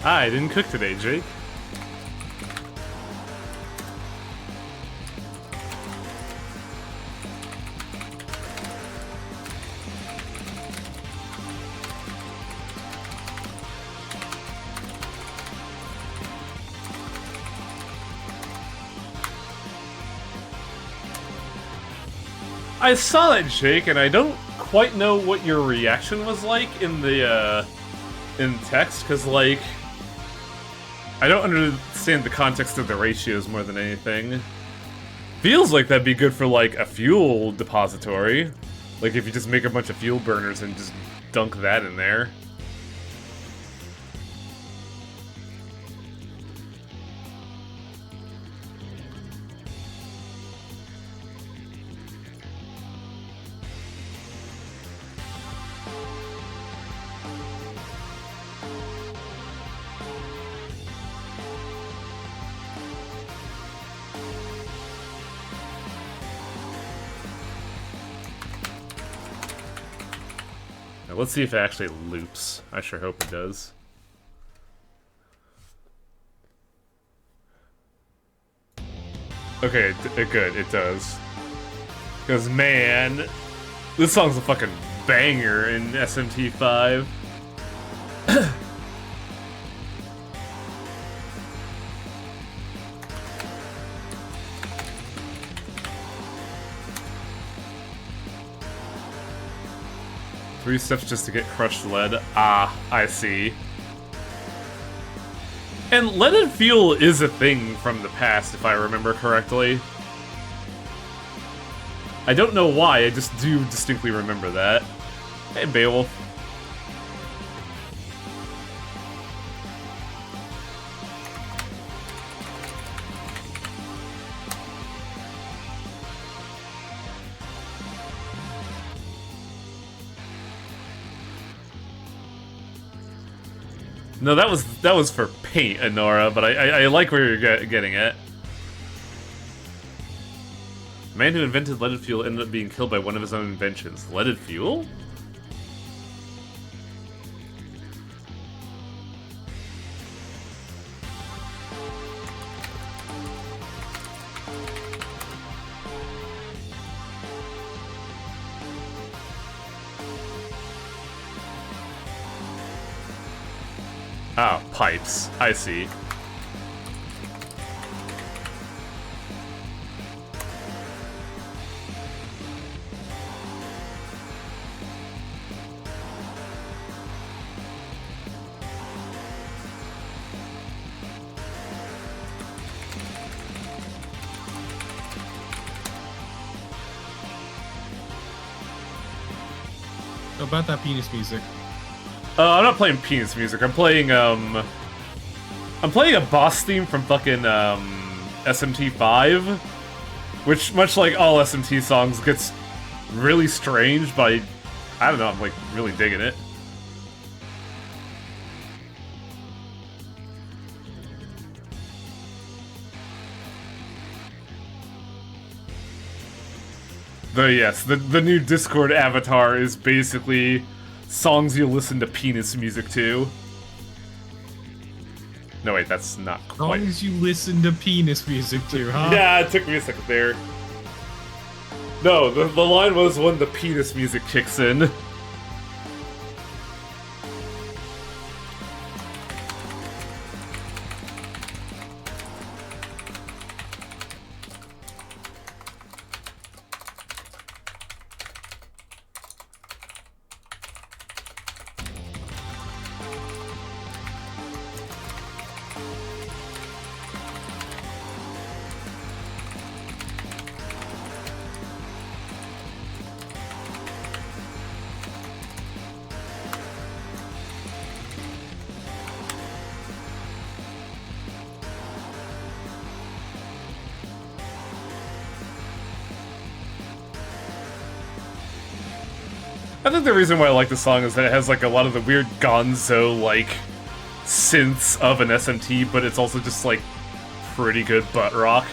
I didn't cook today, Jake. I saw that, Jake, and I don't quite know what your reaction was like in the, in text, because, like, I don't understand the context of the ratios more than anything. Feels like that'd be good for, like, a fuel depository. Like, if you just make a bunch of fuel burners and just dunk that in there. Let's see if it actually loops. I sure hope it does. Okay, good, it does. Because, man, this song's a fucking banger in SMT5. Three steps just to get crushed lead. Ah, I see. And leaded fuel is a thing from the past, if I remember correctly. I don't know why, I just do distinctly remember that. Hey, Beowulf. No, that was for paint, Honora, but I like where you're getting at. The man who invented leaded fuel ended up being killed by one of his own inventions. Leaded fuel? Ah, pipes. I see. About that penis music. I'm not playing penis music. I'm playing a boss theme from fucking SMT5, which, much like all SMT songs, gets really strange. But I don't know. I'm like really digging it. The new Discord avatar is basically songs you listen to penis music to. No, wait, that's not quite. Songs you listen to penis music to, huh? Yeah, it took me a second there. No, the line was when the penis music kicks in. I think the reason why I like the song is that it has like a lot of the weird gonzo like synths of an SMT, but it's also just like pretty good butt rock.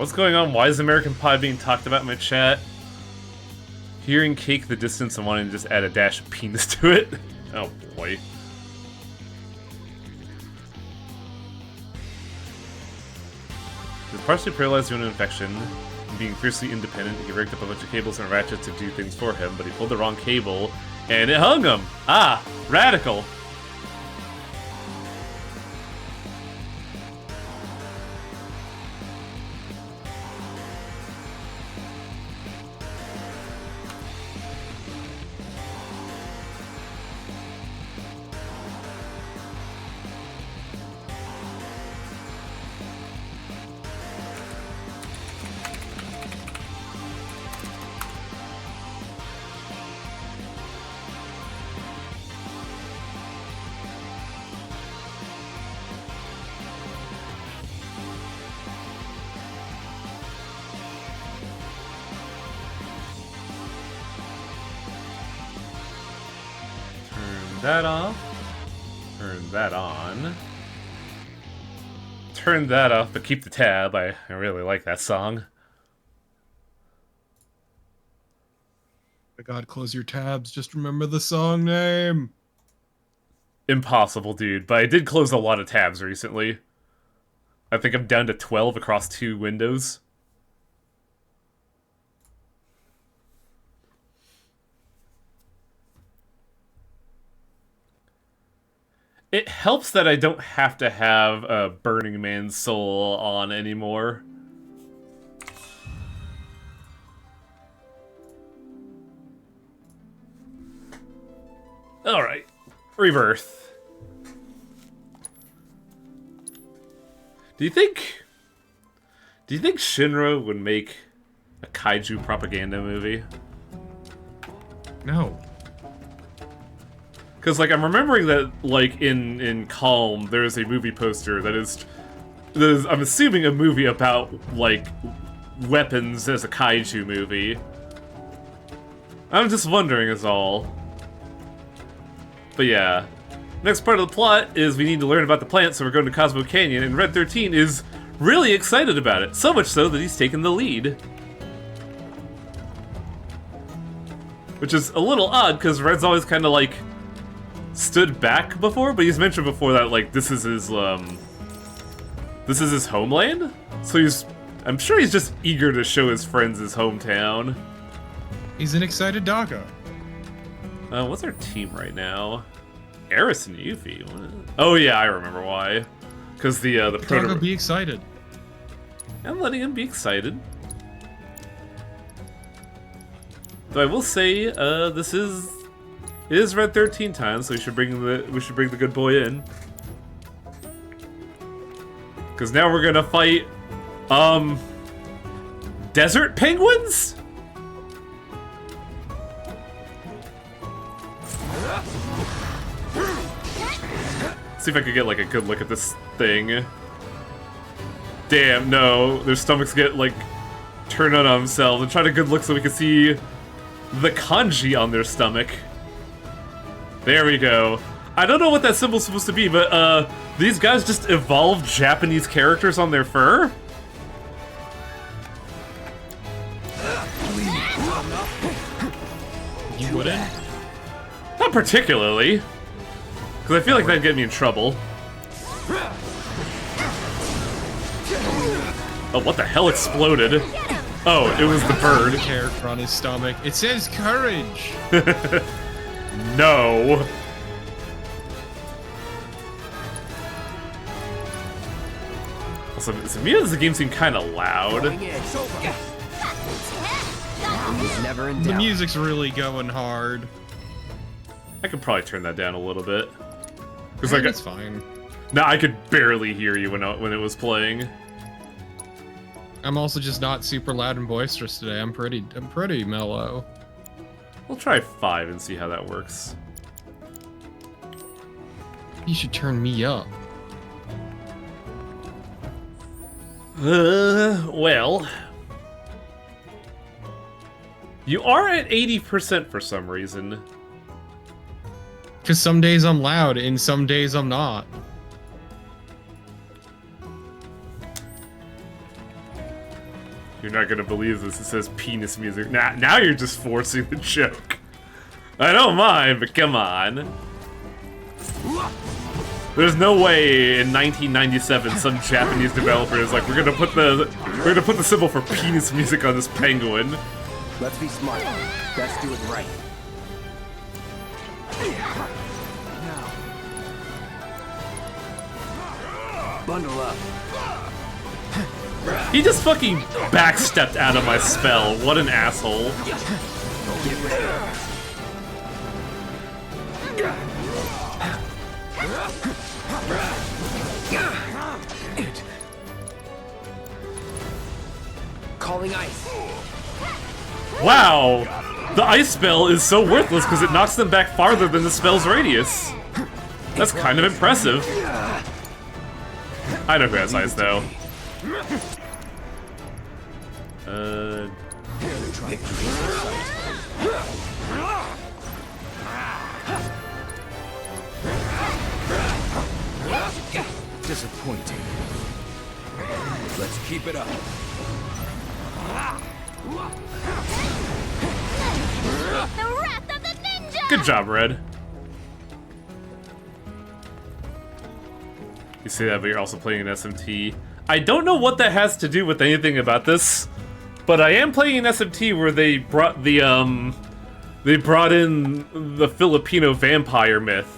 What's going on? Why is American Pie being talked about in my chat? Hearing cake the distance and wanting to just add a dash of penis to it. Oh boy. He's partially paralyzed due to an infection. And being fiercely independent, he rigged up a bunch of cables and ratchets to do things for him, but he pulled the wrong cable and it hung him! Ah! Radical! That off. Turn that on. Turn that off, but keep the tab. I really like that song. My God, close your tabs. Just remember the song name. Impossible, dude. But I did close a lot of tabs recently. I think I'm down to 12 across 2 windows. It helps that I don't have to have Burning Man's Soul on anymore. Alright. Rebirth. Do you think Shinra would make a kaiju propaganda movie? No. Because, like, I'm remembering that, like, in Calm, there's a movie poster that is, I'm assuming, a movie about, like, weapons as a kaiju movie. I'm just wondering is all. But yeah. Next part of the plot is we need to learn about the plant, so we're going to Cosmo Canyon, and Red 13 is really excited about it. So much so that he's taken the lead. Which is a little odd, because Red's always kind of, like, stood back before, but he's mentioned before that, like, this is his homeland? So I'm sure he's just eager to show his friends his hometown. He's an excited doggo. What's our team right now? Eris and Yuffie. Oh yeah, I remember why. Because the Doggo be excited. I'm letting him be excited. Though I will say, this is Red 13 time, so we should bring the good boy in. Because now we're gonna fight, desert penguins? See if I could get, like, a good look at this thing. Damn, no. Their stomachs get, like, turned on themselves. And try to good look so we can see the kanji on their stomach. There we go. I don't know what that symbol's supposed to be, but, these guys just evolved Japanese characters on their fur? You wouldn't? Not particularly. Because I feel like that'd get me in trouble. Oh, what the hell exploded? Oh, it was the bird. Character on his stomach. It says courage! No. Also, Samia, the game seemed kind of loud. The music's really going hard. I could probably turn that down a little bit. I think it's fine. No, I could barely hear you when it was playing. I'm also just not super loud and boisterous today. I'm pretty mellow. We'll try 5 and see how that works. You should turn me up. Well. You are at 80% for some reason. Because some days I'm loud and some days I'm not. You're not gonna believe this. It says penis music. Now you're just forcing the joke. I don't mind, but come on. There's no way in 1997 some Japanese developer is like, we're gonna put the symbol for penis music on this penguin. Let's be smart. Let's do it right. Now. Bundle up. He just fucking backstepped out of my spell. What an asshole. Calling ice. Wow! The ice spell is so worthless because it knocks them back farther than the spell's radius. That's kind of impressive. I know who has ice though. Disappointing. Let's keep it up. The wrath of the ninja! Good job, Red. You say that, but you're also playing an SMT. I don't know what that has to do with anything about this, but I am playing an SMT where they brought in the Filipino vampire myth.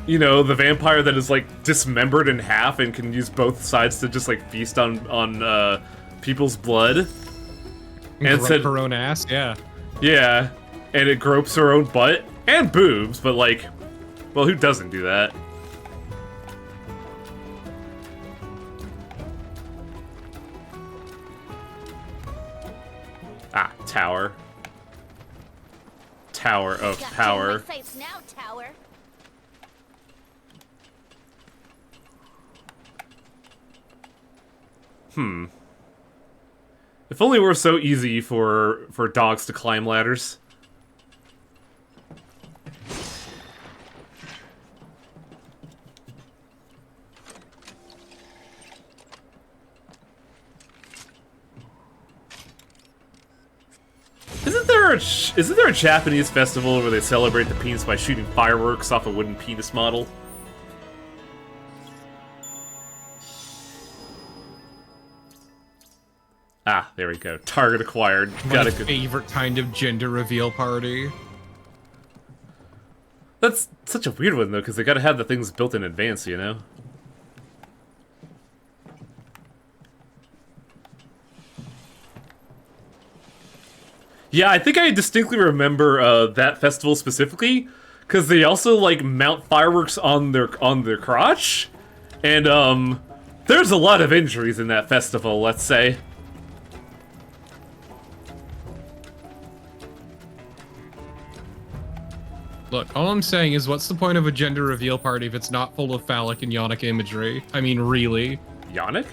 You know, the vampire that is like dismembered in half and can use both sides to just like feast on people's blood. And said her own ass, yeah. Yeah, and it gropes her own butt and boobs, but like, well, who doesn't do that? Ah, tower. Tower of power. Got you in my sights now, tower. If only it were so easy for dogs to climb ladders. Isn't there a Japanese festival where they celebrate the penis by shooting fireworks off a wooden penis model? Ah, there we go. Target acquired. My favorite kind of gender reveal party. That's such a weird one, though, because they gotta have the things built in advance, you know? Yeah, I think I distinctly remember that festival specifically, because they also, like, mount fireworks on their crotch, and, there's a lot of injuries in that festival, let's say. Look, all I'm saying is, what's the point of a gender reveal party if it's not full of phallic and yonic imagery? I mean, really? Yonic?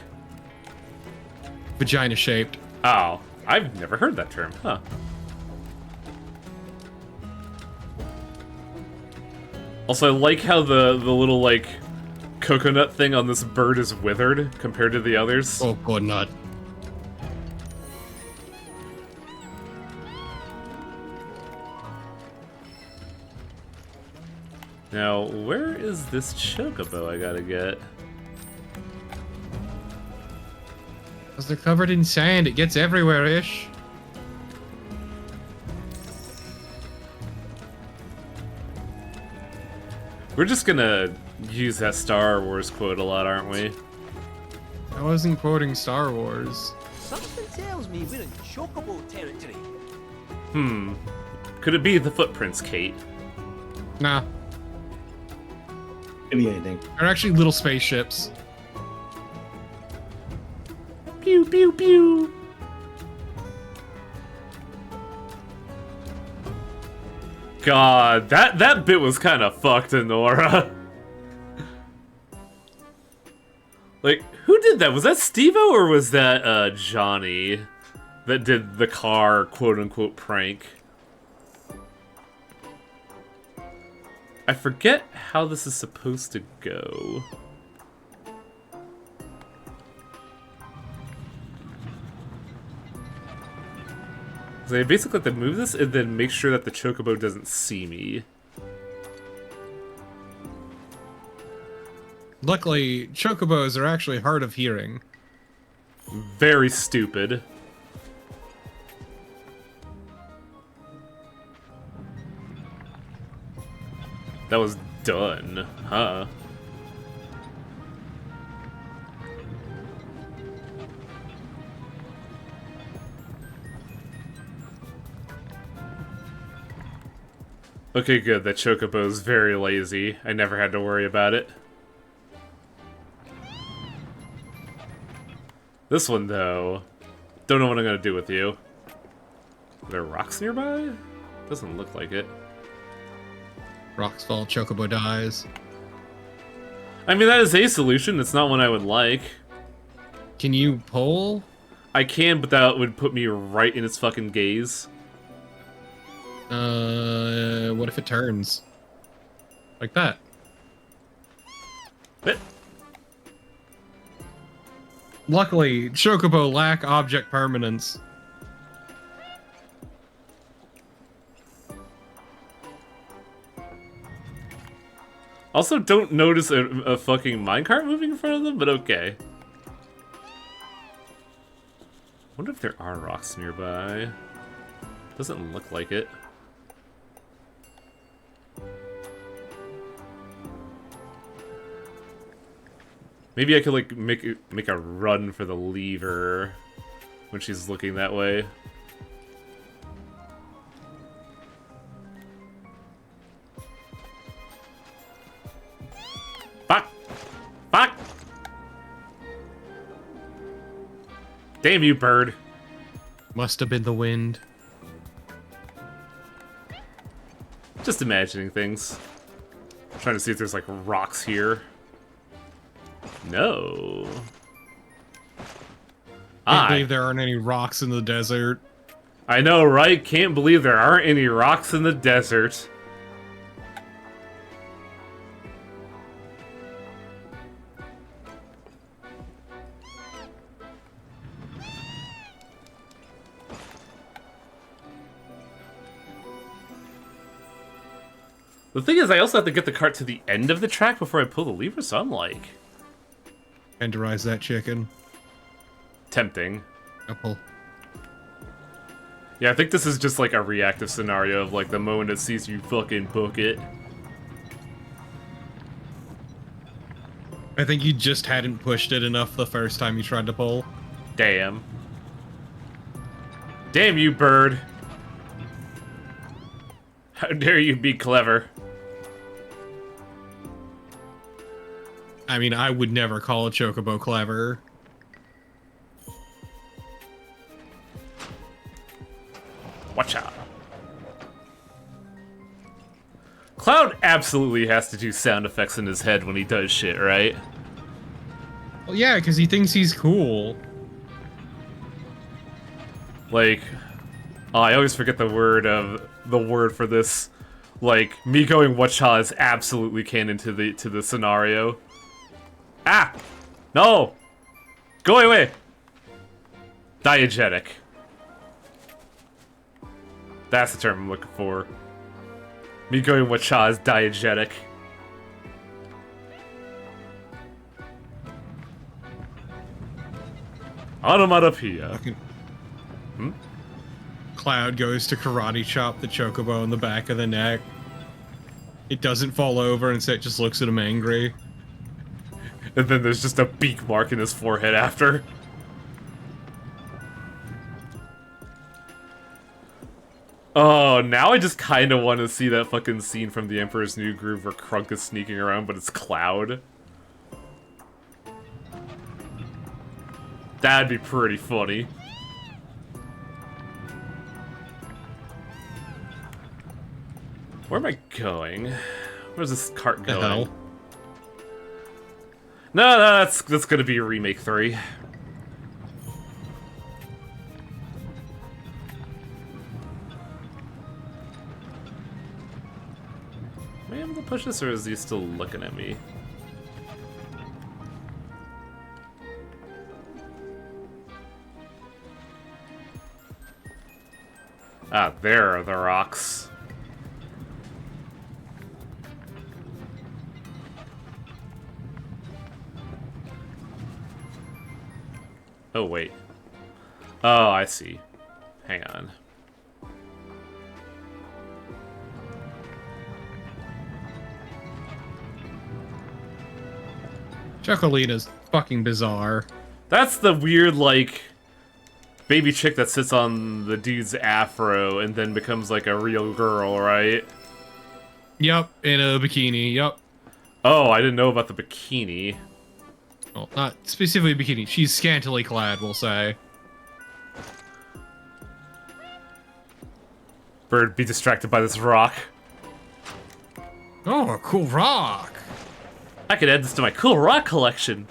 Vagina-shaped. Oh, I've never heard that term, huh. Also, I like how the little, like, coconut thing on this bird is withered compared to the others. Oh, good nut. Now, where is this chocobo I gotta get? Because they're covered in sand, it gets everywhere-ish. We're just gonna use that Star Wars quote a lot, aren't we? I wasn't quoting Star Wars. Something tells me we're in chocobo territory. Could it be the footprints, Kate? Nah, Could be anything. they're actually little spaceships. Pew, pew, pew! God, that bit was kind of fucked, Nora. Like, who did that? Was that Steve-O or was that Johnny that did the car quote-unquote prank? I forget how this is supposed to go. So I basically have to move this and then make sure that the chocobo doesn't see me. Luckily, chocobos are actually hard of hearing. Very stupid. That was done, huh? Okay, good. That chocobo's very lazy. I never had to worry about it. This one, though, don't know what I'm gonna do with you. Are there rocks nearby? Doesn't look like it. Rocks fall, chocobo dies. I mean, that is a solution. It's not one I would like. Can you pull? I can, but that would put me right in its fucking gaze. What if it turns? Like that. But Luckily, chocobo lack object permanence. also, don't notice a fucking minecart moving in front of them, but okay. Wonder if there are rocks nearby. Doesn't look like it. Maybe I could like make a run for the lever when she's looking that way. Fuck! Fuck! Damn you, bird! Must have been the wind. Just imagining things. Trying to see if there's like rocks here. No. Can't believe there aren't any rocks in the desert. I know, right? Can't believe there aren't any rocks in the desert. The thing is, I also have to get the cart to the end of the track before I pull the lever, so I'm like... Tenderize that chicken. tempting. Apple. Yeah, I think this is just like a reactive scenario of like the moment it sees you fucking book it. I think you just hadn't pushed it enough the first time you tried to pull. Damn. Damn you, bird. How dare you be clever. I mean, I would never call a chocobo clever. Watch out. Cloud absolutely has to do sound effects in his head when he does shit, right? Well, yeah, because he thinks he's cool. Like, oh, I always forget the word for this. Like, me going "Watcha" is absolutely canon to the scenario. Ah! No! Go away! Diegetic. That's the term I'm looking for. Me going "Watcha" is diegetic. Onomatopoeia. Fucking Hmm? Cloud goes to karate chop the chocobo in the back of the neck. It doesn't fall over, instead it just looks at him angry. And then there's just a beak mark in his forehead after. Oh, now I just kind of want to see that fucking scene from The Emperor's New Groove where Krunk is sneaking around, but it's Cloud. That'd be pretty funny. Where am I going? Where's this cart The going? hell? No, that's gonna be Remake 3. Am I able to push this, or is he still looking at me? Ah, there are the rocks. Oh, wait. Oh, I see. Hang on. Chocolina's fucking bizarre. That's the weird, like, baby chick that sits on the dude's afro and then becomes, like, a real girl, right? Yup, in a bikini, yup. Oh, I didn't know about the bikini. Well, not specifically bikini. She's scantily clad, we'll say. Bird, be distracted by this rock. Oh, a cool rock. I could add this to my cool rock collection.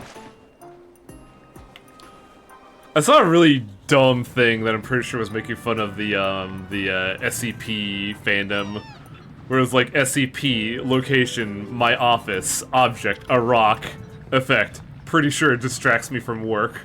I saw a really dumb thing that I'm pretty sure was making fun of the SCP fandom. Where it was like, SCP, location, my office, object, a rock, effect. Pretty sure it distracts me from work.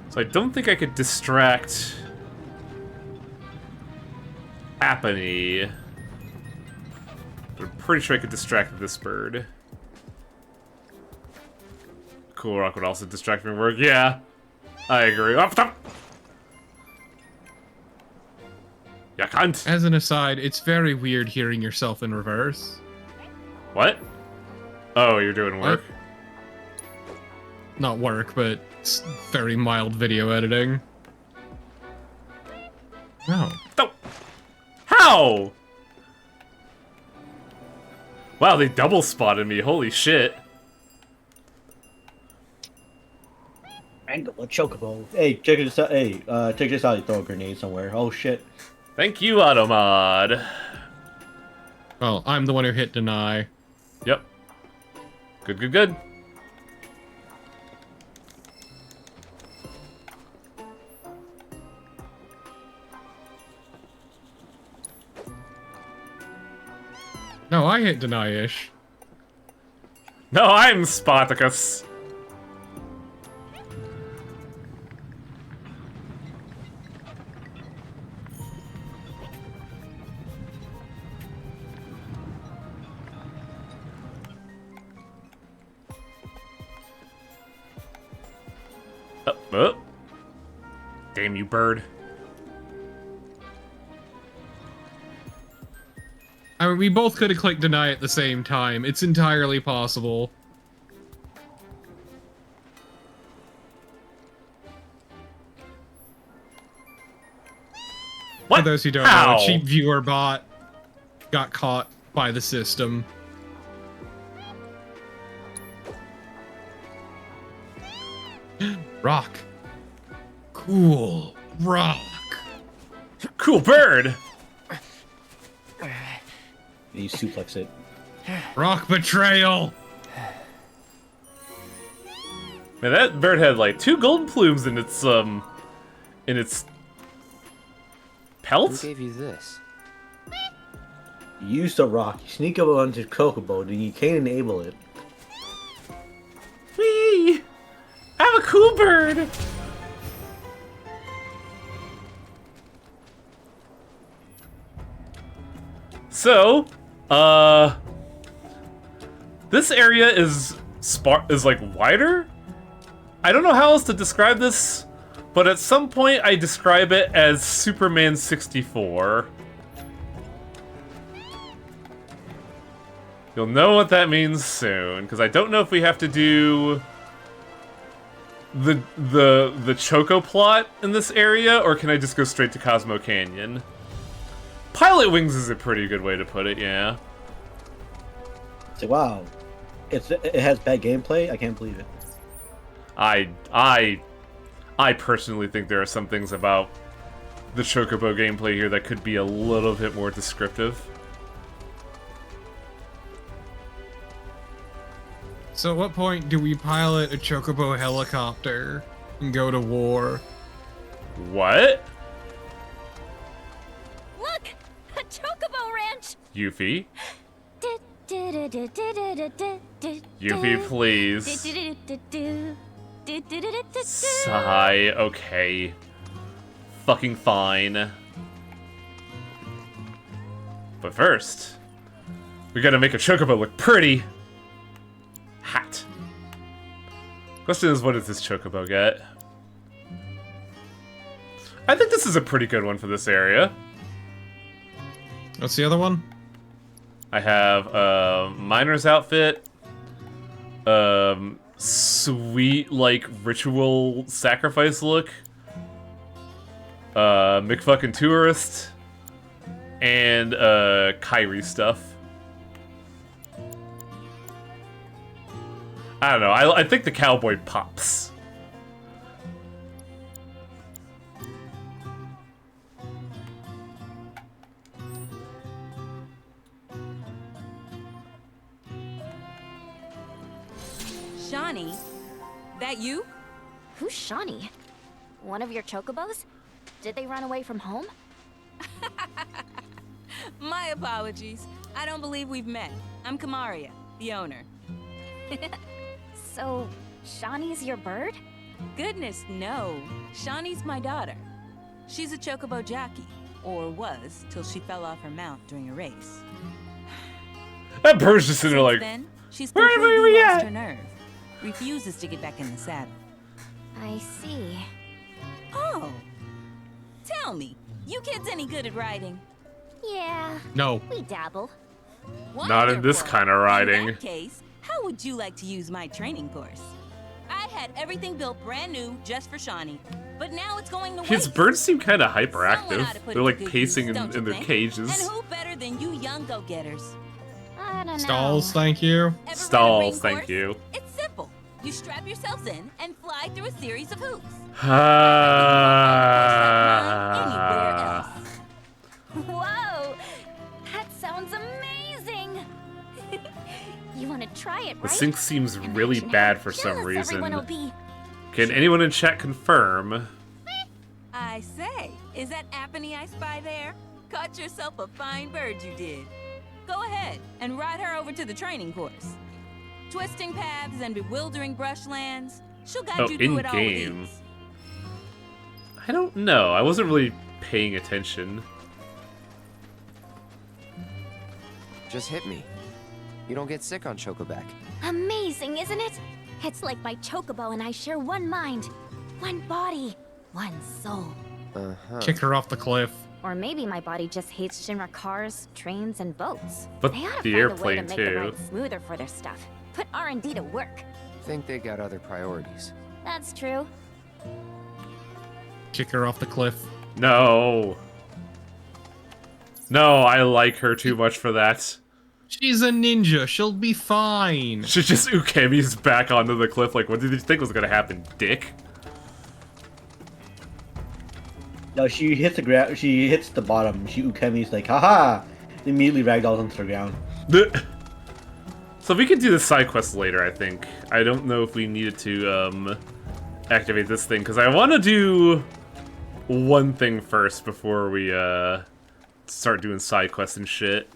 So I don't think I could distract Apony. But I'm pretty sure I could distract this bird. Cool rock would also distract me from work. Yeah, I agree. Oh, stop! You can't. As an aside, it's very weird hearing yourself in reverse. What? Oh, you're doing work? Not work, but it's very mild video editing. No. Oh. How? Wow, they double spotted me. Holy shit. Angle a chocobo. Hey, check this out. Hey, check this out. You throw a grenade somewhere. Oh shit. Thank you, Automod. Well, I'm the one who hit deny. Yep. Good, good, good. No, I hit deny-ish. No, I'm Spartacus. Oh. Damn you, bird. I mean, we both could have clicked deny at the same time. It's entirely possible. What? For those who don't How? know, a cheap viewer bot got caught by the system. Rock. Cool. Rock. Cool bird. You suplex it. Rock betrayal. Man, that bird had like 2 golden plumes in its Who pelt. gave you this? You use the rock. You sneak up onto chocobo. Then you can't enable it. Whee! I'm a cool bird. So, this area is like wider. I don't know how else to describe this, but at some point I describe it as Superman 64. You'll know what that means soon, because I don't know if we have to do the Choco plot in this area, or can I just go straight to Cosmo Canyon? Pilot Wings is a pretty good way to put it, yeah. Say, wow, it has bad gameplay. I can't believe it. I personally think there are some things about the Chocobo gameplay here that could be a little bit more descriptive. So at what point do we pilot a Chocobo helicopter and go to war? What? Look! A chocobo Chocobo Ranch. Yuffie. Yuffie, please. Sigh. Okay. Fucking fine. But first, we gotta make a chocobo look pretty. Hat. Question is, what does this chocobo get? I think this is a pretty good one for this area. What's the other one? I have a miner's outfit, sweet, like, ritual sacrifice look, McFucking tourist, and Kyrie stuff. I don't know, I think the cowboy pops. Shawnee, that you? Who's Shawnee? One of your chocobos? Did they run away from home? My apologies. I don't believe we've met. I'm Kamaria, the owner. So, Shawnee's your bird? Goodness, no. Shawnee's my daughter. She's a chocobo jockey, or was, till she fell off her mount during a race. That bird's just sitting there like, Then, she's where are completely we lost at? her nerve. Refuses to get back in the saddle. I see. Oh! Tell me, you kids any good at riding? Yeah, No. we dabble. Not in this Wonderful. kind of riding. In that case, how would you like to use my training course? I had everything built brand new just for Shawnee, but now it's going to His waste. birds seem kind of Someone hyperactive. ought to put They're it like to good pacing use, don't in you their think? cages. And who better than you young go-getters? I don't know. Stalls, thank you. Ever run a Stalls, ring thank course? you. It's simple. You strap yourselves in and fly through a series of hoops. Ah. Whoa! That sounds amazing! You want to try it, The right? sync seems really Imagine bad how for some jealous everyone will reason. be. Can anyone in chat confirm? I say, is that Apony I spy there? Caught yourself a fine bird, you did. Go ahead and ride her over to the training course. Twisting paths and bewildering brushlands. She'll guide Oh, you through it all with in-game. ease. I don't know. I wasn't really paying attention. Just hit me. You don't get sick on Chocoback. Amazing, isn't it? It's like my chocobo and I share one mind, one body, one soul. Uh-huh. Kick her off the cliff. Or maybe my body just hates Shinra cars, trains, and boats. But they ought to the find a way airplane, to make too. the ride smoother for their stuff. Put R&D to work. Think they got other priorities. That's true. Kick her off the cliff. No. No, I like her too much for that. She's a ninja. She'll be fine. She just Ukemi's back onto the cliff like, what did you think was gonna happen, dick? No, she hits the ground. She hits the bottom. She Ukemi's like, haha! Immediately ragdolls onto the ground. So we can do the side quest later, I think. I don't know if we needed to activate this thing, because I want to do one thing first before we start doing side quests and shit.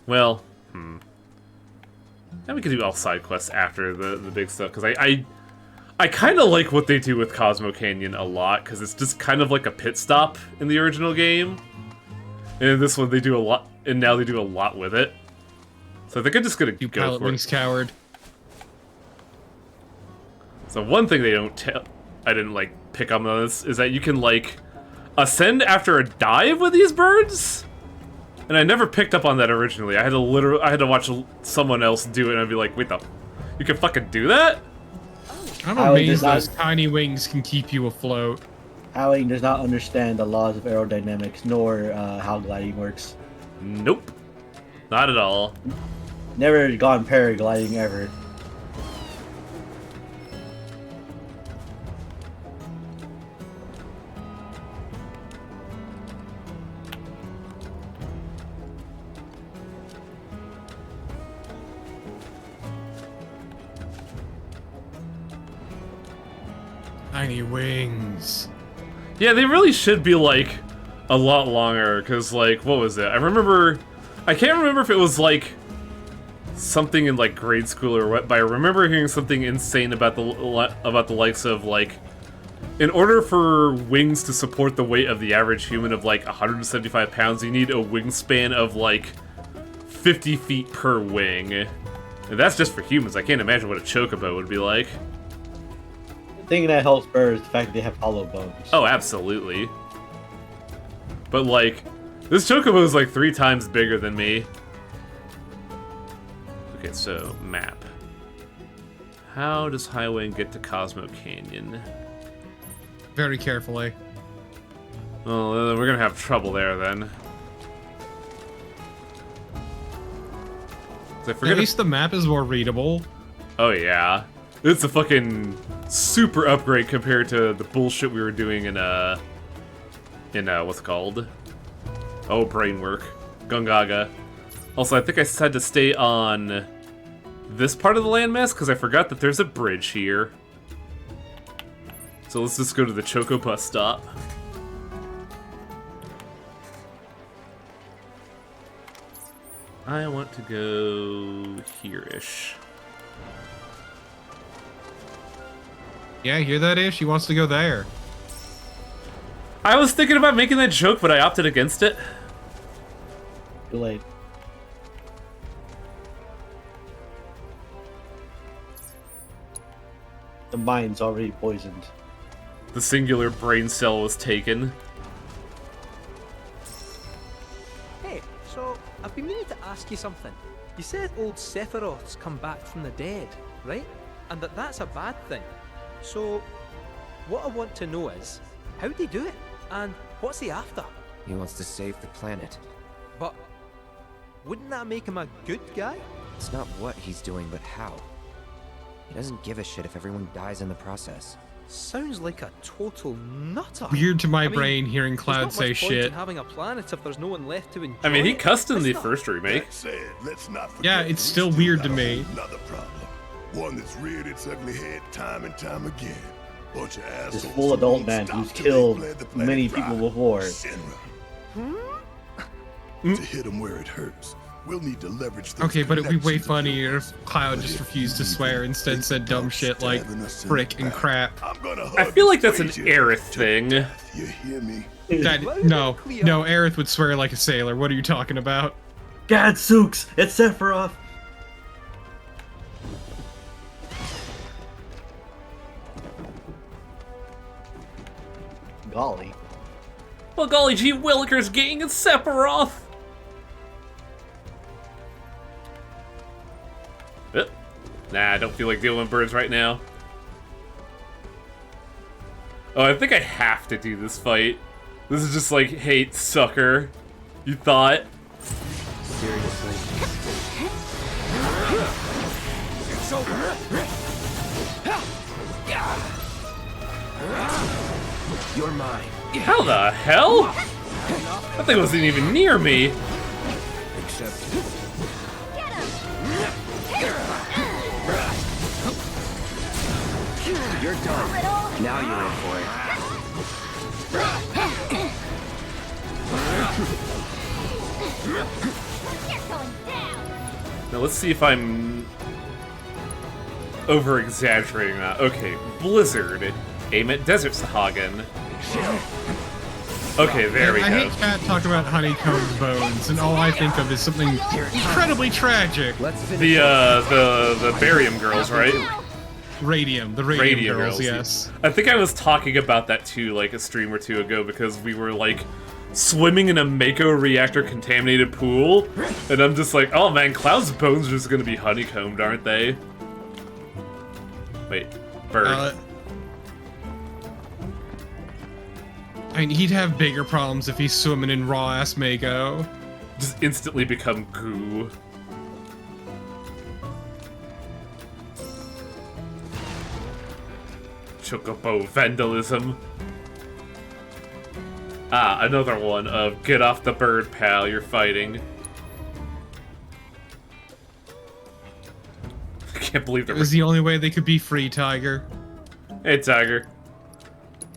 Well, and we can do all side quests after the big stuff, because I kind of like what they do with Cosmo Canyon a lot, because it's just kind of like a pit stop in the original game. And in this one, they do a lot, and now they do a lot with it. So I think I'm just gonna You go pilot for wings it. coward. So one thing they don't tell, I didn't like pick up on this, is that you can like ascend after a dive with these birds. And I never picked up on that originally. I had to watch someone else do it, and I'd be like, wait, you can fucking do that? I'm Howie amazed does not- those tiny wings can keep you afloat. Howie does not understand the laws of aerodynamics nor how gliding works. Nope, not at all. Never gone paragliding ever. Tiny wings. Yeah, they really should be like a lot longer, because, like, what was it? I can't remember if it was, like, something in, like, grade school or what, but I remember hearing something insane about the likes of, like, in order for wings to support the weight of the average human of, like, 175 pounds, you need a wingspan of, like, 50 feet per wing. And that's just for humans. I can't imagine what a chocobo would be like. The thing that helps birds is the fact that they have hollow bones. Oh, absolutely. But, like, this chocobo is, like, 3 times bigger than me. Okay, so, map. How does Highwing get to Cosmo Canyon? Very carefully. Well, we're gonna have trouble there, then. At least the map is more readable. Oh, yeah. It's a fucking super upgrade compared to the bullshit we were doing in what's it called? Oh, Brainwork. Gungaga. Also, I think I said to stay on this part of the landmass, because I forgot that there's a bridge here. So let's just go to the Choco bus stop. I want to go here-ish. Yeah, hear that, Ish? He wants to go there. I was thinking about making that joke, but I opted against it. Too late. The mind's already poisoned. The singular brain cell was taken. Hey, so I've been meaning to ask you something. You said old Sephiroth's come back from the dead, right? And that's a bad thing. So, what I want to know is, how'd he do it? And what's he after? He wants to save the planet. But wouldn't that make him a good guy? It's not what he's doing, but how. He doesn't give a shit if everyone dies in the process. Sounds like a total nutter. Weird to my I mean, brain hearing there's Cloud not say much point shit. in having a planet if there's no one left to enjoy I mean, he it. cussed in That's the not- first remake. That said, let's not forget Yeah, it's we still weird to got a me. Another problem. One that's reared its ugly head time and time again. Bunch of assholes. This full who adult won't man stop who's till they killed bled the planet many dry. people before. Shinra. To hit him where it hurts, we'll need to leverage those Okay, but it'd be way connections. funnier if Cloud just refused to swear, instead said dumb shit like frick and crap. I'm gonna I hug feel this like that's an crazy Aerith to thing. death, You hear me? No, Aerith would swear like a sailor. What are you talking about? Gadzooks! It's Sephiroth! Golly. Well, golly gee willikers, gang, it's Sephiroth! Nah, I don't feel like dealing with birds right now. Oh, I think I have to do this fight. This is just like, hey, sucker. You thought? Seriously. It's over. You're mine. How the hell? That thing wasn't even near me. Except You're done. Now you're in for it. You're going down. Now let's see if I'm over-exaggerating that. Okay, Blizzard. Aim at Desert Sahagin. Okay, there we I go. hate Cat talking about honeycomb bones, and all I think of is something incredibly tragic. Let's finish. The Barium girls, right? The Radium girls, yes. I think I was talking about that too, like a stream or two ago, because we were like swimming in a Mako reactor contaminated pool, and I'm just like, oh man, Cloud's bones are just gonna be honeycombed, aren't they? Wait, bird. I mean, he'd have bigger problems if he's swimming in raw-ass Mako. Just instantly become goo. Chocobo vandalism. Ah, another one of get off the bird, pal, you're fighting. I can't believe It was the only way they could be free, Tiger. Hey, Tiger.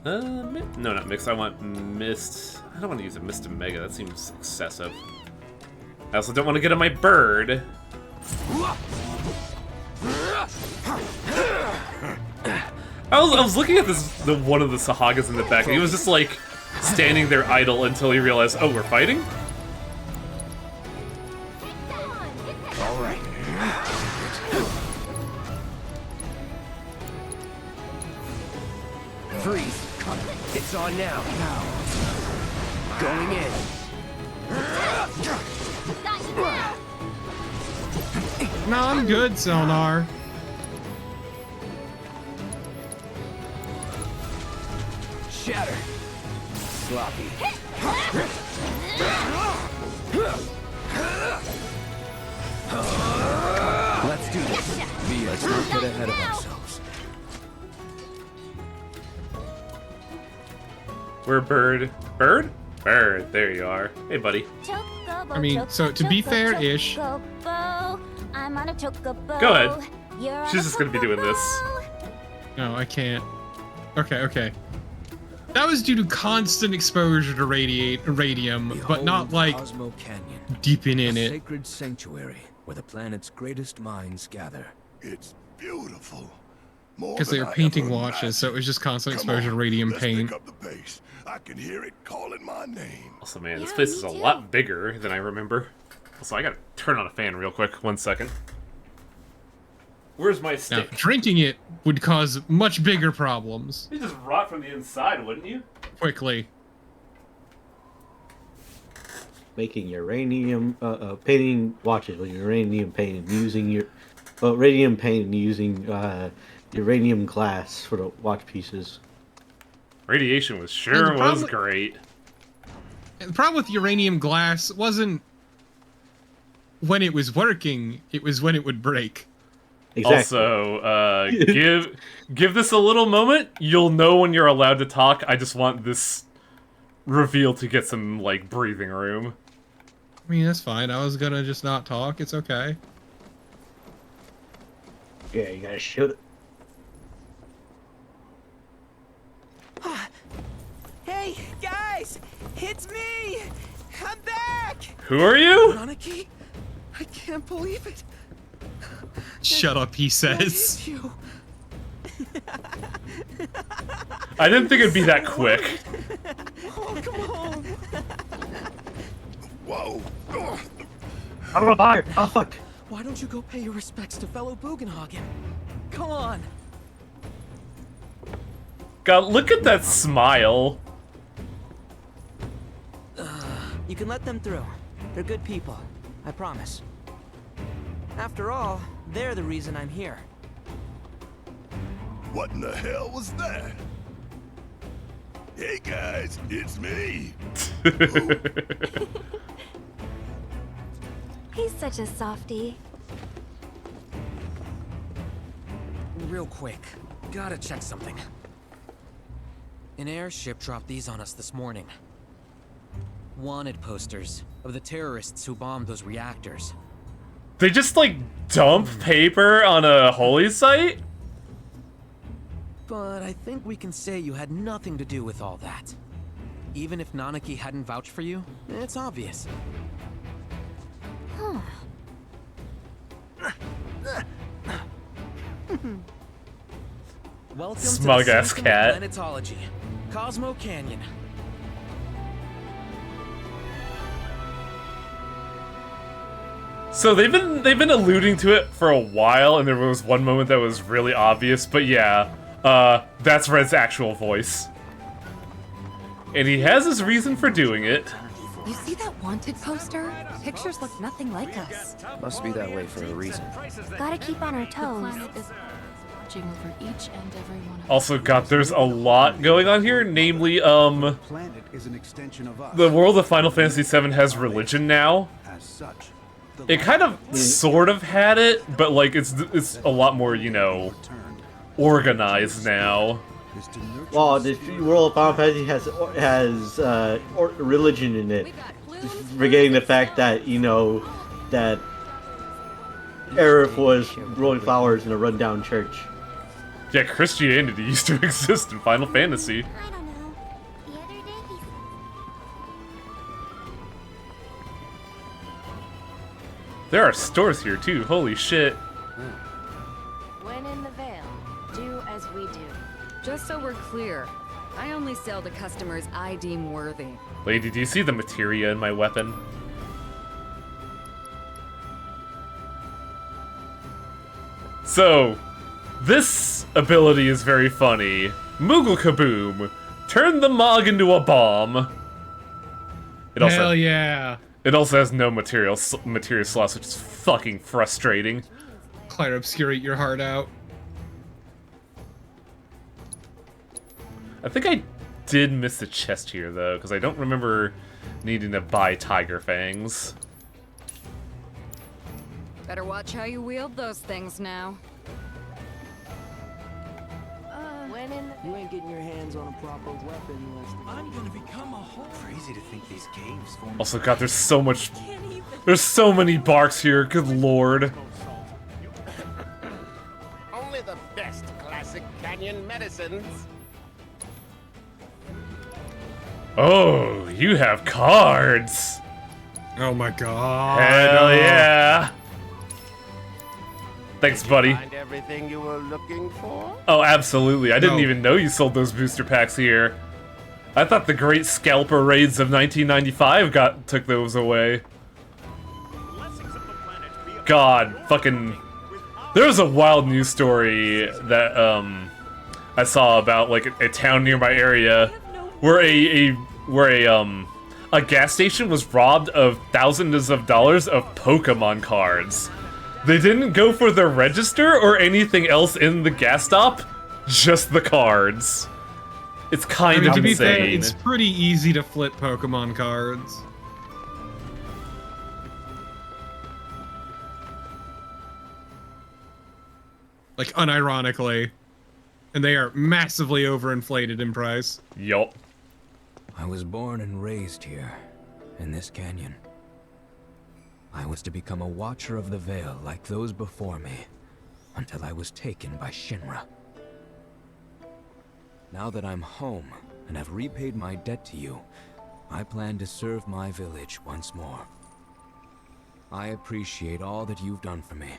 No, not Mist. I want Mist. I don't want to use a Mist Omega. That seems excessive. I also don't want to get on my bird. I was looking at the one of the Sahagas in the back, and he was just like standing there idle until he realized, oh, we're fighting? All right. Freeze. It's on now. Going in. No, I'm good, Selnar. Shatter. Sloppy. Let's do this. Let's not get ahead of ourselves. We're Bird. Bird? Bird. There you are. Hey, buddy. I mean, so to be fair-ish. I'm on a chocobo. Go ahead. You're She's just gonna be doing this. No, I can't. Okay. That was due to constant exposure to radium, but not like Cosmo Canyon, deeping in a it. sacred sanctuary where the planet's greatest minds gather. It's beautiful. More Because they than were I painting ever watches, so it imagined. was just constant Come exposure to on, radium let's paint. pick up the pace. I can hear it calling my name. Also, man, this Yeah, place me is a too. lot bigger than I remember. Also, I gotta turn on a fan real quick. 1 second. Where's my Now, stick? drinking it would cause much bigger problems You just rot from the inside, wouldn't you? quickly. Making uranium, painting watches with uranium paint and using radium paint and using uranium glass for the watch pieces. Radiation was And sure the was problem- great. And the problem with uranium glass wasn't when it was working, it was when it would break. Exactly. Also, give this a little moment. You'll know when you're allowed to talk. I just want this reveal to get some, like, breathing room. I mean, that's fine. I was gonna just not talk. It's okay. Yeah, you gotta shoot it. Hey, guys! It's me! I'm back! Who are you? Monarchy? I can't believe it. Shut up, he What says. is you? I didn't think it'd be that quick. Oh, come on! Whoa. I'm gonna buy it. Oh fuck. Why don't you go pay your respects to fellow Bugenhagen? Come on! God, look at that smile. You can let them through. They're good people. I promise. After all, they're the reason I'm here. What in the hell was that? Hey guys, it's me. He's such a softie. Real quick, gotta check something. An airship dropped these on us this morning. Wanted posters of the terrorists who bombed those reactors. They just, like, dump paper on a holy site? But I think we can say you had nothing to do with all that. Even if Nanaki hadn't vouched for you, it's obvious. Huh. Welcome Smug to the ass Sanctum of cat. Planetology, Cosmo Canyon. So they've been alluding to it for a while, and there was one moment that was really obvious, but yeah, that's Red's actual voice. And he has his reason for doing it. You see that wanted poster? Pictures look nothing like us. Must be that way for a reason. Gotta keep on our toes. Planet is watching over each and every one of Also, God, there's a lot going on here, namely, Planet is an extension of us. the world of Final Fantasy VII has religion now. As such, It kind of, sort of had it, but, like, it's a lot more, you know, organized now. Well, the world of Final Fantasy has religion in it. Forgetting the fact that, you know, that Aerith was growing flowers in a rundown church. Yeah, Christianity used to exist in Final Fantasy. I don't There are stores here too, holy shit. When in the Vale, do as we do. Just so we're clear, I only sell to customers I deem worthy. Lady, do you see the materia in my weapon? So, this ability is very funny. Moogle Kaboom! Turn the Mog into a bomb! Hell yeah! It also has no material slots, which is fucking frustrating. Quite obscurate your heart out. I think I did miss the chest here, though, because I don't remember needing to buy Tiger Fangs. Better watch how you wield those things now. When in the You ain't getting your hands on a proper weapon unless I'm gonna become a whole. Crazy to think these caves form. Also, God, there's so much... There's so many barks here, good lord. Only the best classic canyon medicines. Oh, you have cards! Oh my god. Hell yeah! Thanks, buddy. Find everything you were looking for? Oh, absolutely. I didn't even know you sold those booster packs here. I thought the great scalper raids of 1995 took those away. God, fucking... There was a wild news story that, I saw about, like, a town near my area where a gas station was robbed of thousands of dollars of Pokemon cards. They didn't go for the register or anything else in the gas stop, just the cards. It's kind of to be insane. fair, it's pretty easy to flip Pokemon cards. Like, unironically. And they are massively overinflated in price. Yup. I was born and raised here, in this canyon. I was to become a watcher of the Vale like those before me, until I was taken by Shinra. Now that I'm home and have repaid my debt to you, I plan to serve my village once more. I appreciate all that you've done for me.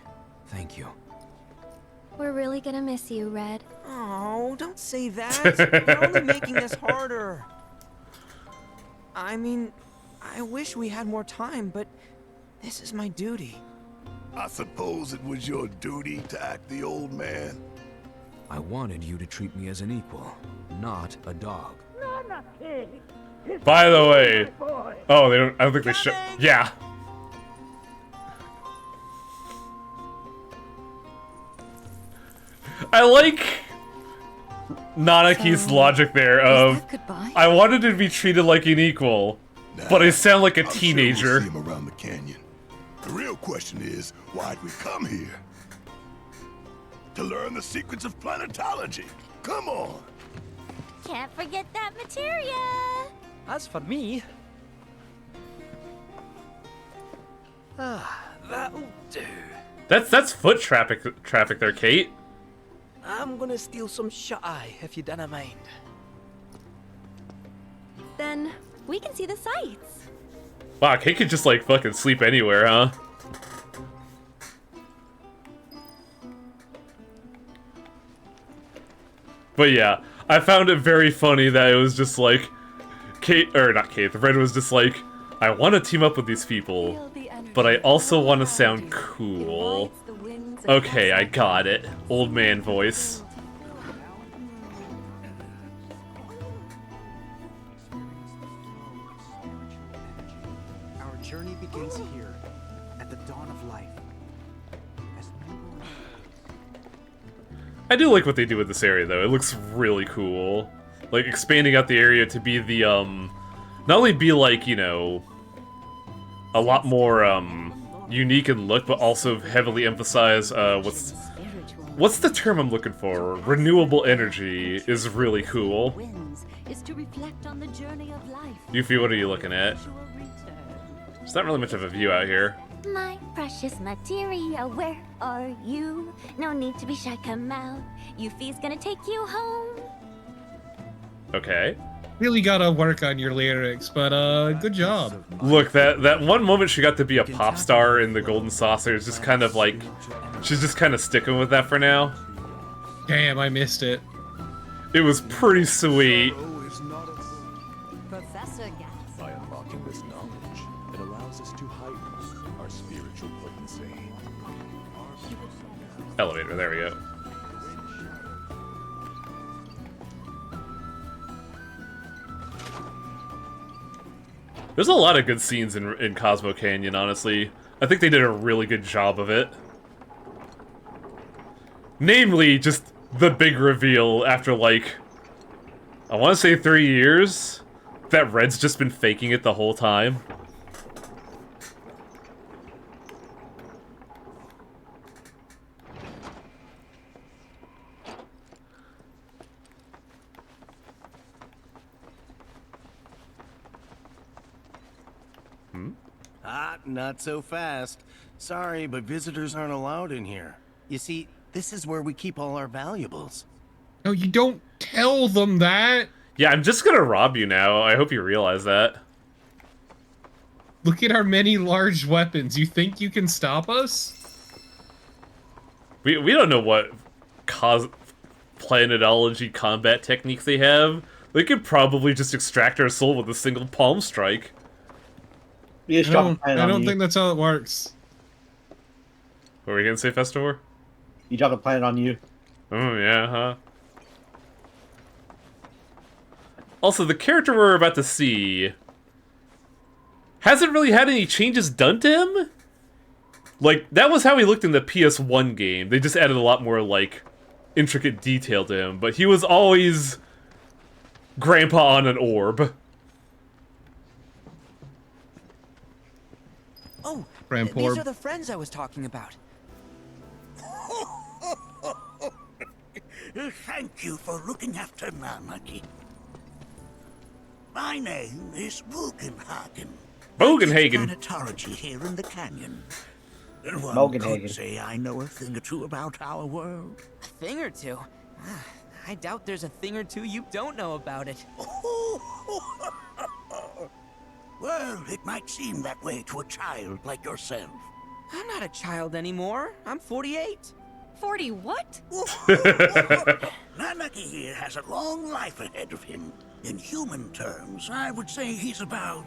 Thank you. We're really gonna miss you, Red. Oh, don't say that. You're only making this harder. I mean, I wish we had more time, but this is my duty. I suppose it was your duty to act the old man. I wanted you to treat me as an equal, not a dog. By the way... Oh, they don't... I don't think they should... Yeah. I like Nanaki's logic there of, I wanted to be treated like an equal, but I sound like a teenager. Sure we'll see him around the canyon. The real question is, why'd we come here? To learn the secrets of planetology. Come on. Can't forget that materia. As for me... that'll do. That's foot traffic there, Kate. I'm gonna steal some shut-eye, if you don't mind. Then we can see the sights. Wow, Kate could just like fucking sleep anywhere, huh? But yeah, I found it very funny that it was just like, the Red was just like, I want to team up with these people, but I also want to sound cool. Okay, I got it. Old man voice. Our journey begins here, at the dawn of life. I do like what they do with this area, though. It looks really cool. Like, expanding out the area to be the, not only be, like, you know, a lot more, unique in look, but also heavily emphasize, what's the term I'm looking for? Renewable energy is really cool. Is to reflect on the journey of life. Yuffie, what are you looking at? There's not really much of a view out here. My precious materia, where are you? No need to be shy, come out. Yuffie's gonna take you home. Okay. Really gotta work on your lyrics, but good job. Look, that one moment she got to be a pop star in the Golden Saucer is just kind of like, she's just kind of sticking with that for now. Damn, I missed it. It was pretty sweet. Professor Gas. By unlocking this knowledge, it allows us to heighten our spiritual potency. Elevator, there we go. There's a lot of good scenes in Cosmo Canyon, honestly. I think they did a really good job of it. Namely, just the big reveal after, like, I want to say 3 years, that Red's just been faking it the whole time. Not so fast. Sorry, but visitors aren't allowed in here. You see, this is where we keep all our valuables. No, you don't tell them that! Yeah, I'm just gonna rob you now. I hope you realize that. Look at our many large weapons. You think you can stop us? We don't know what planetology combat techniques they have. They could probably just extract our soul with a single palm strike. I don't think that's how it works. What were you gonna say, Festor? You drop a planet on you. Oh, yeah, huh? Also, the character we're about to see hasn't really had any changes done to him. Like, that was how he looked in the PS1 game. They just added a lot more, like, intricate detail to him. But he was always Grandpa on an orb. Oh, Grandpa. these are the friends I was talking about. Thank you for looking after Namaki. My name is Bugenhagen. Bugenhagen. Planetology here in the canyon. One Bugenhagen. could say I know a thing or two about our world. A thing or two? I doubt there's a thing or two you don't know about it. Well, it might seem that way to a child like yourself. I'm not a child anymore. I'm 48. 40 what? Namaki here has a long life ahead of him. In human terms, I would say he's about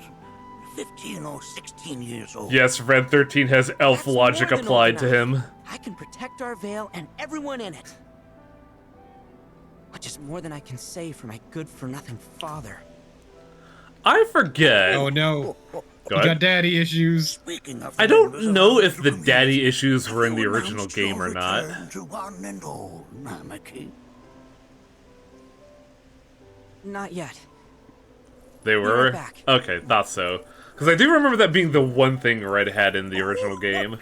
15 or 16 years old. Yes, Red 13 has elf That's logic more than applied old to him. I can protect our veil and everyone in it. Which is more than I can say for my good-for-nothing father. I forget. Oh no. Go You ahead. got daddy issues. I don't know if the daddy issues were in the original game or not. To one and all, Namaki. Not yet. They We'll were? go back. Okay, thought so. Because I do remember that being the one thing Red had in the original game.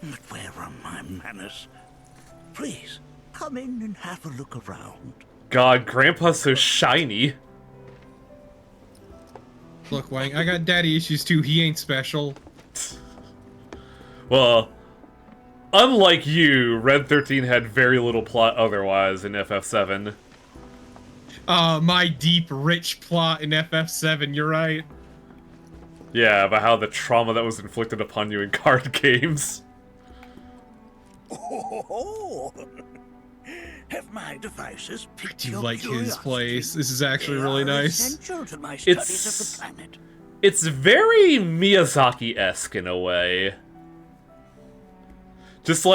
But where are my manners? Please, come in and have a look around. God, Grandpa's so shiny. Look, Wang, I got daddy issues too. He ain't special. Well, unlike you, Red 13 had very little plot otherwise in FF7. My deep, rich plot in FF7, you're right. Yeah, about how the trauma that was inflicted upon you in card games. Oh, have my devices I piqued do your like his curiosity? place. This is actually They really are nice. essential to my studies of the planet. It's very Miyazaki-esque in a way. Just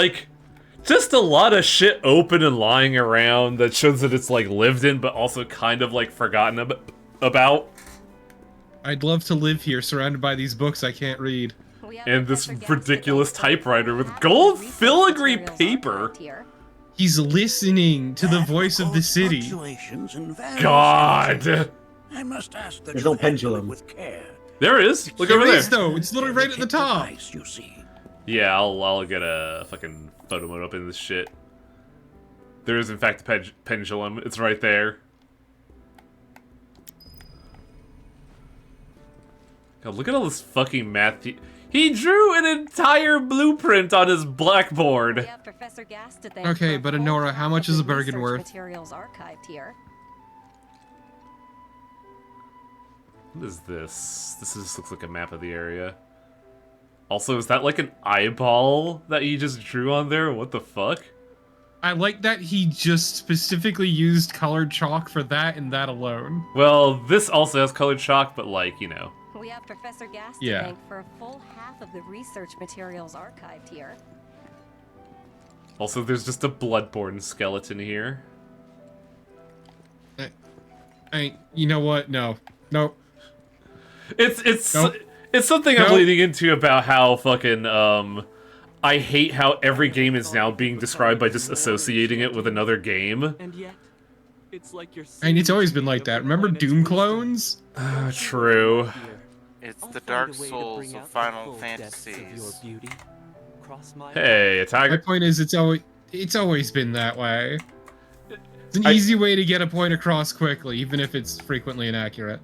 a lot of shit open and lying around that shows that it's like lived in, but also kind of like forgotten about. I'd love to live here surrounded by these books I can't read. And this ridiculous typewriter with gold filigree paper. He's listening to the voice of the city. Fluctuations and values. God! I must ask that There's you no pendulum. with care. There is. Look There over is, there. though. It's literally right at the top. Device, you see. Yeah, I'll get a fucking photo mode up in this shit. There is in fact a pendulum. It's right there. God, look at all this fucking math. He drew an entire blueprint on his blackboard. We have Professor Gas to thank Okay, for but a whole Honora, how lot much of is a the Bergen research worth? Materials archived here. What is this? Looks like a map of the area. Also, is that like an eyeball that he just drew on there? What the fuck? I like that he just specifically used colored chalk for that and that alone. Well, this also has colored chalk, but like, you know. We have Professor Gas to Yeah. thank for a full half of the research materials archived here. Also, there's just a Bloodborne skeleton here. You know what? No. Nope. It's Nope. it's something Nope. I'm leading into about how fucking I hate how every game is now being described by just associating it with another game. And yet, it's like you're I mean, it's always been like that. Remember Doom clones? True. It's the Dark Souls of Final Fantasies. Hey, a tiger. My point is, it's always been that way. It's an easy way to get a point across quickly, even if it's frequently inaccurate.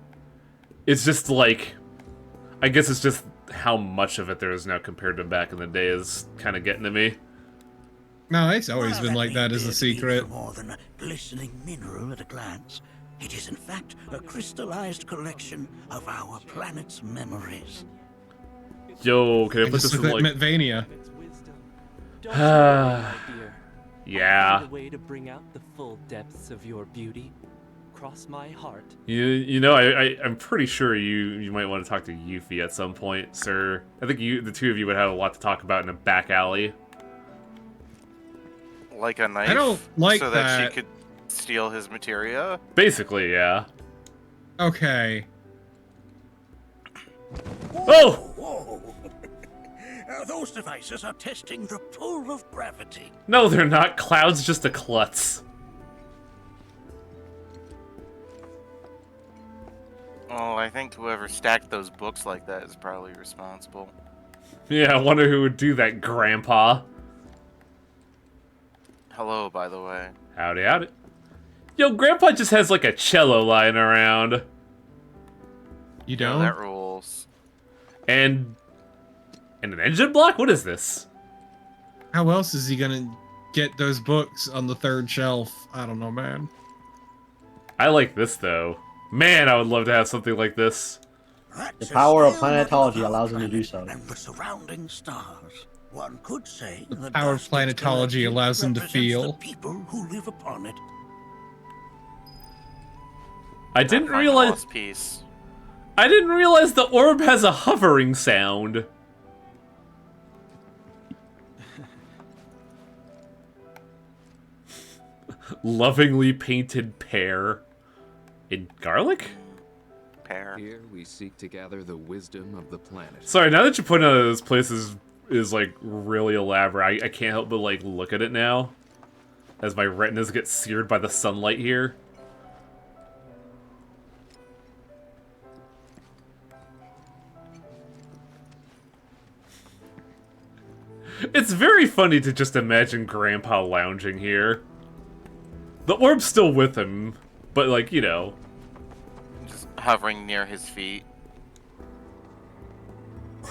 It's just like, I guess it's just how much of it there is now compared to back in the day is kind of getting to me. No, it's always been like that as a secret. More than a glistening mineral at a glance. It is in fact a crystallized collection of our planet's memories. Yo, can I put just this in with like... Metvania. Yeah. Find a way to bring out the full depths of your beauty. Cross my heart. You know, I'm pretty sure you might want to talk to Yuffie at some point, sir. I think the two of you would have a lot to talk about in a back alley. Like a knife? I don't like so that that. she could steal his materia? Basically, yeah. Okay. Oh! Whoa. Those devices are testing the pull of gravity. No, they're not. Cloud's just a klutz. Oh, I think whoever stacked those books like that is probably responsible. Yeah, I wonder who would do that, Grandpa. Hello, by the way. Howdy, howdy. Yo, Grandpa just has like a cello lying around. You Yeah, don't? that rules. And an engine block? What is this? How else is he gonna get those books on the third shelf? I don't know, man. I like this, though. Man, I would love to have something like this. The power of planetology allows him to do so. And the surrounding stars. One could say the Power of dust planetology allows him to represents feel. the people who live upon it. I didn't Find the realize... lost piece. I didn't realize the orb has a hovering sound. Lovingly painted pear. In garlic? Pear. Here we seek to gather the wisdom of the planet. Sorry, now that you point out this place is like really elaborate, I can't help but like look at it now. As my retinas get seared by the sunlight here. It's very funny to just imagine Grandpa lounging here. The orb's still with him, but like, you know. Just hovering near his feet.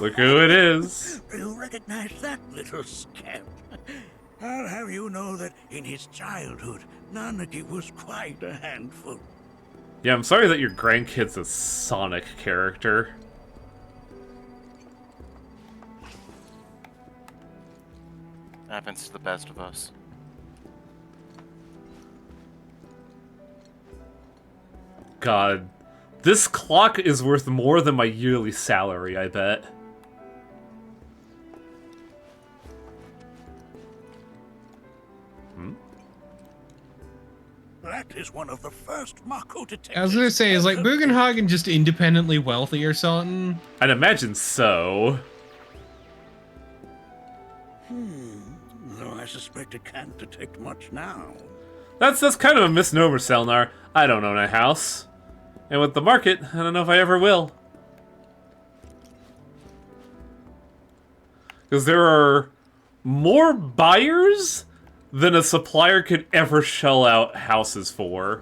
Look who it is. You recognize that little scamp? I'll have you know that in his childhood, Nanaki was quite a handful. Yeah, I'm sorry that your grandkid's a Sonic character. Happens to the best of us. God, this clock is worth more than my yearly salary, I bet. That is one of the first Mako detectives. I was gonna say, is like Bugenhagen just independently wealthy or something? I'd imagine so. Though I suspect it can't detect much now. That's kind of a misnomer, Selnar. I don't own a house. And with the market, I don't know if I ever will. Because there are more buyers than a supplier could ever shell out houses for.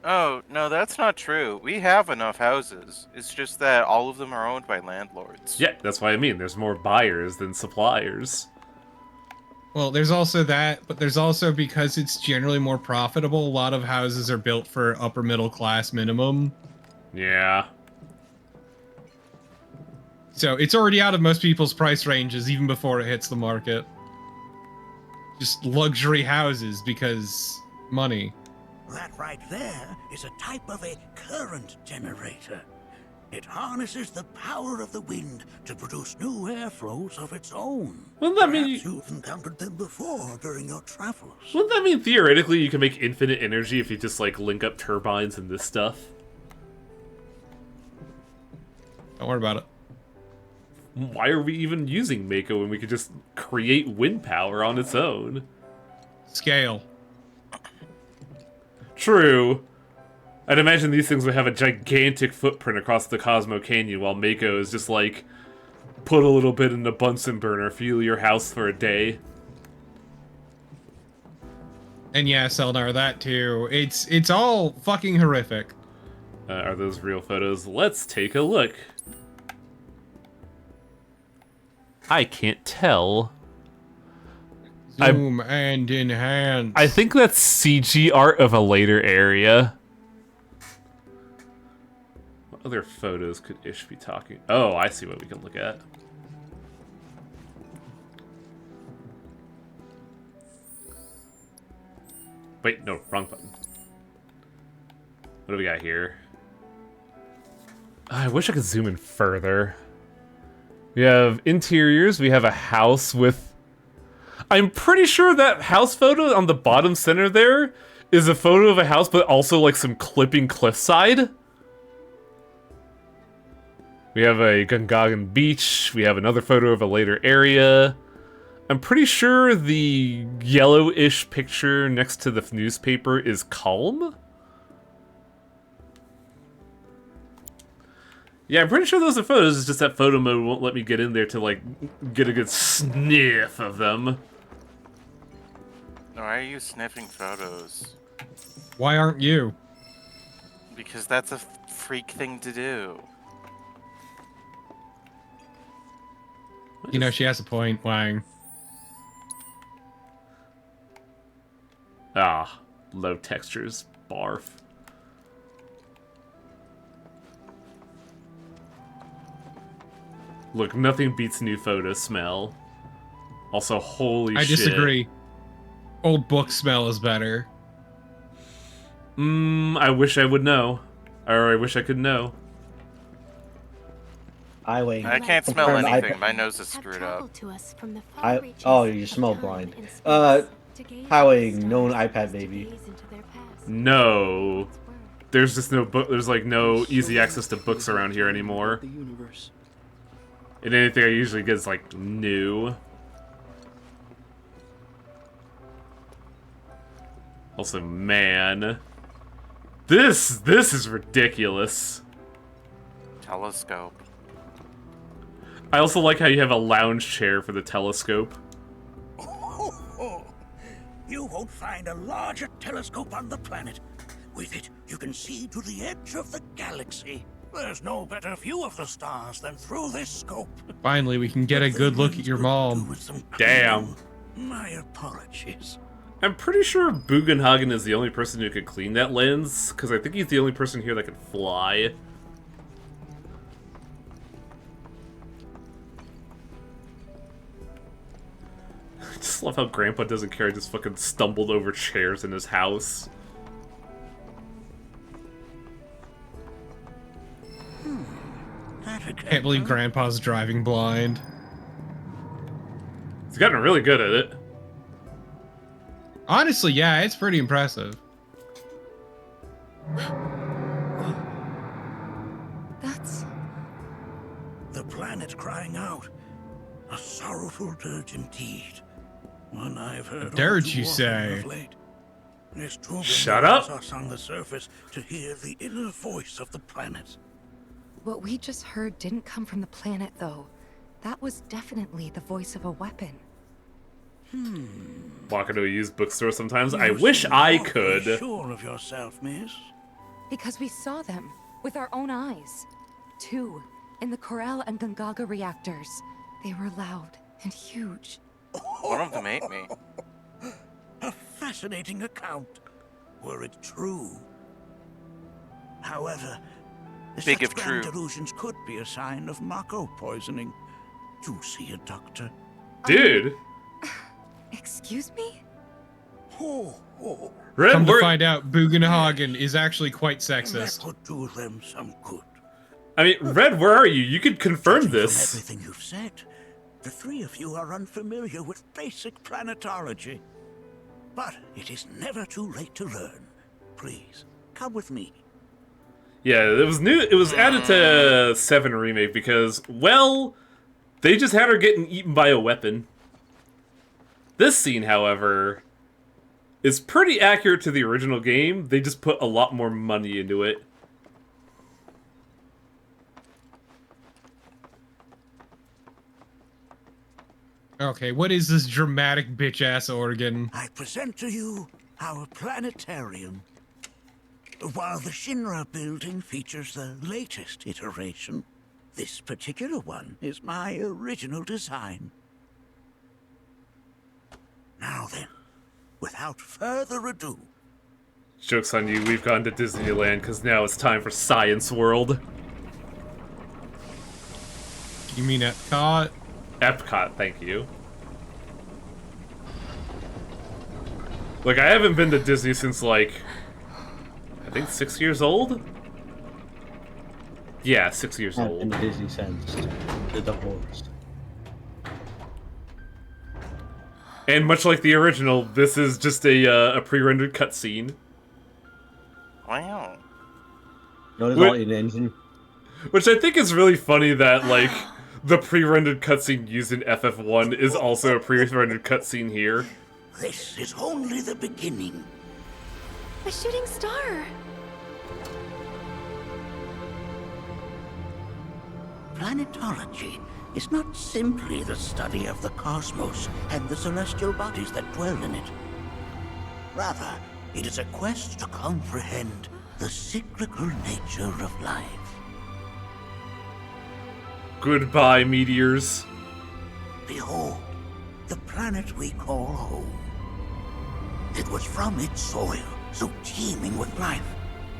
Oh, no, that's not true. We have enough houses. It's just that all of them are owned by landlords. Yeah, that's what I mean. There's more buyers than suppliers. Well, there's also that, but there's also, because it's generally more profitable, a lot of houses are built for upper middle class minimum. Yeah. So it's already out of most people's price ranges even before it hits the market. Just luxury houses because money. That right there is a type of a current generator. It harnesses the power of the wind to produce new airflows of its own. Wouldn't that Perhaps mean you've encountered them before during your travels. Wouldn't that mean theoretically you can make infinite energy if you just like link up turbines and this stuff? Don't worry about it. Why are we even using Mako when we could just create wind power on its own? Scale. True. I'd imagine these things would have a gigantic footprint across the Cosmo Canyon, while Mako is just like, put a little bit in the Bunsen burner, fuel your house for a day. And yeah, Selnar, that too. It's all fucking horrific. Are those real photos? Let's take a look. I can't tell. Zoom and enhance. I think that's CG art of a later area. What other photos could Ish be talking? Oh, I see what we can look at. Wait, no, wrong button. What do we got here? I wish I could zoom in further. We have interiors. We have a house with... I'm pretty sure that house photo on the bottom center there is a photo of a house, but also like some clipping cliffside. We have a Gungagan beach. We have another photo of a later area. I'm pretty sure the yellowish picture next to the newspaper is calm. Yeah, I'm pretty sure those are photos. It's just that photo mode won't let me get in there to like get a good sniff of them. Why are you sniffing photos? Why aren't you? Because that's a freak thing to do. You know, she has a point, Wang. Ah, low textures. Barf. Look, nothing beats new photo smell. Also, holy shit. I disagree. Old book smell is better. I wish I would know. Or I wish I could know. I can't smell anything. My nose is screwed up. Oh, you smell blind. Highway, known iPad baby. No. There's just no book. There's like no easy access to books around here anymore. And anything I usually get is like new. Also, man, this is ridiculous. Telescope. I also like how you have a lounge chair for the telescope. You won't find a larger telescope on the planet. With it, you can see to the edge of the galaxy. There's no better view of the stars than through this scope. Finally, we can get a good look at your mom. Damn. My apologies. I'm pretty sure Bugenhagen is the only person who could clean that lens, because I think he's the only person here that can fly. I just love how Grandpa doesn't care, he just fucking stumbled over chairs in his house. Can't believe Grandpa's driving blind. He's gotten really good at it. Honestly, yeah, it's pretty impressive. That's... the planet crying out. A sorrowful dirge indeed. One I've heard Dirge, you say? Shut up! Us on the surface to hear the inner voice of the planet. What we just heard didn't come from the planet, though. That was definitely the voice of a weapon. Walk into a used bookstore sometimes. I wish I could. Sure of yourself, miss? Because we saw them with our own eyes. Two, in the Corel and Gungaga reactors. They were loud and huge. One of them ate me. A fascinating account, were it true. However, Big Such if grand true. delusions could be a sign of Mako poisoning. Do see a doctor. Dude. Excuse me? Red, Come to we're- find out, Bugenhagen is actually quite That sexist. would do them some good. I mean, Red, where are you? You could confirm From this. everything you've said, the three of you are unfamiliar with basic planetology. But it is never too late to learn. Please, come with me. Yeah, it was new. It was added to 7 Remake because, well, they just had her getting eaten by a weapon. This scene, however, is pretty accurate to the original game. They just put a lot more money into it. Okay, what is this dramatic bitch-ass organ? I present to you our planetarium. While the Shinra building features the latest iteration, this particular one is my original design. Now then, without further ado... Joke's on you, we've gone to Disneyland because now it's time for Science World. You mean Epcot? Epcot, thank you. Like, I haven't been to Disney since, like, I think 6 years old? Yeah, 6 years old. In Disney sense, the divorce. And much like the original, this is just a pre-rendered cutscene. Wow. Notice all in engine. Which I think is really funny that, like, the pre-rendered cutscene used in FF1 is also a pre-rendered cutscene here. This is only the beginning. A shooting star. Planetology is not simply the study of the cosmos and the celestial bodies that dwell in it. Rather, it is a quest to comprehend the cyclical nature of life. Goodbye, meteors. Behold, the planet we call home. It was from its soil, so teeming with life,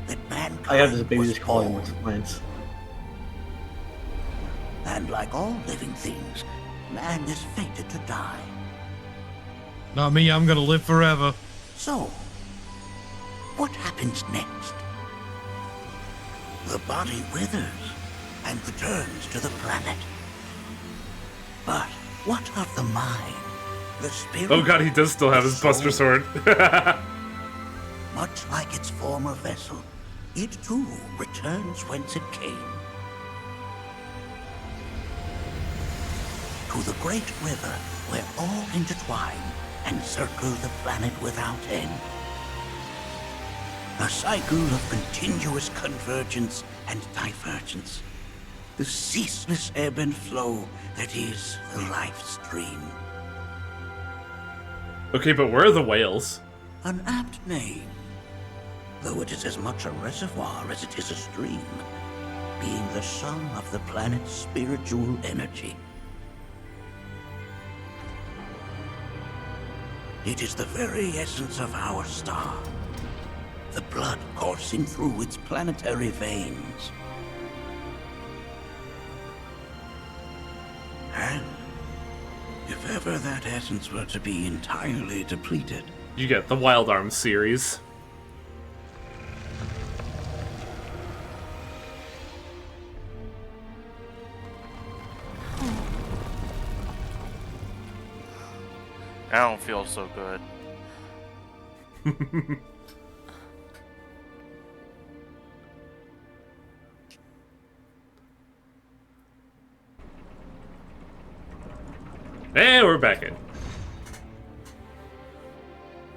that mankind I have this baby was just calling born. with plants. And like all living things, man is fated to die. Not me, I'm gonna live forever. So, what happens next? The body withers and returns to the planet. But what of the mind? The spirit? Oh god, he does still have his Buster Sword. Much like its former vessel, it too returns whence it came. To the great river where all intertwine and circle the planet without end. A cycle of continuous convergence and divergence. The ceaseless ebb and flow that is the life stream. Okay, but where are the whales? An apt name, though it is as much a reservoir as it is a stream, being the sum of the planet's spiritual energy. It is the very essence of our star, the blood coursing through its planetary veins. And if ever that essence were to be entirely depleted, You get the Wild Arms series. I don't feel so good. And we're back in.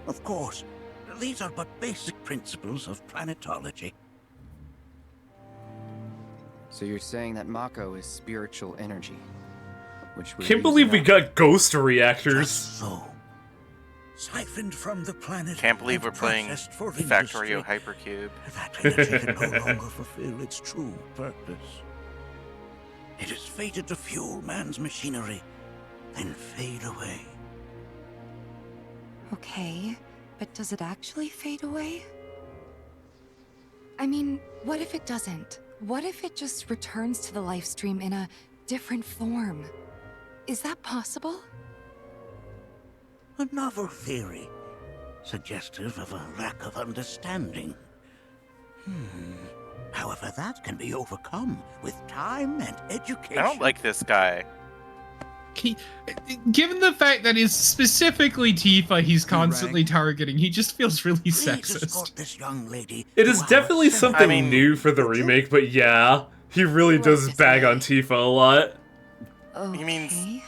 of course, these are but basic principles of planetology. So you're saying that Mako is spiritual energy, which we're Can't believe we using up. got ghost reactors. So, siphoned from the planet. Can't believe and we're playing processed for Factorio industry, Hypercube. that energy can no longer fulfill its true purpose. It is fated to fuel man's machinery, then fade away. Okay, but does it actually fade away? I mean, what if it doesn't? What if it just returns to the life stream in a different form? Is that possible? A novel theory, suggestive of a lack of understanding. However, that can be overcome with time and education. I don't like this guy. Given the fact that it's specifically Tifa he's constantly targeting, he just feels really sexist. This young lady It is definitely something new for the remake, but yeah, he really does bag on Tifa a lot. He means...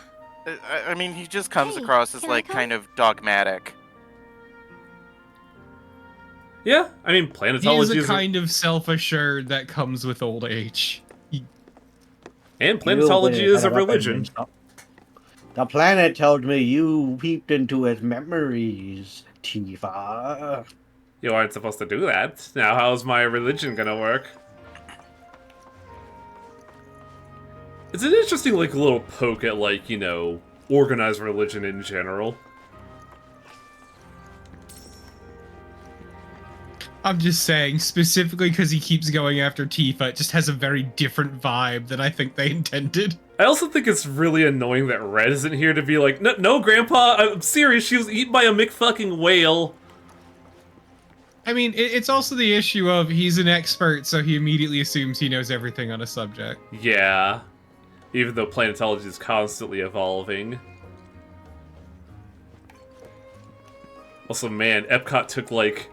I mean, he just comes across as, like, kind of dogmatic. Yeah, I mean, planetology He is a kind of self-assured that comes with old age. And planetology is a religion. The planet told me you peeped into its memories, Tifa. You aren't supposed to do that. Now how's my religion gonna work? It's an interesting, like, little poke at, like, you know, organized religion in general. I'm just saying, specifically because he keeps going after Tifa, it just has a very different vibe than I think they intended. I also think it's really annoying that Red isn't here to be like, no, Grandpa, I'm serious, she was eaten by a McFucking whale. I mean, it's also the issue of he's an expert, so he immediately assumes he knows everything on a subject. Yeah. Even though planetology is constantly evolving. Also, man, Epcot took, like,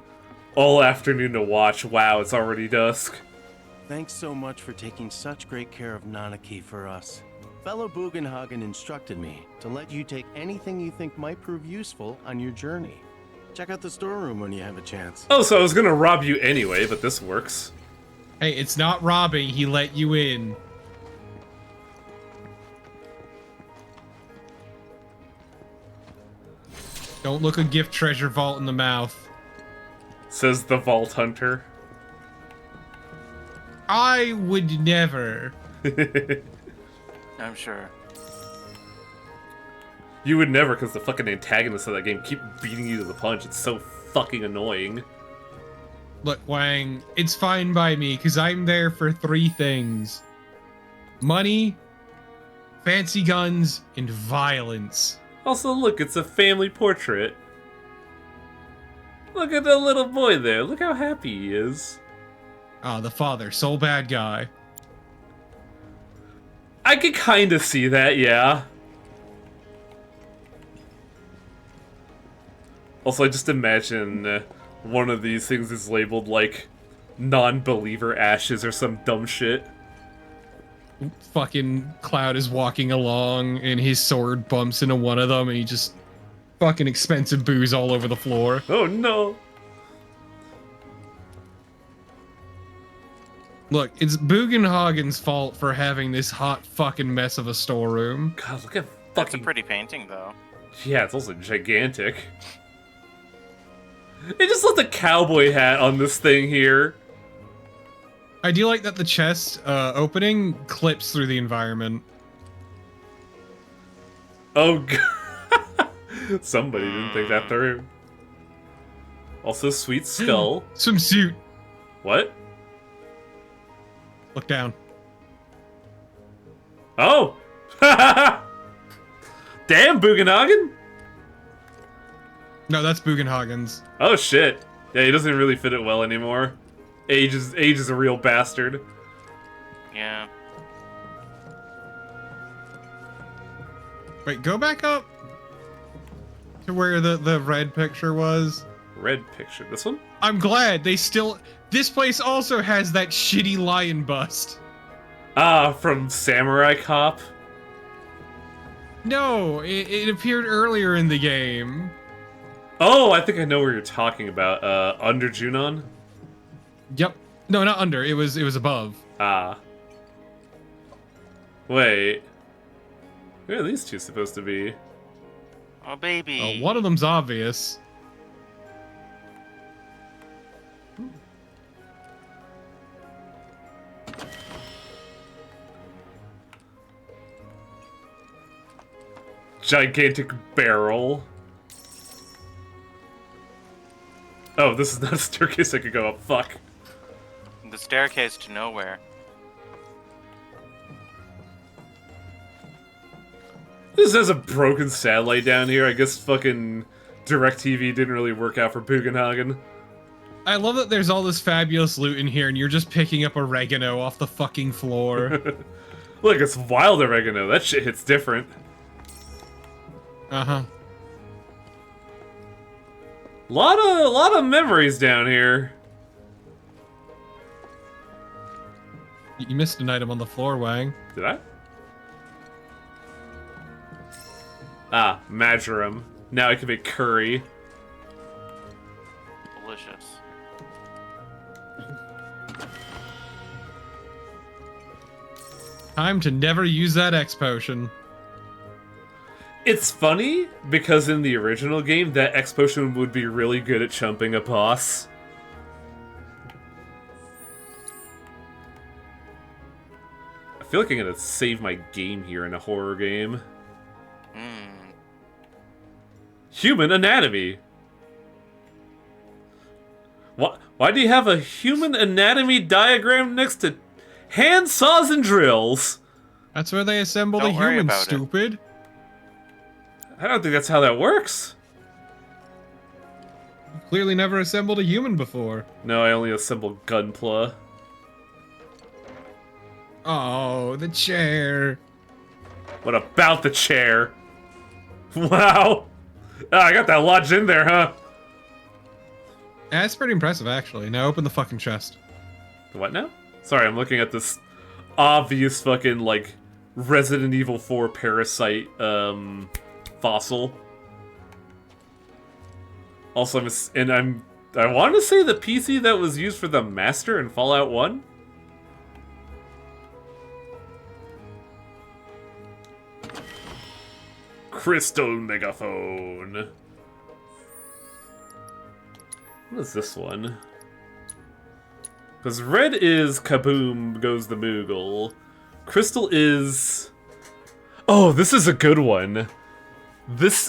all afternoon to watch. Wow, it's already dusk. Thanks so much for taking such great care of Nanaki for us. Fellow Bugenhagen instructed me to let you take anything you think might prove useful on your journey. Check out the storeroom when you have a chance. Oh, so I was gonna rob you anyway, but this works. Hey, it's not robbing, he let you in. Don't look a gift treasure vault in the mouth. Says the Vault Hunter. I would never. I'm sure. You would never, because the fucking antagonists of that game keep beating you to the punch. It's so fucking annoying. Look, Wang, it's fine by me, because I'm there for 3 things. Money, fancy guns, and violence. Also, look, it's a family portrait. Look at the little boy there. Look how happy he is. Ah, the father, sole bad guy. I could kind of see that, yeah. Also, I just imagine one of these things is labeled, like, non-believer ashes or some dumb shit. Fucking Cloud is walking along and his sword bumps into one of them and he just fucking expensive booze all over the floor. Oh no. Look, it's Bugenhagen's fault for having this hot fucking mess of a storeroom. God, look at That's a pretty painting, though. Yeah, it's also gigantic. They just left a cowboy hat on this thing here. I do like that the chest opening clips through the environment. Oh, God. Somebody didn't think that through. Also, sweet skull. Swimsuit. What? Look down. Oh! Damn, Bugenhagen! No, that's Bugenhagen's. Oh, shit. Yeah, he doesn't really fit it well anymore. Age is a real bastard. Yeah. Wait, go back up to where the red picture was. Red picture? This one? I'm glad they still... This place also has that shitty lion bust. Ah, from Samurai Cop? No, it appeared earlier in the game. Oh, I think I know where you're talking about. Under Junon? Yep. No, not under. It was above. Ah. Wait. Who are these two supposed to be? Oh, baby. One of them's obvious. Gigantic barrel. Oh, this is not a staircase I could go up. Fuck. The staircase to nowhere. This has a broken satellite down here. I guess fucking DirecTV didn't really work out for Bugenhagen. I love that there's all this fabulous loot in here and you're just picking up oregano off the fucking floor. Look, it's wild oregano. That shit hits different. Uh-huh. Lot of memories down here. You missed an item on the floor, Wang. Did I? Ah, marjoram. Now I can make curry. Delicious. Time to never use that X potion. It's funny because in the original game, that X potion would be really good at chumping a boss. I feel like I'm gonna save my game here in a horror game. Human anatomy. Why do you have a human anatomy diagram next to hand saws and drills? That's where they assemble the humans, stupid. I don't think that's how that works. You've clearly never assembled a human before. No, I only assembled Gunpla. Oh, the chair. What about the chair? Wow. Ah, I got that lodged in there, huh? Yeah, that's pretty impressive, actually. Now open the fucking chest. What now? Sorry, I'm looking at this obvious fucking, like, Resident Evil 4 parasite, fossil. Also, I want to say the PC that was used for the Master in Fallout 1? Crystal Megaphone. What is this one? Because red is Kaboom Goes the Moogle. Crystal is... Oh, this is a good one.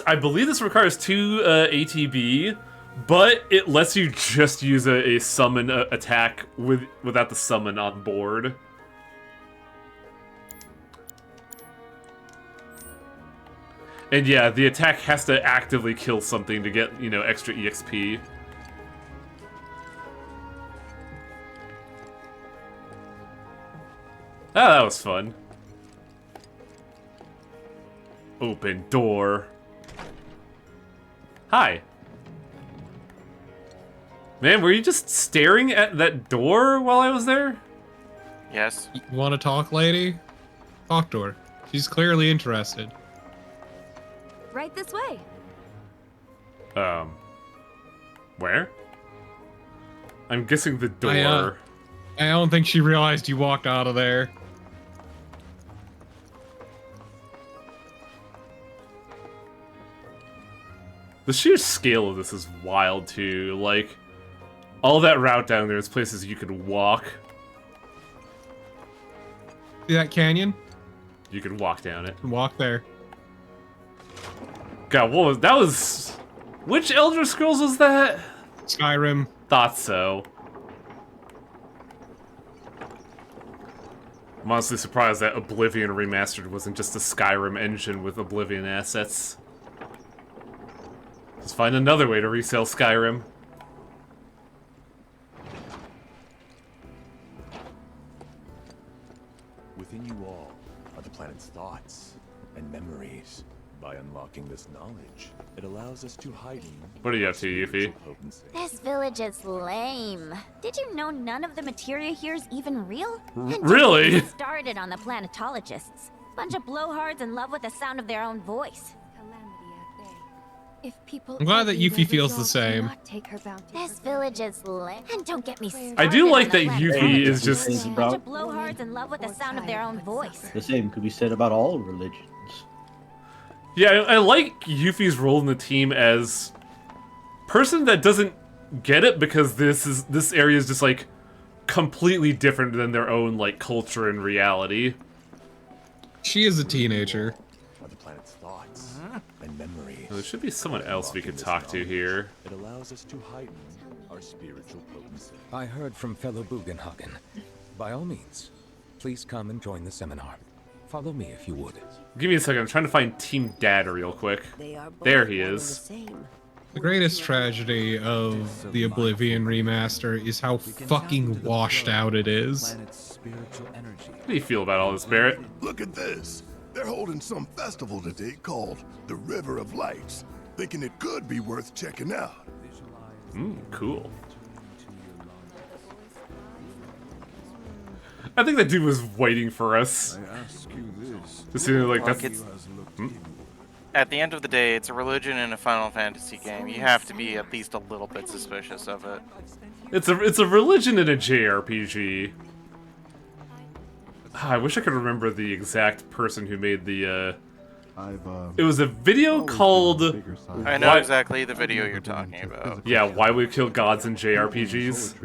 I believe this requires 2 ATB, but it lets you just use a summon attack without the summon on board. And yeah, the attack has to actively kill something to get, extra EXP. Ah, that was fun. Open door. Hi. Man, were you just staring at that door while I was there? Yes. You want to talk, lady? Talk to her. She's clearly interested. Right this way. Where? I'm guessing the door. I don't think she realized you walked out of there. The sheer scale of this is wild, too. Like, all that route down there is places you could walk. See that canyon? You could walk down it. Walk there. God, that was... Which Elder Scrolls was that? Skyrim. Thought so. I'm honestly surprised that Oblivion Remastered wasn't just a Skyrim engine with Oblivion assets. Just find another way to resell Skyrim. Within you all are the planet's thoughts and memories. By unlocking this knowledge, it allows us to heighten... What are you up to, Yuffie? This village is lame. Did you know none of the materia here is even real? Really? Started on the planetologists. Bunch of blowhards in love with the sound of their own voice. If people I'm glad that Yuffie feels the same. This village is lame. And don't get me started. I do like that Yuffie is just... Bunch of blowhards in love with the sound of their own voice. The same could be said about all religions. Yeah, I like Yuffie's role in the team as person that doesn't get it because this area is just like completely different than their own like culture and reality. She is a teenager. The planet's thoughts and memories. Well, there should be someone else we could talk to here. It allows us to heighten our spiritual potency. I heard from fellow Bugenhagen. By all means, please come and join the seminar. Follow me if you would. Give me a second. I'm trying to find Team Dad real quick. There he is. The greatest tragedy of the Oblivion remaster is how fucking washed out it is. How do you feel about all this, Barrett? Look at this. They're holding some festival today called the River of Lights. Thinking it could be worth checking out. Cool. I think that dude was waiting for us. To see, like, that's... At the end of the day, it's a religion in a Final Fantasy game. You have to be at least a little bit suspicious of it. It's a religion in a JRPG. I wish I could remember the exact person who made the, It was a video called... I know exactly the video you're talking about. Yeah, Why We Kill Gods in JRPGs.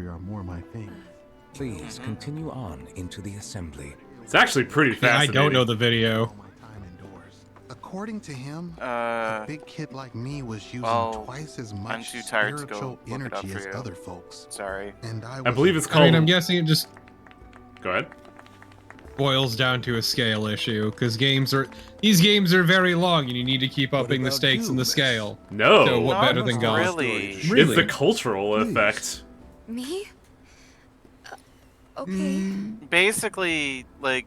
Please continue on into the assembly. It's actually pretty fascinating. I don't know the video. According to him, a big kid like me was using twice as much I'm too tired to go spiritual look it up energy for as you. other folks. Sorry. And I believe it's called... I mean, I'm guessing it just... Go ahead. Boils down to a scale issue, because these games are very long, and you need to keep upping the stakes in the scale. No. So what better than God? Really? It's the cultural effect. Me? Okay. Basically, like,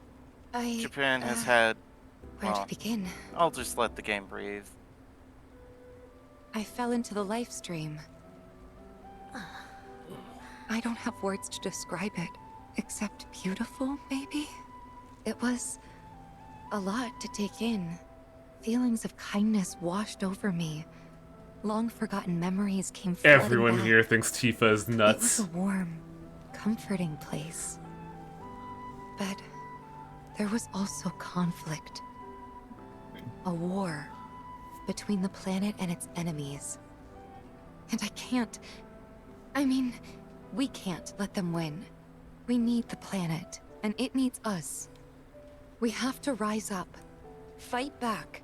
I, Japan has had... Where to begin? I'll just let the game breathe. I fell into the life stream. I don't have words to describe it, except beautiful, maybe? It was a lot to take in. Feelings of kindness washed over me. Long forgotten memories came flooding Everyone back. here thinks Tifa is nuts. It was a warm, comforting place. But there was also conflict. A war between the planet and its enemies. And we can't let them win. We need the planet, and it needs us. We have to rise up, fight back,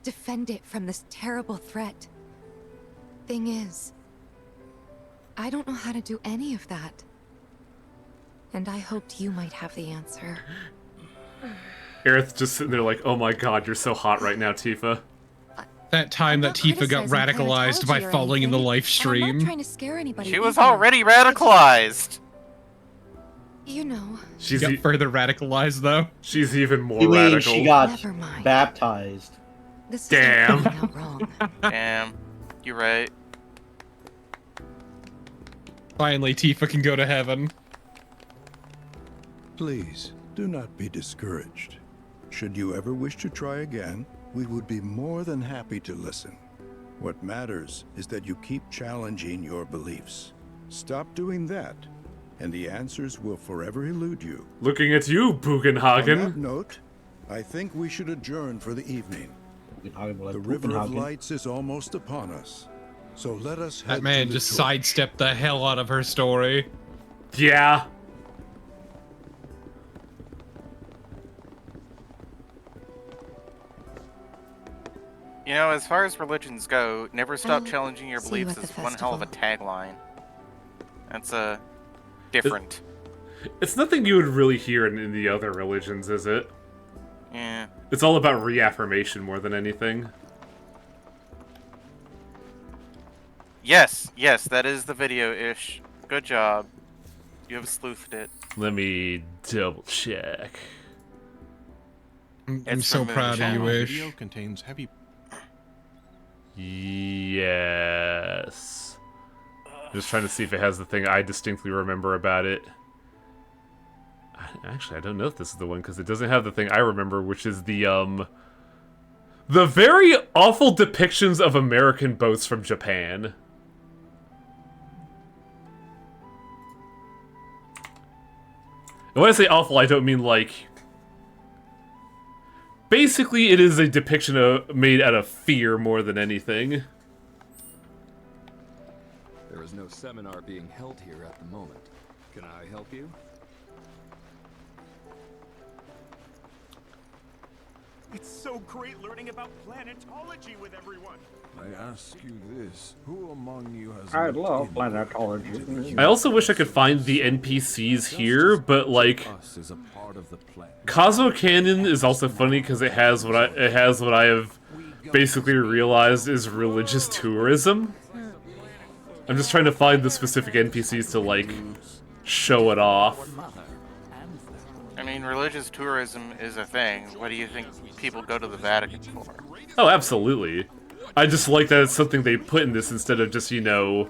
defend it from this terrible threat. Thing is, I don't know how to do any of that. And I hoped you might have the answer. Aerith's just sitting there like, oh my god, you're so hot right now, Tifa. That time that Tifa got radicalized by falling in the live stream. I'm not trying to scare anybody. She was already radicalized. You know. She got further radicalized, though. She's even more You mean radical. she got baptized? This Damn. Is wrong. Damn. You're right. Finally, Tifa can go to heaven. Please, do not be discouraged. Should you ever wish to try again, we would be more than happy to listen. What matters is that you keep challenging your beliefs. Stop doing that, and the answers will forever elude you. Looking at you, Bugenhagen. On that note, I think we should adjourn for the evening. The River of Lights is almost upon us, so let us head That man to the just torch. sidestepped the hell out of her story. Yeah. You know, as far as religions go, never stop challenging your see you beliefs at is the one hell of a tagline. That's different. It's nothing you would really hear in the other religions, is it? Yeah. It's all about reaffirmation more than anything. Yes, that is the video-ish. Good job. You have sleuthed it. Let me double check. I'm so proud of you, Ish. Video contains heavy. Yes. Just trying to see if it has the thing I distinctly remember about it. Actually, I don't know if this is the one because it doesn't have the thing I remember, which is the very awful depictions of American boats from Japan. And when I say awful, I don't mean like... Basically, it is a depiction made out of fear more than anything. There is no seminar being held here at the moment. Can I help you? It's so great learning about planetology with everyone. I ask you this, who among you has I looked love into planetology. I also wish I could find the NPCs here, but like, us is a part of the plan. Cosmo Canyon is also funny because it has what I have basically realized is religious tourism. I'm just trying to find the specific NPCs to like show it off. I mean, religious tourism is a thing. What do you think people go to the Vatican for? Oh, absolutely. I just like that it's something they put in this instead of just, you know,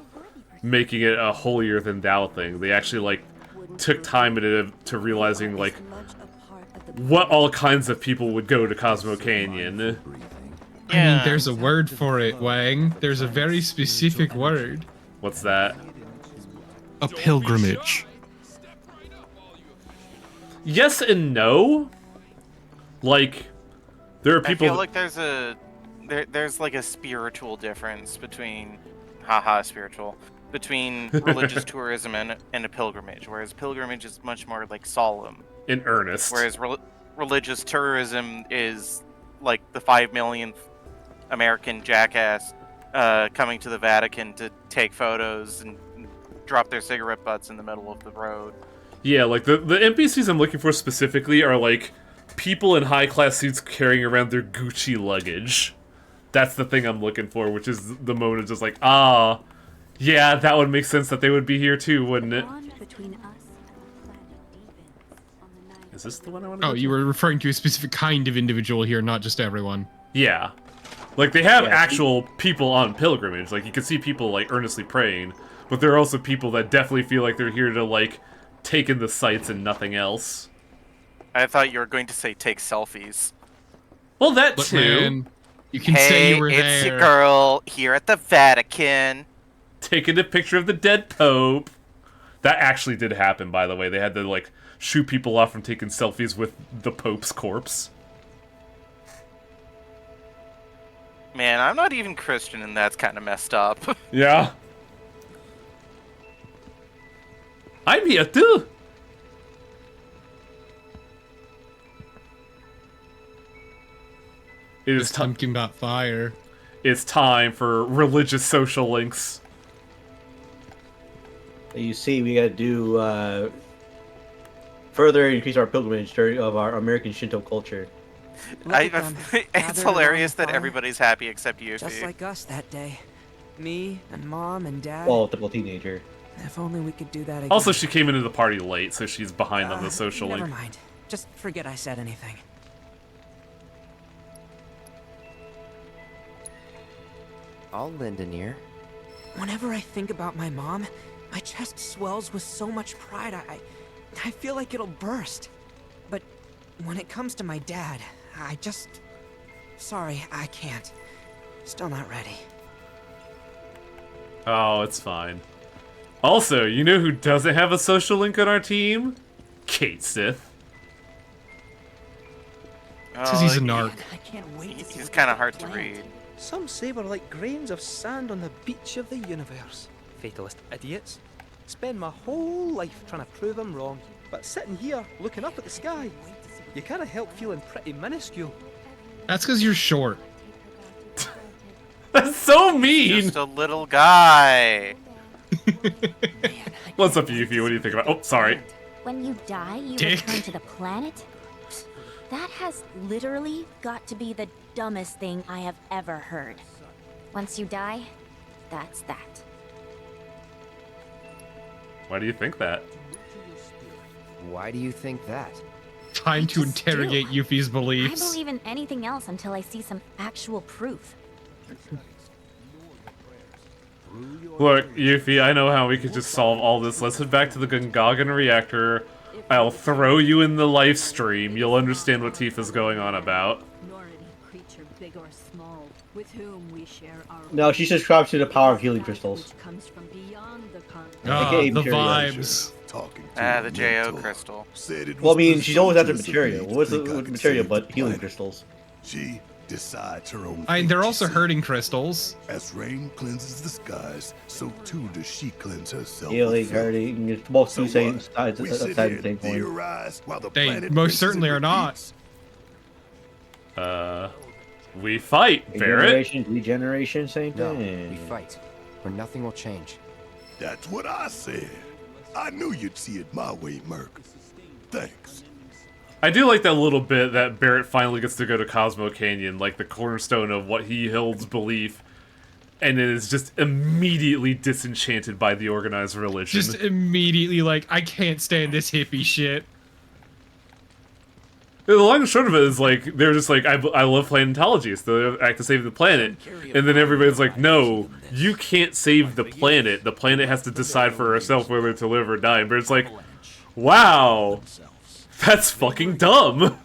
making it a holier-than-thou thing. They actually, like, took time to realizing, like, what all kinds of people would go to Cosmo Canyon. I mean, there's a word for it, Wang. There's a very specific word. What's that? A pilgrimage. Yes and no. Like, there are people. I feel like there's like a spiritual difference between, spiritual, between religious tourism and a pilgrimage. Whereas pilgrimage is much more like solemn, in earnest. Whereas religious tourism is like the 5 millionth American jackass coming to the Vatican to take photos and drop their cigarette butts in the middle of the road. Yeah, like, the NPCs I'm looking for specifically are, like, people in high-class suits carrying around their Gucci luggage. That's the thing I'm looking for, which is the moment of just like, yeah, that would make sense that they would be here too, wouldn't it? Is this the one I want to Oh, you were referring to a specific kind of individual here, not just everyone. Yeah. Like, they have actual people on pilgrimage. Like, you can see people, like, earnestly praying, but there are also people that definitely feel like they're here to, like, take in the sights and nothing else. I thought you were going to say take selfies. Well, that Look, too. man, you can say you were there. It's your girl here at the Vatican. Taking a picture of the dead Pope. That actually did happen, by the way. They had to, like, shoot people off from taking selfies with the Pope's corpse. Man, I'm not even Christian, and that's kind of messed up. Yeah. I'm here too. It is thinking about fire. It's time for religious social links. You see, we gotta do further increase our pilgrimage of our American Shinto culture. It's hilarious that everybody's happy except you. Just like us that day. Me and Mom and Dad. Well, typical teenager. If only we could do that again. Also, she came into the party late, so she's behind on the social link. Never mind. Just forget I said anything. I'll lend an ear. Whenever I think about my mom, my chest swells with so much pride, I feel like it'll burst. But when it comes to my dad, I just... Sorry, I can't. Still not ready. Oh, it's fine. Also, you know who doesn't have a social link on our team? Kate Sith. Because he's a narc. I can't wait to see He's kind of hard to read. Some say we're like grains of sand on the beach of the universe. Fatalist idiots. Spend my whole life trying to prove I'm wrong, but sitting here looking up at the sky, you can't help feeling pretty minuscule. That's because you're short. That's so mean! Just a little guy. What's up, Yuffie? What do you think about... Oh, sorry. When you die, you Dick. return to the planet? That has literally got to be the dumbest thing I have ever heard. Once you die, that's that. Why do you think that? Why do you think that? Time to interrogate Yuffie's I beliefs. believe in anything else until I see some actual proof. Look, Yuffie, I know how we could just solve all this. Let's head back to the Gungagan reactor. I'll throw you in the live stream. You'll understand what Tifa's going on about. Nor any creature big or small with whom we share our No, she subscribes to the power of healing crystals. comes from beyond the AKA the material. vibes. The JO crystal. Well, I mean, she's always after material. What's the material but healing crystals? She decides her own I mean, they're also hurting crystals. As rain cleanses the skies, so too does she cleanse herself. Healing, hurting, it's both two same sides of we sit the here same coin. theorize while the They planet most races certainly and are not. repeats. We fight, Barrett. Regeneration, regeneration, same No, thing. we fight, or nothing will change. That's what I said. I knew you'd see it my way, Merc. Thanks. I do like that little bit that Barrett finally gets to go to Cosmo Canyon, like the cornerstone of what he holds belief, and is just immediately disenchanted by the organized religion. Just immediately like, I can't stand this hippie shit. The long and short of it is, like, they're just like, I love planetology, so they act to save the planet. And then everybody's like, no, you can't save the planet. The planet has to decide for herself whether to live or die. But it's like, wow, that's fucking dumb.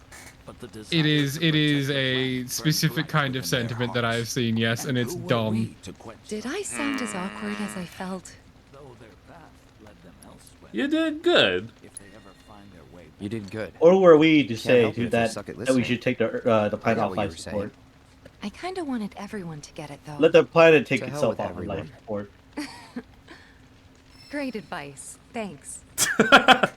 It is a specific kind of sentiment that I've seen, yes, and it's dumb. Did I sound as awkward as I felt? You did good. You did good. Or were we to Can't say help you to if you that suck at that we listening. should take the planet I off got what you life were support? I kind of wanted everyone to get it, though. Let the planet take To hell itself with off everyone. life support. Great advice. Thanks. I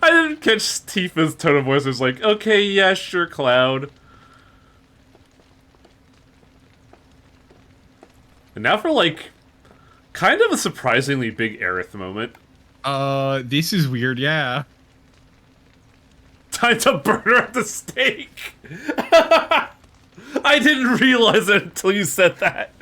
didn't catch Tifa's tone of voice. It was like, okay, yeah, sure, Cloud. And now for, like, kind of a surprisingly big Aerith moment. This is weird, yeah. Time to burn her at the stake! I didn't realize it until you said that.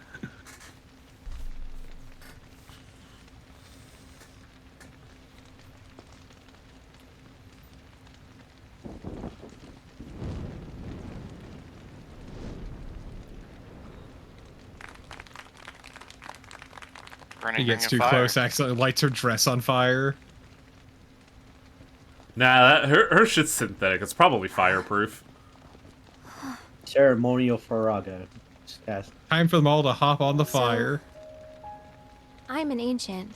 He gets too close, accidentally lights her dress on fire. Nah, her shit's synthetic. It's probably fireproof. Ceremonial Faraga. Cast. Time for them all to hop on the fire. I'm an ancient.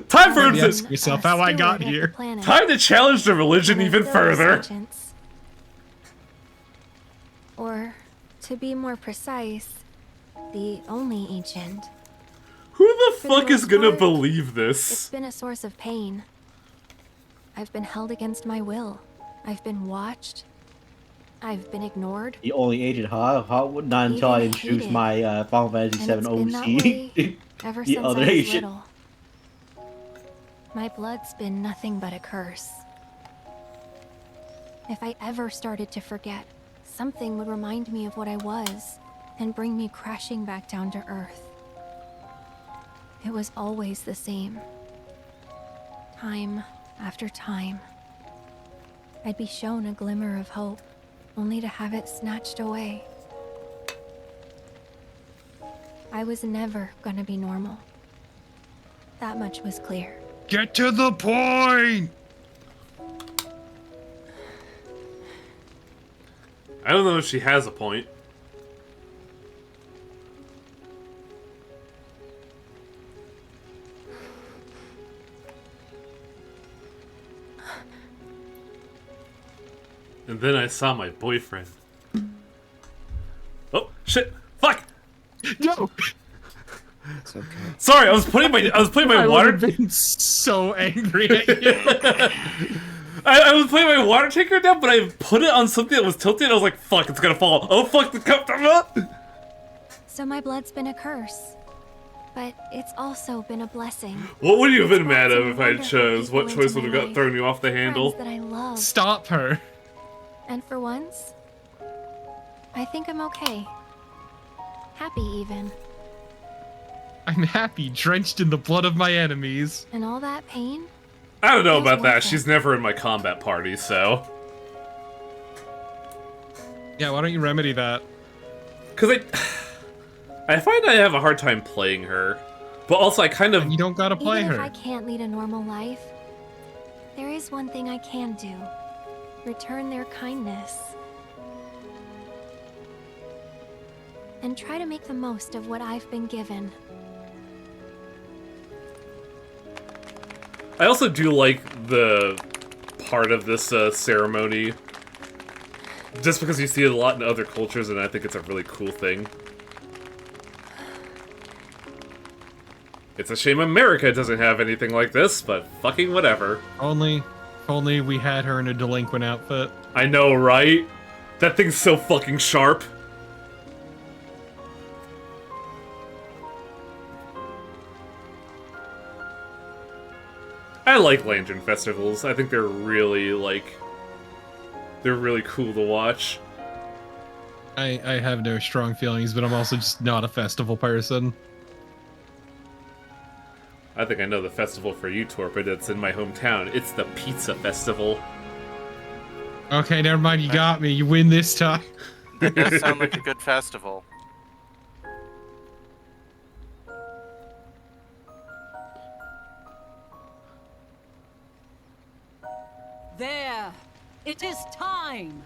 Time for Maybe ask yourself how I got here. Time to challenge the religion even further. Ancients. Or, to be more precise, the only ancient. Who the For fuck the is most gonna part, believe It's this? been a source of pain. I've been held against my will. I've been watched. I've been ignored. The only agent, huh? Not until I Even introduced hated. my Final Fantasy And VII it's been that OC. way ever The since other I was agent. little. My blood's been nothing but a curse. If I ever started to forget, something would remind me of what I was and bring me crashing back down to Earth. It was always the same. Time after time. I'd be shown a glimmer of hope, only to have it snatched away. I was never gonna be normal. That much was clear. Get to the point! I don't know if she has a point. And then I saw my boyfriend. Oh shit! Fuck! No. It's okay. Sorry, I was putting my I water. would've been so angry at you. I was putting my water tanker down, but I put it on something that was tilted. I was like, "Fuck, it's gonna fall." Oh fuck, the cup. So my blood's been a curse. But it's also been a blessing. What would you have been It's mad brought at some if I wonderful chose? What people choice into would have my got life. thrown you off the handle? Friends that I love. Stop her. And for once, I think I'm okay. Happy even. I'm happy, drenched in the blood of my enemies. And all that pain? I don't know Feels about that. worth it. She's never in my combat party, so. Yeah, why don't you remedy that? Because I find I have a hard time playing her, but also I kind of. You don't gotta play Even her. if I can't lead a normal life, there is one thing I can do. Return their kindness. And try to make the most of what I've been given. I also do like the part of this ceremony, just because you see it a lot in other cultures, and I think it's a really cool thing. It's a shame America doesn't have anything like this, but fucking whatever. If only we had her in a delinquent outfit. I know, right? That thing's so fucking sharp. I like lantern festivals. I think they're really, like... They're really cool to watch. I have no strong feelings, but I'm also just not a festival person. I think I know the festival for you, Torpid. It's in my hometown. It's the Pizza Festival. Okay, never mind. You got me. You win this time. That does sound like a good festival. There! It is time!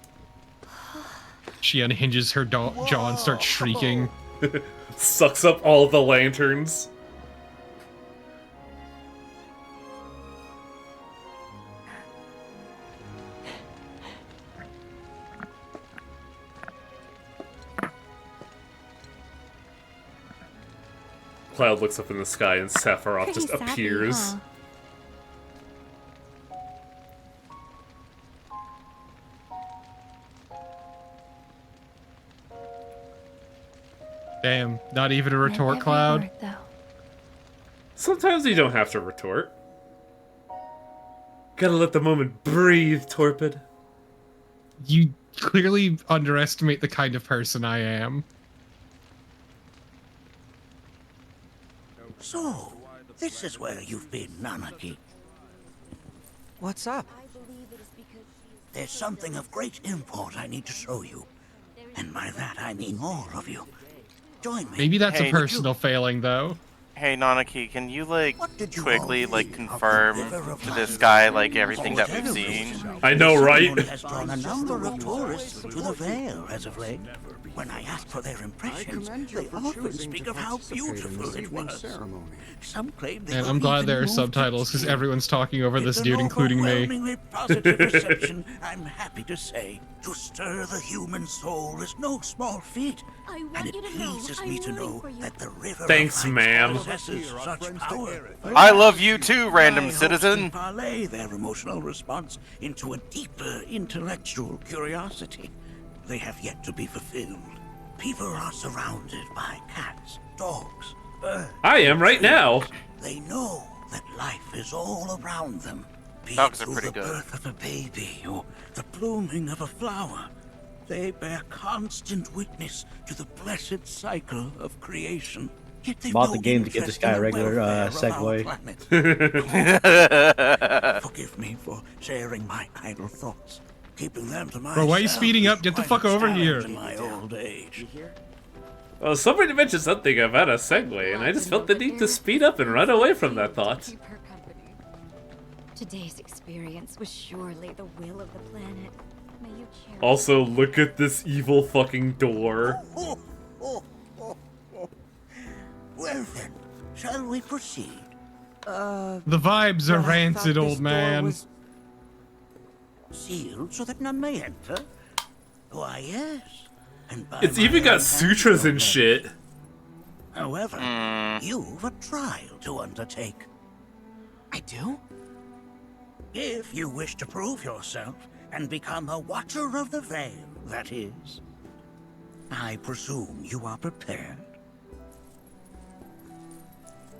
She unhinges her jaw and starts shrieking. Sucks up all the lanterns. Cloud looks up in the sky and Sephiroth just Pretty savvy, appears. huh? Damn, not even a retort, Cloud. Sometimes you don't have to retort. Gotta let the moment breathe, Torpid. You clearly underestimate the kind of person I am. So, this is where you've been, Nanaki. What's up? There's something of great import I need to show you. And by that I mean all of you. Join me. Maybe that's Hey, a personal failing, though. Hey, Nanaki, can you, like, quickly, like, confirm to this guy, like, everything that we've seen? I know, right? Has drawn a number of tourists to the Vale as of late. When I ask for their impressions, they often speak of how beautiful it was. Some claim they And were I'm glad even there are moved subtitles, because to tears. everyone's talking over this It's dude, an including me. overwhelmingly positive reception, I'm happy to say. To stir the human soul is no small feat. And it pleases me to know that the river Thanks, of ma'am. possesses such power. I love you too, random My hopes citizen. can parlay their emotional response into a deeper intellectual curiosity. They have yet to be fulfilled. People are surrounded by cats, dogs, birds. I am right now. They know that life is all around them. Be Dogs it are through pretty the good. birth of a baby or the blooming of a flower. They bear constant witness to the blessed cycle of creation. Yet they've Bought no the game to give this interest guy in a the regular welfare of our segue. planet. Forgive me for sharing my idle thoughts, keeping them to myself. Bro, why are you speeding up? Get the fuck over here. In my old age. Well, somebody mentioned something about a segue, and I just felt the need to speed up and run away from that thought. Today's experience was surely the will of the planet. May you cherish. Also, look at this evil fucking door. Well then, shall we proceed? The vibes are rancid, old man. Sealed so that none may enter? Why, yes. And by It's my even own got hand, sutras no and less. shit. However, you've a trial to undertake. I do? If you wish to prove yourself and become a Watcher of the Veil, that is. I presume you are prepared.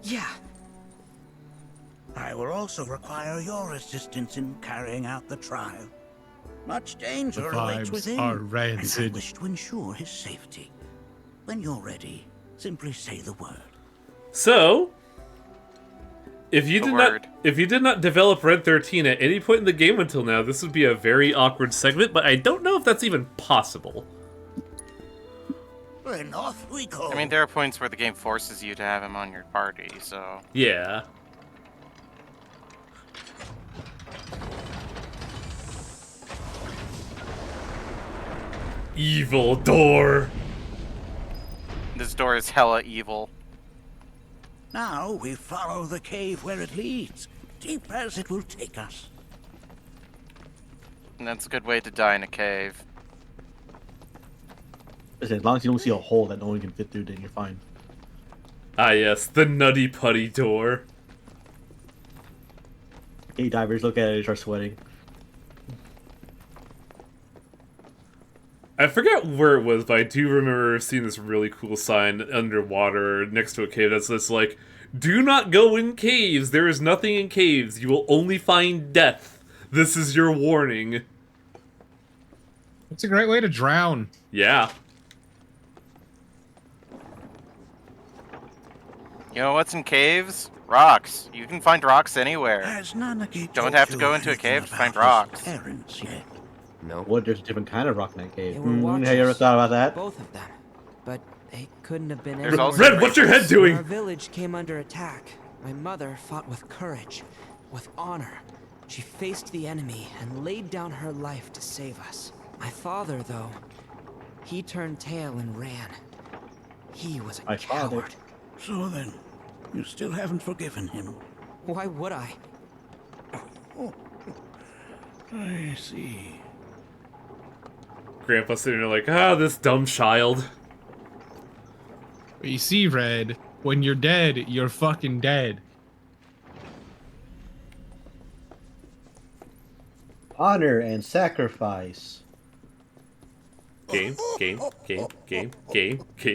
Yeah. I will also require your assistance in carrying out the trial. Much danger The awaits vibes within, are and I rancid. wish to ensure his safety. When you're ready, simply say the word. So, if you did not develop Red 13 at any point in the game until now, this would be a very awkward segment, but I don't know if that's even possible. Then off we go. I mean, there are points where the game forces you to have him on your party, so... Yeah. Evil door. This door is hella evil. Now we follow the cave where it leads, deep as it will take us. And that's a good way to die in a cave. As long as you don't see a hole that no one can fit through, then you're fine. Ah yes, the Nutty Putty door. Hey divers, look at it and start sweating. I forget where it was, but I do remember seeing this really cool sign underwater next to a cave that's just like, "Do not go in caves. There is nothing in caves. You will only find death. This is your warning." It's a great way to drown. Yeah. You know what's in caves? Rocks. You can find rocks anywhere. Has Nanaki Don't told have to you go into a anything cave to find about his rocks. parents yet? No. What? There's a different kind of rock in that cave. They were Have watchers. you ever thought about that? Both of them. But they couldn't have been There's anywhere. also Red, what's your head doing? When our village came under attack, my mother fought with courage, with honor. She faced the enemy and laid down her life to save us. My father, though, he turned tail and ran. He was a coward. So then, you still haven't forgiven him? Why would I? Oh, I see. Grandpa sitting there like, "Ah, this dumb child." But you see, Red, when you're dead, you're fucking dead. Honor and sacrifice. Game.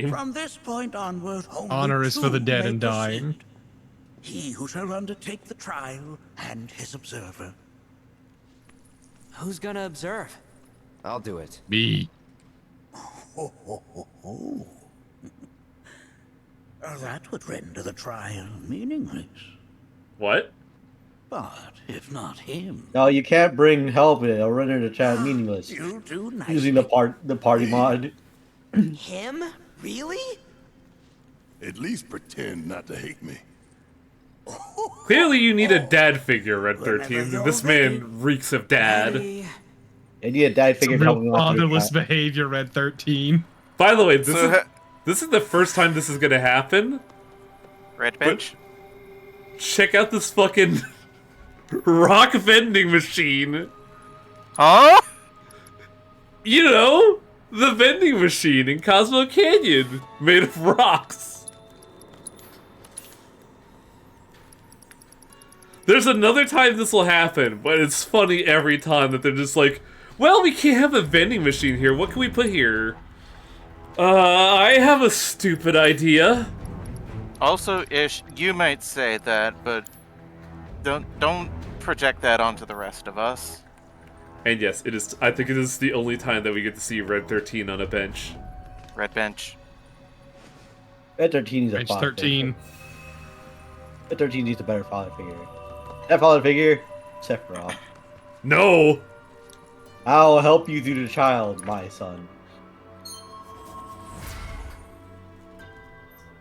From this point onward, only Honor is for the two dead may and dying. proceed. He who shall undertake the trial and his observer. Who's gonna observe? I'll do it. Me. Ho, ho, ho, ho. That would render the trial meaningless. What? But if not him, No, you can't bring help in. It'll render the chat meaningless. you do nicely. Using the party mod. Him? Really? At least pretend not to hate me. Clearly you need a dad figure, Red 13. This man reeks of dad. I need a dad figure to help me Real watch the fatherless chat. behavior, Red 13. By the way, this is the first time this is gonna happen. Red bench. Check out this fucking rock vending machine. Huh? You know, the vending machine in Cosmo Canyon, made of rocks. There's another time this will happen, but it's funny every time that they're just like, "Well, we can't have a vending machine here. What can we put here?" I have a stupid idea. Also, Ish, you might say that, but don't project that onto the rest of us. And yes, it is. I think it is the only time that we get to see Red 13 on a bench. Red bench. Red 13 is a Bench father 13. figure. Red 13 needs a better father figure. That father figure, Sephiroth. No! I'll help you through the child, my son.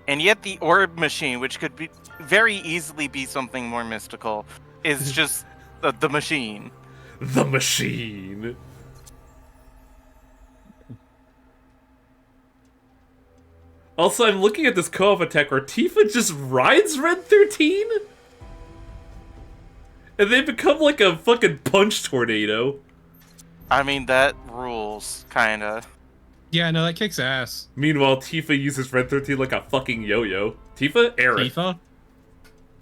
And yet the orb machine, which could be very easily be something more mystical, is just the machine. The machine. Also, I'm looking at this co-op attack where Tifa just rides Red 13? And they become like a fucking punch tornado. I mean, that rules, kinda. Yeah, no, that kicks ass. Meanwhile, Tifa uses Red 13 like a fucking yo-yo. Tifa? Aerith. Tifa?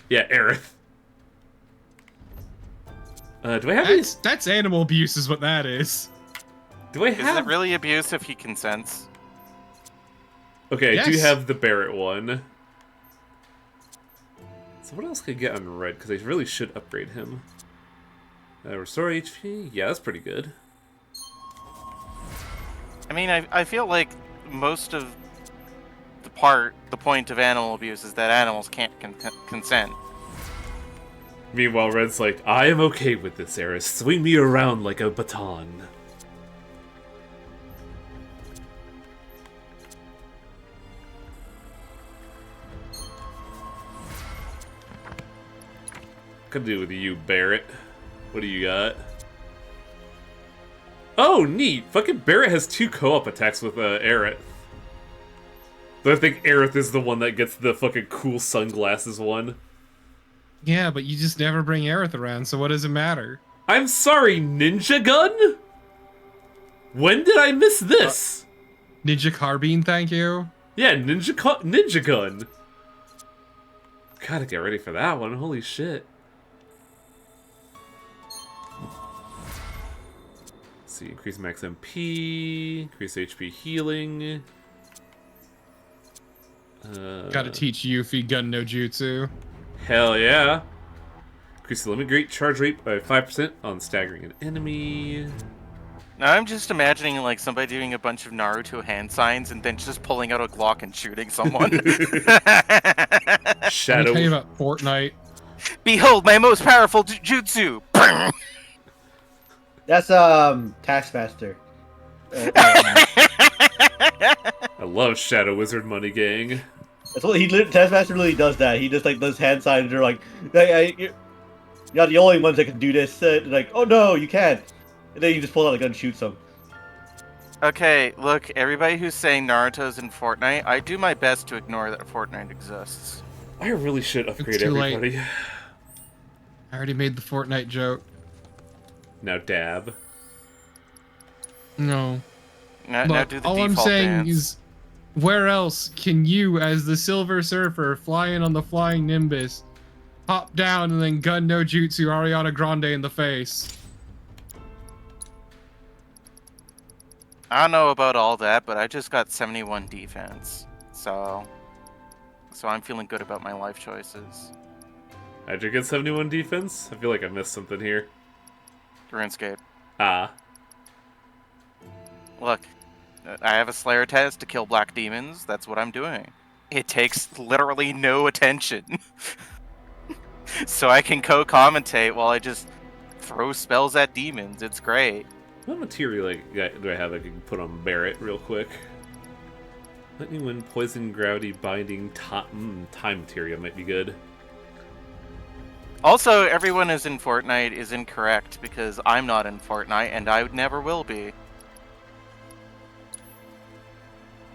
Yeah, Aerith. Do I have That's animal abuse is what that is. Do I Is have... it really abuse if he consents? Okay, I do Yes. have the Barrett one. So what else could I get on Red? Because I really should upgrade him. Restore HP? Yeah, that's pretty good. I mean, I feel like most of the point of animal abuse is that animals can't consent. Meanwhile, Red's like, "I am okay with this, Eris. Swing me around like a baton." What can I do with you, Barrett? What do you got? Oh, neat! Fucking Barrett has 2 co-op attacks with Aerith. But I think Aerith is the one that gets the fucking cool sunglasses one. Yeah, but you just never bring Aerith around, so what does it matter? I'm sorry, Ninja Gun? When did I miss this? Ninja Carbine, thank you. Yeah, Ninja Gun. Gotta get ready for that one, holy shit. see. Increase max MP. Increase HP healing. Gotta teach Yuffie gun no jutsu. Hell yeah. Increase the limit great charge rate by 5% on staggering an enemy. Now I'm just imagining like somebody doing a bunch of Naruto hand signs and then just pulling out a Glock and shooting someone. Let me tell you about Fortnite. Behold my most powerful jutsu. That's Taskmaster. I love Shadow Wizard Money Gang. That's what Taskmaster really does. That he just like does hand signs. They're like, you're not the only ones that can do this. Like, oh no, you can't. And then you just pull out a gun and shoots them. Okay, look, everybody who's saying Naruto's in Fortnite, I do my best to ignore that Fortnite exists. I really should upgrade It's too everybody. late. I already made the Fortnite joke. Now dab. No. Now do the all I'm default saying dance. is, where else can you, as the Silver Surfer, flying on the flying Nimbus, hop down and then gun no jutsu Ariana Grande in the face? I don't know about all that, but I just got 71 defense. So I'm feeling good about my life choices. How'd you get 71 defense? I feel like I missed something here. RuneScape. Ah. Look, I have a Slayer test to kill black demons. That's what I'm doing. It takes literally no attention. So I can co-commentate while I just throw spells at demons. It's great. What material do I have I can put on Barret real quick? Lightning Wind, Poison, Gravity, Binding, Time material might be good. Also, everyone who's in Fortnite is incorrect because I'm not in Fortnite and I never will be.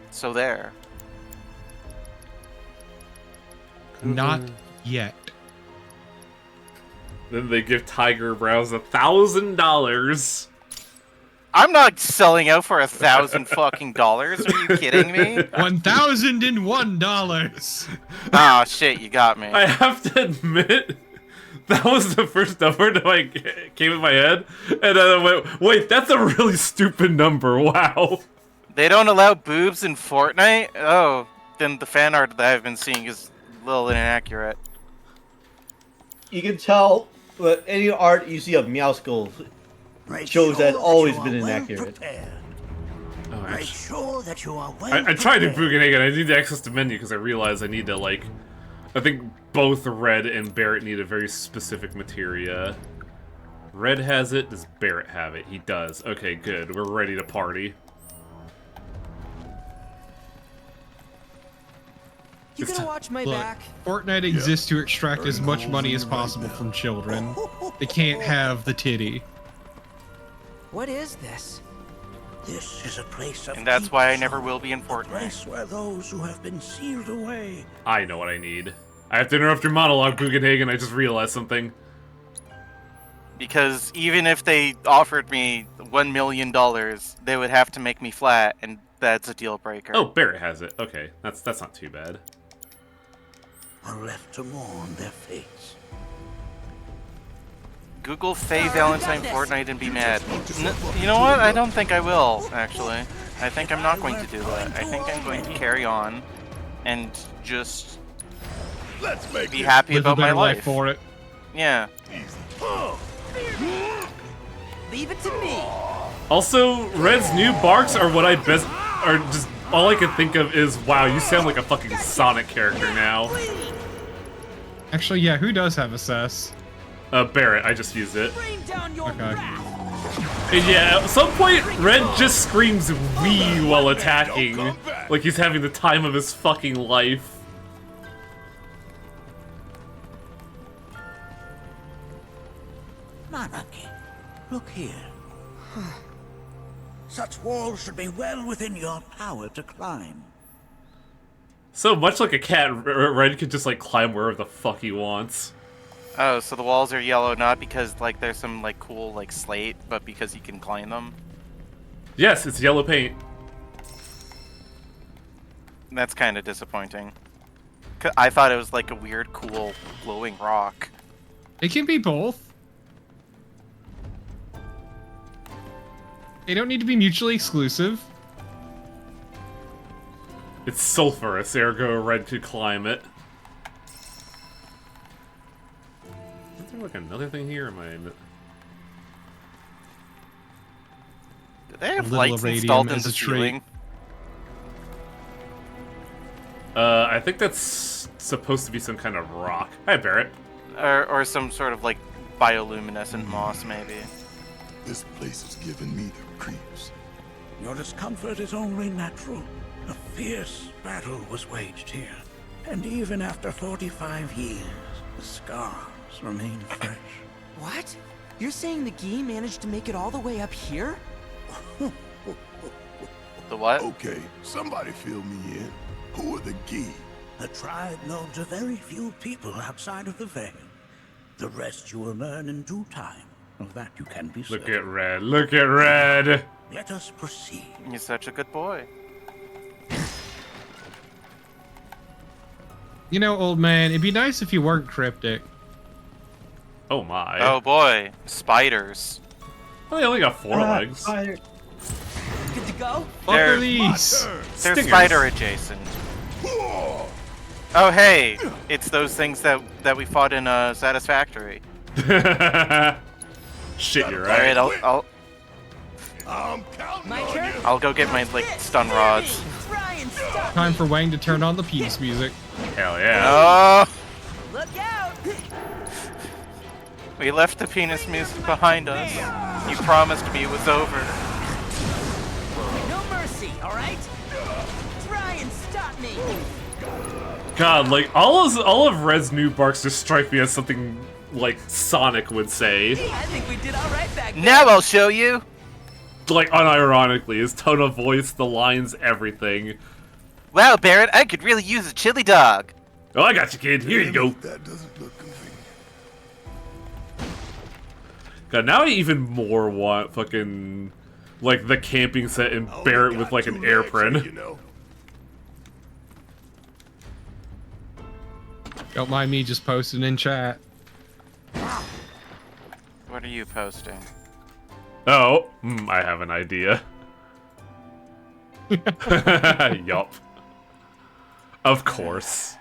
So there. Not yet. Then they give Tiger Brows $1,000. I'm not selling out for $1,000 fucking dollars. Are you kidding me? $1,001. Oh shit, you got me. I have to admit, that was the first number that came in my head, and then I went, wait, that's a really stupid number, wow. They don't allow boobs in Fortnite? Oh, then the fan art that I've been seeing is a little inaccurate. You can tell any art you see of Meowskull shows that it's always been inaccurate. Make sure that you are well I tried to Bugenhagen. I need to access the menu because I realized I need to, like... I think both Red and Barret need a very specific materia. Red has it. Does Barret have it? He does. Okay, good. We're ready to party. You gonna watch my Look, back? Fortnite exists to extract as much money as possible from children. They can't have the titty. What is this? This is a place of And that's why I never will be in Fortnite. place where those who have been sealed away. I know what I need. I have to interrupt your monologue, Bugenhagen. I just realized something. Because even if they offered me $1 million, they would have to make me flat, and that's a deal breaker. Oh, Barret has it. Okay, that's not too bad. Are left to mourn their fates. Google Faye Valentine Fortnite and be mad. You know what? I don't think I will, actually. I think I'm not going to do that. I think I'm going to carry on and just be happy Live a about my better life. for it. Yeah. Leave it to me. Also, Red's new barks are what are just all I can think of is, wow, you sound like a fucking Sonic character now. Actually, yeah, who does have assess? Barret, I just used it. Okay. And yeah, at some point, Red just screams "wee" while attacking, like he's having the time of his fucking life. Monarchy, look here. Such walls should be well within your power to climb. So much like a cat, Red could just like climb wherever the fuck he wants. Oh, so the walls are yellow not because like there's some like cool like slate, but because you can climb them? Yes, it's yellow paint. That's kind of disappointing. I thought it was like a weird, cool, glowing rock. It can be both. They don't need to be mutually exclusive. It's sulfurous, ergo red could climb it. Is there like another thing here? Am I... Do they have Little lights radium installed in as the a trait. ceiling? I think that's supposed to be some kind of rock. Hi, Barrett. Or some sort of like bioluminescent moss, maybe. This place is giving me the creeps. Your discomfort is only natural. A fierce battle was waged here. And even after 45 years, the scars remain fresh. What? You're saying the Gi managed to make it all the way up here? The what? Okay, somebody fill me in. Who are the Gi? A tribe known to very few people outside of the Veil. The rest you will learn in due time. Of that you can be certain. Look at Red. Look at Red. Let us proceed. You're such a good boy. You know, old man, it'd be nice if you weren't cryptic. Oh my. Oh boy, spiders. Oh, they only got 4 legs. Good to go? They're, these. they're spider adjacent. Oh hey, it's those things that we fought in Satisfactory. Shit, you're Alright, right. I'll go get my like stun rods. Time for Wang to turn on the penis music. Hell yeah. Oh! Look out! We left the penis music behind us. You promised me it was over. No mercy, alright? Try and stop me! God, like all of Red's new barks just strike me as something like Sonic would say. I think we did alright back there. Now I'll show you! Like unironically, his tone of voice, the lines, everything. Wow, Barrett, I could really use a chili dog. Oh, I got you, kid. Here you go. That doesn't look convenient. God, now I even more want fucking like the camping set and Barrett with like an apron. You know. Don't mind me just posting in chat. What are you posting? Oh, I have an idea. Yup. Of course.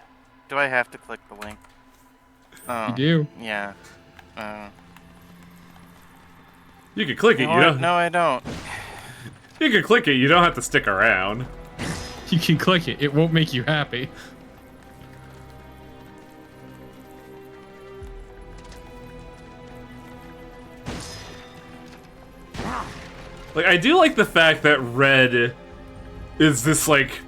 Do I have to click the link? Oh, You do. Yeah. You can click it, you don't. No, I don't. You can click it, you don't have to stick around. You can click it. It won't make you happy. Like, I do like the fact that Red is this, like...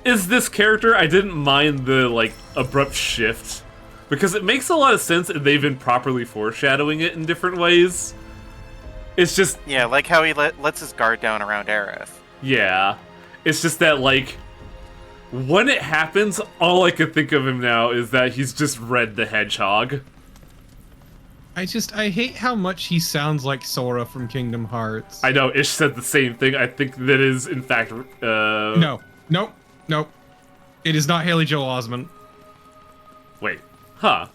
Is this character, I didn't mind the, like, abrupt shift. Because it makes a lot of sense and they've been properly foreshadowing it in different ways. It's just... Yeah, like how he lets his guard down around Aerith. Yeah. It's just that, like... When it happens, all I can think of him now is that he's just Red the Hedgehog. I hate how much he sounds like Sora from Kingdom Hearts. I know, Ish said the same thing. I think that is, in fact, No. Nope. Nope. It is not Haley Joel Osment. Wait. Huh.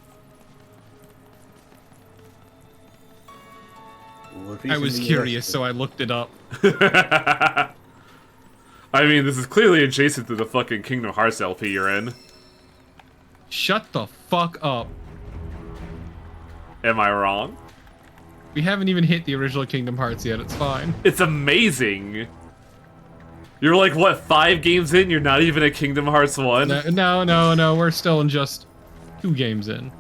I was curious, so I looked it up. I mean, this is clearly adjacent to the fucking Kingdom Hearts LP you're in. Shut the fuck up. Am I wrong? We haven't even hit the original Kingdom Hearts yet, it's fine. It's amazing. You're like, what, 5 games in? You're not even at Kingdom Hearts 1? No, we're still in just 2 games in.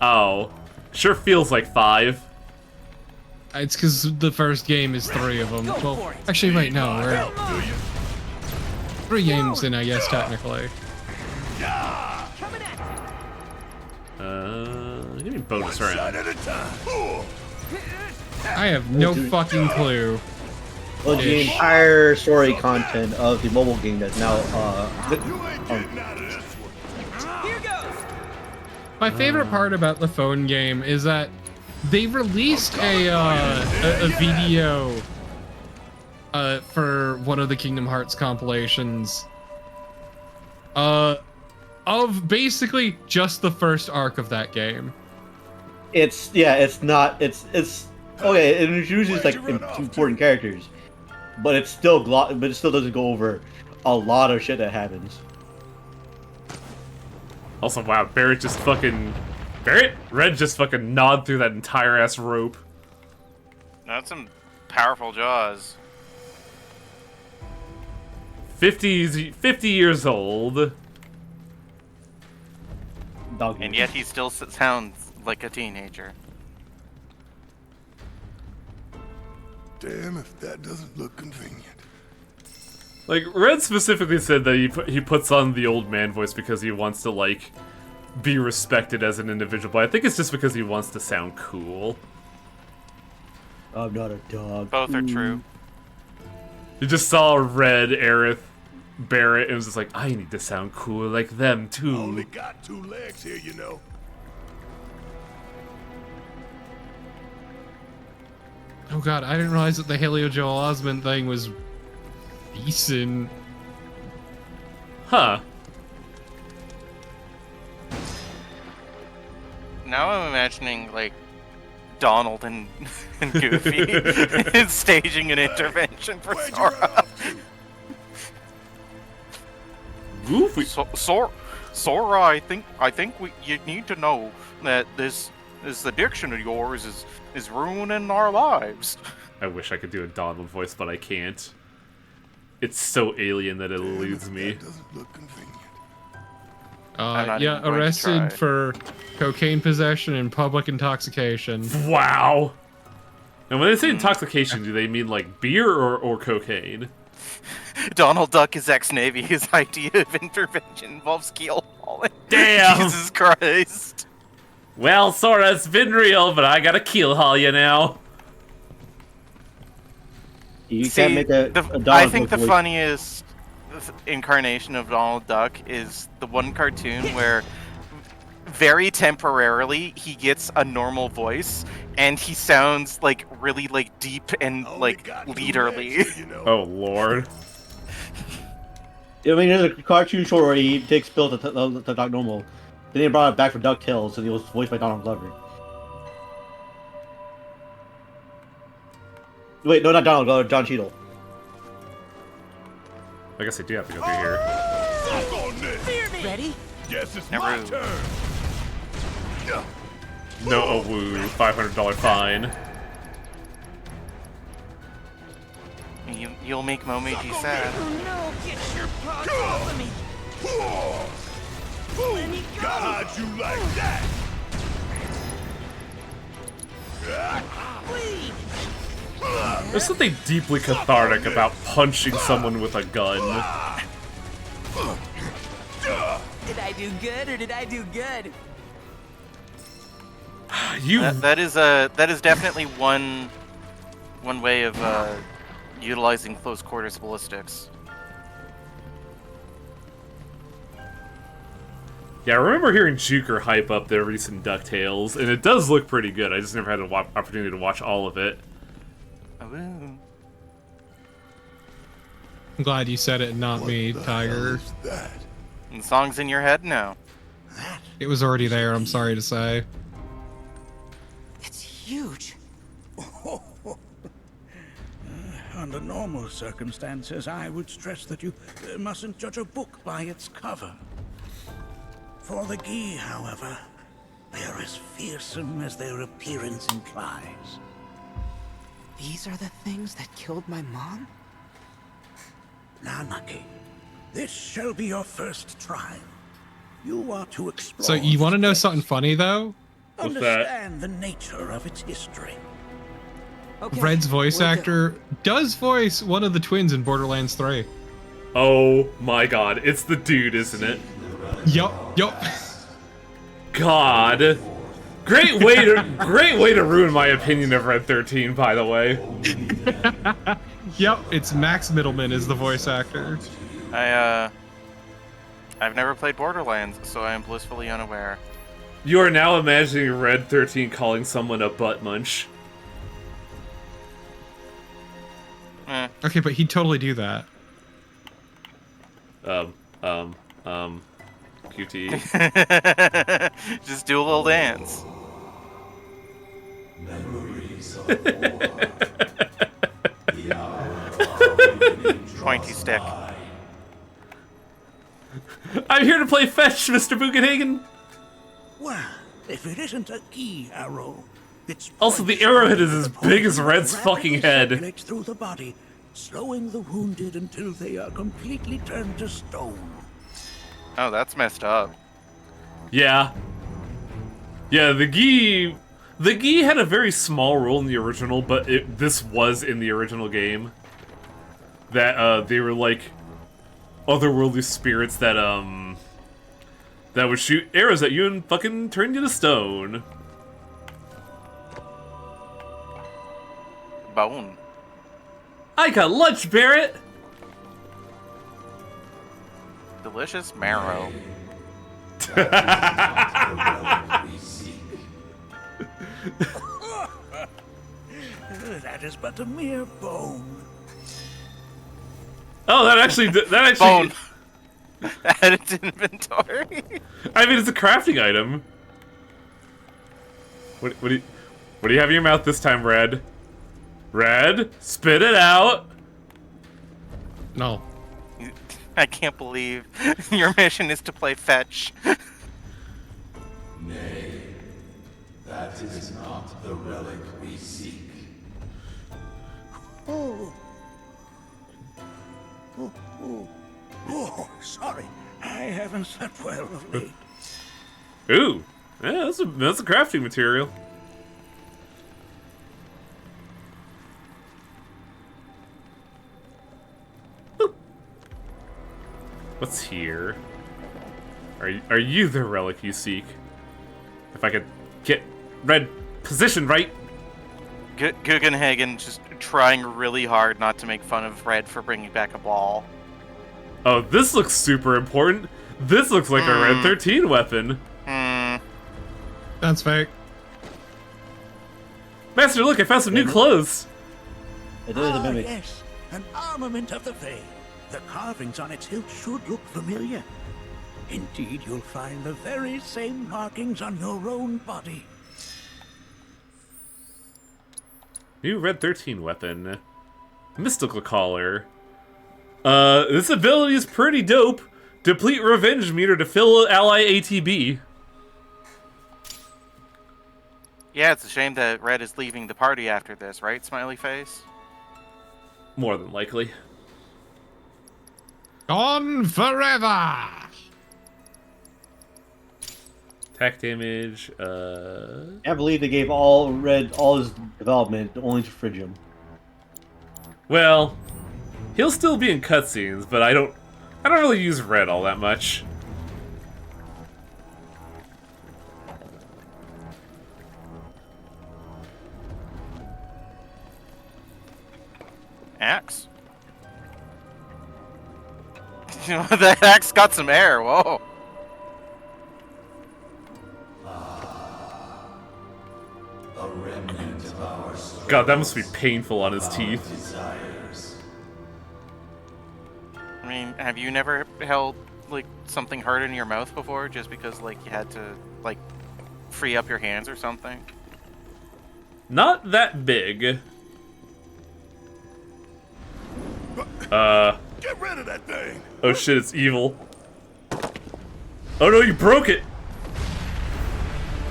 Oh. Sure feels like 5. It's because the first game is 3 of them. Well, actually, wait, no, we're at 3 games in, I guess, technically. Give me bonus round. I have no fucking clue. Well, the entire story content of the mobile game that's now, My favorite part about the phone game is that they released a video for one of the Kingdom Hearts compilations of basically just the first arc of that game. it's Okay, it introduces like important characters, but it still doesn't go over a lot of shit that happens. Also, wow, Red just fucking gnawed through that entire ass rope. That's some powerful jaws. 50 years old. And yet he still sounds like a teenager. Damn if that doesn't look convenient. Like, Red specifically said that he puts on the old man voice because he wants to, like, be respected as an individual, but I think it's just because he wants to sound cool. I'm not a dog. Both are true. You just saw Red, Aerith, Barrett, and was just like, I need to sound cool like them, too. Only got 2 legs here, you know. Oh god, I didn't realize that the Haley Joel Osment thing was decent. Huh. Now I'm imagining, like, Donald and Goofy staging an intervention for Sora. Goofy. Sora, I think you need to know that this addiction of yours is ruining our lives. I wish I could do a Donald voice, but I can't. It's so alien that it eludes me. Yeah, arrested for cocaine possession and public intoxication. Wow. And when they say intoxication, do they mean like beer or cocaine? Donald Duck is ex-Navy. His idea of intervention involves keel hauling. Damn! Jesus Christ. Well, Sora, it's been real, but I gotta keel haul you now. You can't make a Donald I think the voice. funniest incarnation of Donald Duck is the one cartoon where very temporarily he gets a normal voice and he sounds like really like deep and like leaderly. Oh lord. I mean, there's a cartoon short where he takes pills to talk normal. Then they brought it back for DuckTales, and he was voiced by Donald Glover. Wait, no, not Donald Glover, John Cheadle. I guess I do have to go through here. Ready? Guess it's my turn. No, oh woo, $500 fine. You'll make Momiji sad. Oh no, get your paws off of me! Let me go! God, you like that? Please! There's something deeply cathartic about punching someone with a gun. Did I do good or did I do good? That is definitely one way of utilizing close quarters ballistics. Yeah, I remember hearing Juker hype up their recent DuckTales, and it does look pretty good. I just never had an opportunity to watch all of it. I'm glad you said it and not me, Tiger. And the song's in your head now. It was already there, I'm sorry to say. It's huge. Under normal circumstances, I would stress that you mustn't judge a book by its cover. For the Gi, however, they are as fearsome as their appearance implies. These are the things that killed my mom? Nanaki, this shall be your first trial. You are to explore. So you want to know something funny though? What's that? Understand the nature of its history. Okay, Red's voice we'll actor does voice one of the twins in Borderlands 3. Oh my god, it's the dude, isn't it? Yup. God. Great way to ruin my opinion of Red 13, by the way. Yep, it's Max Middleman is the voice actor. I've never played Borderlands, so I am blissfully unaware. You are now imagining Red 13 calling someone a butt munch. Okay, but he'd totally do that. QT. Just do a little dance. Memories Pointy stick. I'm here to play fetch, Mr. Bugenhagen. Well, if it isn't a key arrow, it's Also, the arrowhead is as big as Red's fucking head. circulates through the body, slowing the wounded until they are completely turned to stone. Oh, that's messed up. Yeah. Yeah, the gi had a very small role in the original, but this was in the original game. That they were like otherworldly spirits that that would shoot arrows at you and fucking turn you to stone. Bone. I got lunch, Barrett. Delicious marrow. That is but a mere bone. Oh, that actually Bone. Add it to inventory. I mean, it's a crafting item. What do you have in your mouth this time, Red? Red, spit it out. No. I can't believe your mission is to play fetch. Nay, that is not the relic we seek. Oh. Oh, sorry. I haven't slept well of late. Ooh, yeah, that's a crafting material. What's here? Are you the relic you seek? If I could get Red positioned right. Guggenhagen just trying really hard not to make fun of Red for bringing back a ball. Oh, this looks super important. This looks like a Red 13 weapon. That's fake. Master, look, I found some new clothes. It is a mimic. Yes, an armament of the Fae. The carvings on its hilt should look familiar. Indeed, you'll find the very same markings on your own body. New Red 13 weapon. Mystical Collar. This ability is pretty dope. Deplete revenge meter to fill ally ATB. Yeah, it's a shame that Red is leaving the party after this, right, Smiley Face? More than likely. Gone forever! Attack damage, I believe they gave all his development only to Phrygium. Well, he'll still be in cutscenes, but I don't really use Red all that much. Axe? That axe got some air, whoa. A remnant of our strength. God, that must be painful on his teeth. Desires. I mean, have you never held, like, something hurt in your mouth before just because, like, you had to, like, free up your hands or something? Not that big. Get rid of that thing. Oh shit, it's evil. Oh no, you broke it!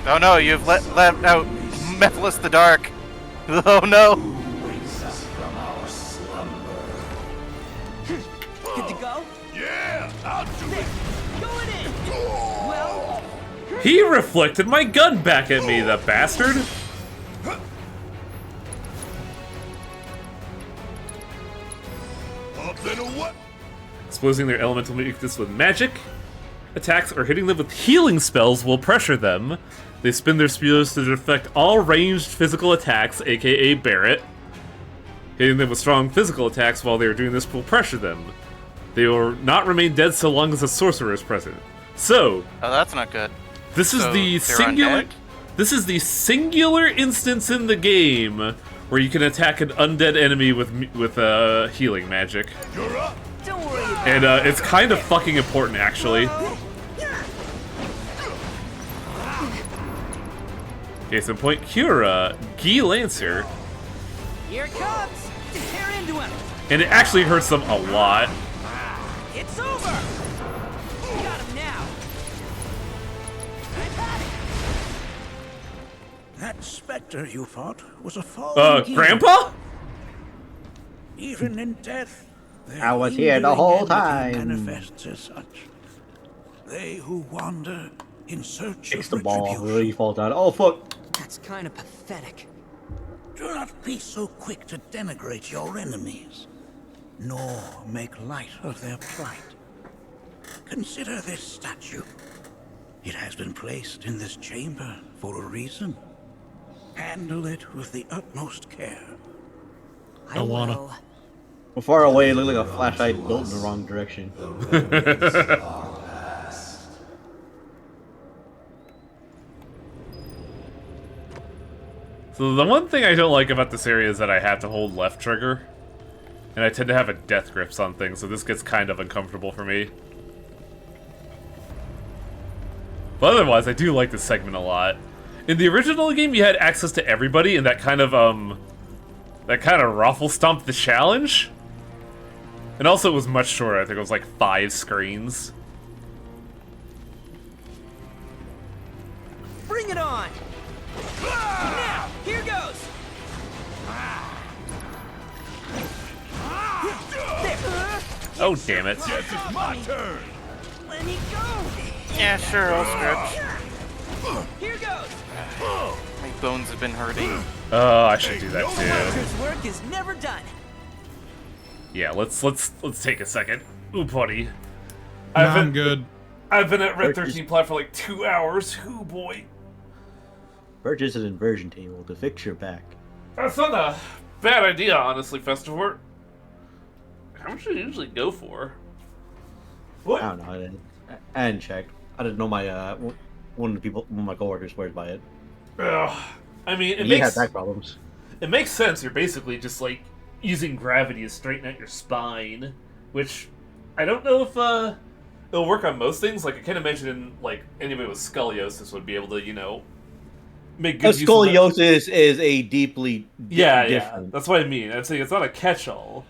Oh no, you've let out Mephiles the Dark. Oh no. Good to go? Yeah, I'll do it. Going in. Well, He reflected my gun back at me, the bastard! Exposing their elemental weakness with magic. Attacks or hitting them with healing spells will pressure them. They spin their spears to deflect all ranged physical attacks, aka Barrett. Hitting them with strong physical attacks while they are doing this will pressure them. They will not remain dead so long as a sorcerer is present. So, oh, that's not good. This is the singular. Undead? This is the singular instance in the game where you can attack an undead enemy with healing magic. You're up. don't worry about And it's kind of fucking important, actually. Case in point, Kira, Guy Lancer. Here it comes! Tear into him! And it actually hurts them a lot. It's over! Got him now! That specter you fought was a fallen king. Grandpa? Even in death, their I was here the whole lingering time. enmity manifests as such. They who wander in search Kicks of the ball, retribution. really falls down. Oh fuck! That's kind of pathetic. Do not be so quick to denigrate your enemies, nor make light of their plight. Consider this statue. It has been placed in this chamber for a reason. Handle it with the utmost care. I wanna. From far away, it looked like a flashlight built in the wrong direction. So the one thing I don't like about this area is that I have to hold left trigger. And I tend to have a death grips on things, so this gets kind of uncomfortable for me. But otherwise, I do like this segment a lot. In the original game, you had access to everybody, and that kind of ruffle stomped the challenge. And also, it was much shorter. I think it was like 5 screens. Bring it on! Now, here goes! Oh, damn it. Yes, it's my turn. Let me go! Yeah, sure, I'll stretch. Here goes! My bones have been hurting. Oh, I should do that too. Master's work is never done. Yeah, let's take a second. Ooh, buddy. I'm good. I've been at Red 13 Plot for like 2 hours. Ooh, boy. Purchase an inversion table to fix your back. That's not a bad idea, honestly, Festivort. How much do you usually go for? What? I don't know. I didn't check. I didn't know my one of my coworkers swears by it. Ugh. I mean, He had back problems. It makes sense. You're basically just like using gravity to straighten out your spine, which I don't know if it'll work on most things. Like I can't imagine like anybody with scoliosis would be able to, make good use of that. Scoliosis is a deeply Yeah, different. that's what I mean. I'm saying it's not a catch-all,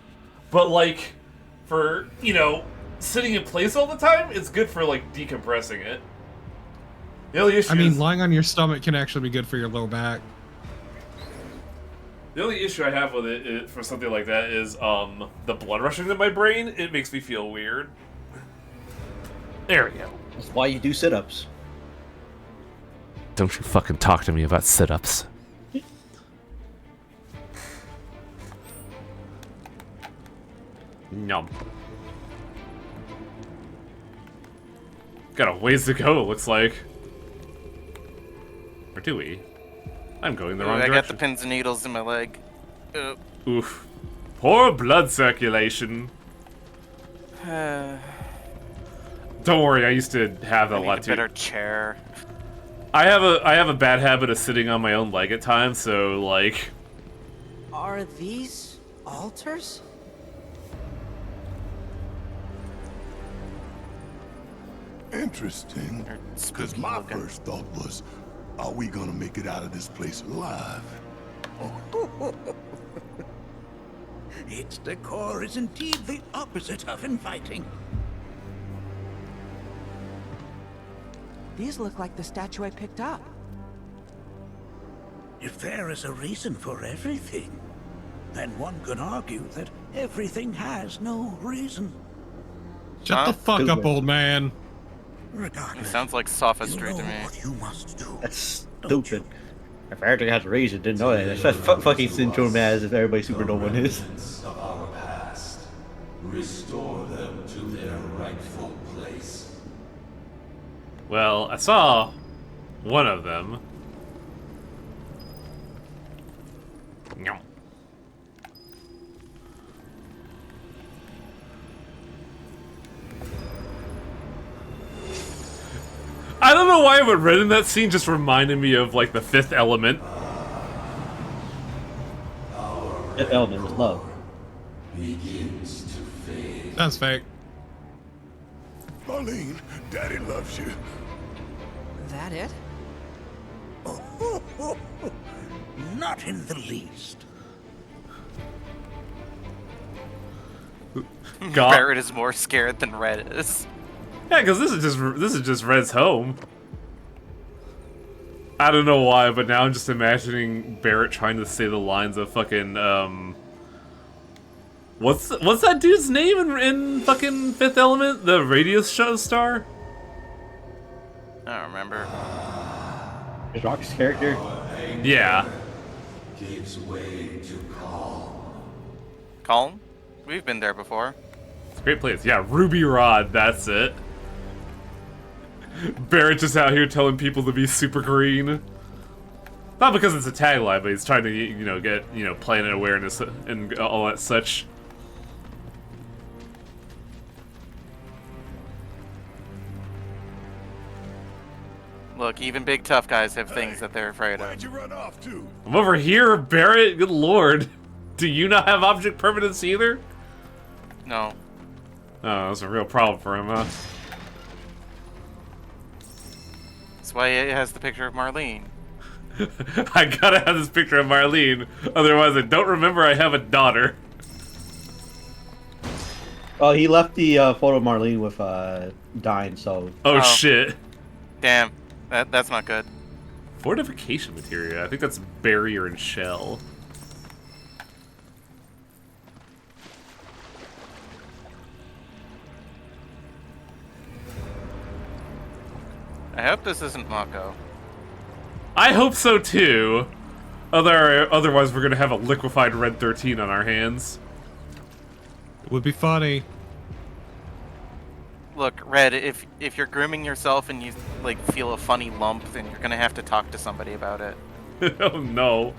but like for sitting in place all the time, it's good for like decompressing it. The only issue I mean, is, lying on your stomach can actually be good for your low back. the only issue I have with it for something like that is the blood rushing to my brain. It makes me feel weird. There we go. That's why you do sit-ups. Don't you fucking talk to me about sit-ups. Nom. Got a ways to go, it looks like. Or do we? I'm going the wrong I direction. got the pins and needles in my leg. Oof. Poor blood circulation. Don't worry, I used to have that a lot too. Better chair. I have a bad habit of sitting on my own leg at times, so like. Are these altars? Interesting. Because my first thought was, are we gonna make it out of this place alive? Its decor is indeed the opposite of inviting. These look like the statue I picked up. If there is a reason for everything, then one could argue that everything has no reason. Shut the fuck up, old man. It sounds like sophistry to me. You must do. That's stupid. If everything has a reason, didn't know that. That's fucking syndrome as if everybody supernova is. Of our past, restore them to their rightful place. Well, I saw one of them. Nyam. I don't know why what Red in that scene just reminded me of like the Fifth Element. Fifth Element is love. Begins to fade. That's fake. Marlene, Daddy loves you. That it? Not in the least. God. Barrett is more scared than Red is. Yeah, because this is just Red's home. I don't know why, but now I'm just imagining Barrett trying to say the lines of fucking what's that dude's name in fucking Fifth Element? The radio show star? I don't remember. Is Rock's character? Yeah. Gives way to calm. Calm? We've been there before. It's a great place. Yeah, Ruby Rod, that's it. Barrett just out here telling people to be super green. Not because it's a tagline, but he's trying to, you know, get, you know, planet awareness and all that such. Look, even big tough guys have things that they're afraid of. Where'd you run off to? I'm over here, Barrett. Good lord. Do you not have object permanence either? No. Oh, that's a real problem for him, huh? That's why it has the picture of Marlene. I gotta have this picture of Marlene, otherwise I don't remember I have a daughter. Oh, he left the photo of Marlene with Dyne, so... Oh shit. Damn. That's not good. Fortification material. I think that's barrier and shell. I hope this isn't Mako. I hope so too. Otherwise we're gonna have a liquefied Red 13 on our hands. It would be funny. Look, Red, if you're grooming yourself and you like feel a funny lump, then you're gonna have to talk to somebody about it. Oh no.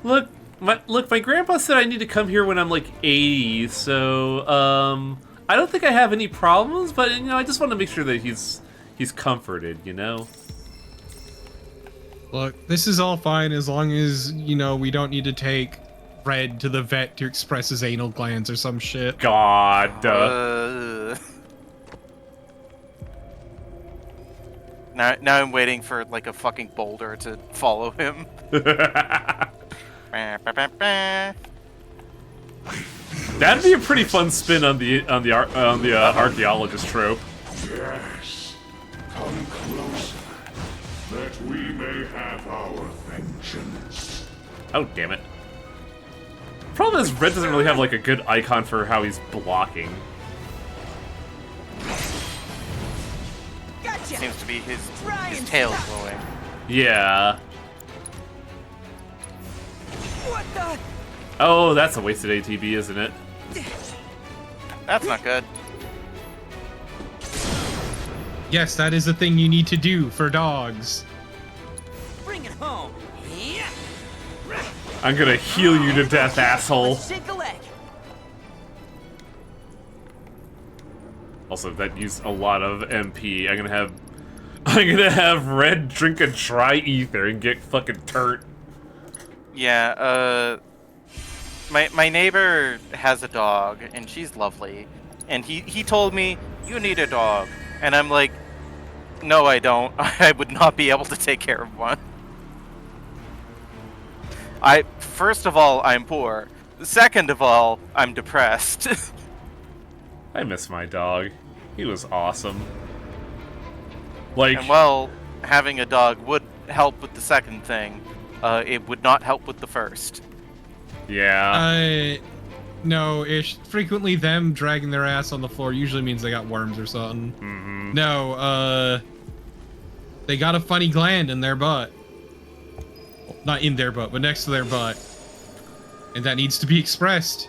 Look, my grandpa said I need to come here when I'm like 80, so I don't think I have any problems, but you know, I just want to make sure that he's comforted, you know. Look, this is all fine as long as, you know, we don't need to take Red to the vet to express his anal glands or some shit. God. Now I'm waiting for like a fucking boulder to follow him. That'd be a pretty fun spin on the archaeologist trope. Yes. Come closer, that we may have our vengeance. Oh, damn it. Problem is, Red doesn't really have like a good icon for how he's blocking. Gotcha. Seems to be his tail glowing. Yeah. What the? Oh, that's a wasted ATB, isn't it? That's not good. Yes, that is a thing you need to do for dogs. Bring it home. Yeah. I'm gonna heal you to death, asshole. Shake a leg. Also, that used a lot of MP. I'm gonna have Red drink a dry ether and get fucking turnt. Yeah, my neighbor has a dog, and she's lovely. And he told me, you need a dog. And I'm like, no, I don't. I would not be able to take care of one. First of all, I'm poor. Second of all, I'm depressed. I miss my dog. He was awesome. Like, and well, having a dog would help with the second thing. It would not help with the first. Yeah. No, ish. Frequently them dragging their ass on the floor usually means they got worms or something. Mm-hmm. No, they got a funny gland in their butt. Well, not in their butt, but next to their butt. And that needs to be expressed.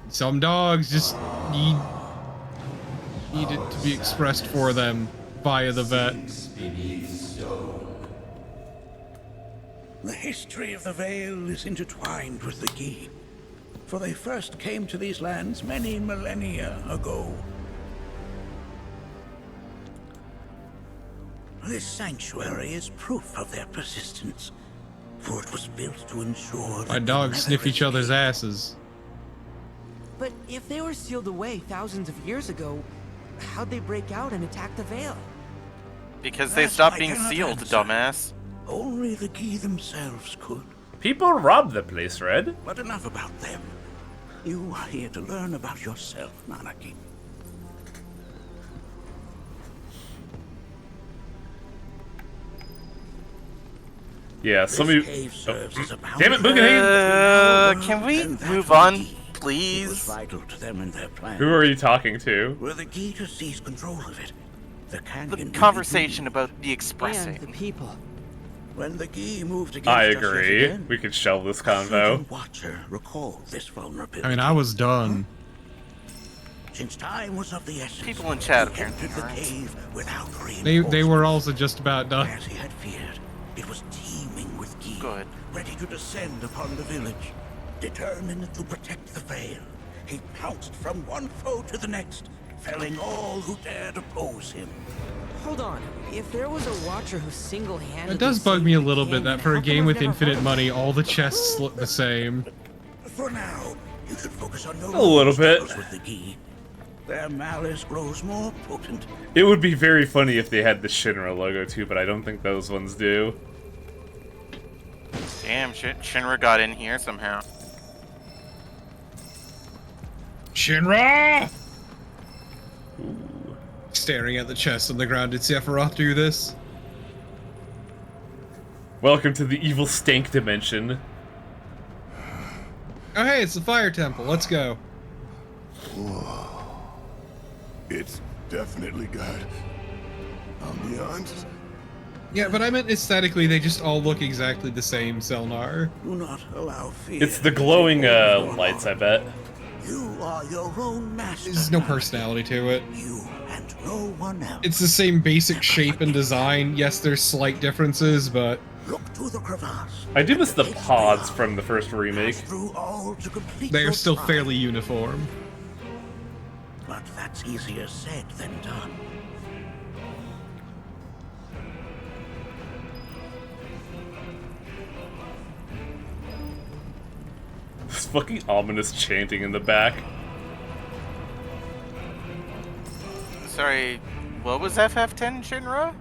Some dogs just need it to be expressed for them via the vet. The history of the Vale is intertwined with the Gi, for they first came to these lands many millennia ago. This sanctuary is proof of their persistence, for it was built to ensure that My dogs sniff each other's asses. But if they were sealed away thousands of years ago, how'd they break out and attack the Vale? Because they stopped being sealed, dumbass. Only the Gi themselves could. People robbed the place, Red. But enough about them. You are here to learn about yourself, Nanaki. Yeah, some of you. Damn it, Can we move on, please? Who are you talking to? Were the key to seize control of it. The canyon. The conversation about the expressing. And the people. When the key moved against I us yet agree. again, We could shelve this a convo. certain Watcher recalled this vulnerability. I mean, I was done. Since time was of the essence, People in chat he entered the cave without They were also just about done. As he had feared, it was teeming with geese, Good. ready to descend upon the village. Determined to protect the Vale, he pounced from one foe to the next, felling all who dared oppose him. Hold on. If there was a Watcher who single-handedly... It does bug me a little bit that for a game with infinite found money, all the chests look the same. For now, you should focus on A little bit. with the key. Their malice grows more potent. It would be very funny if they had the Shinra logo too, but I don't think those ones do. Damn, Shinra got in here somehow. Shinra! Staring at the chest on the ground, did Sephiroth do this? Welcome to the evil stank dimension. Oh hey, it's the fire temple, let's go. Whoa. It's definitely got ambiance. Yeah, but I meant aesthetically, they just all look exactly the same, Selnar. Do not allow fear. It's the glowing lights, I bet. You are your own master. There's no personality to it. You and no one else. It's the same basic shape and design. Yes, there's slight differences, but... Look to the crevasse. I do miss the pods from the first remake. Through all to complete They are your still trial. fairly uniform. But that's easier said than done. This fucking ominous chanting in the back. Sorry, what was FF10, Shinra?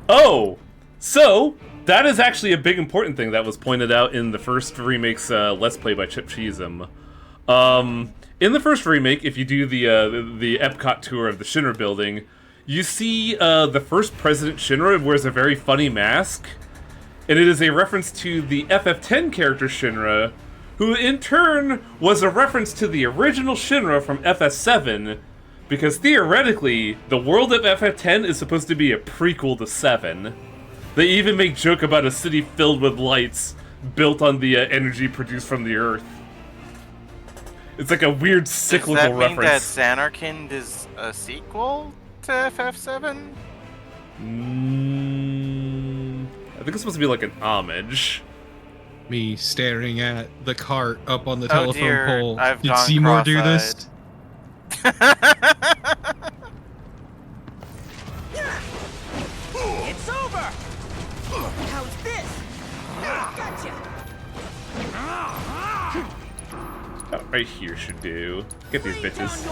Oh! So, that is actually a big important thing that was pointed out in the first remake's Let's Play by Chip Cheesem. In the first remake, if you do the Epcot tour of the Shinra building, you see the first President Shinra wears a very funny mask, and it is a reference to the FF10 character Shinra, who in turn was a reference to the original Shinra from FF7, because theoretically, the world of FF10 is supposed to be a prequel to 7. They even make joke about a city filled with lights, built on the energy produced from the Earth. It's like a weird cyclical reference. Does that reference. mean that Xanarkand is a sequel to FF7? I think it's supposed to be like an homage. Me staring at the cart up on the Oh telephone dear, pole. I've Did gone Seymour do this? It's over! How's this? Gotcha! About right here should do. Get these bitches.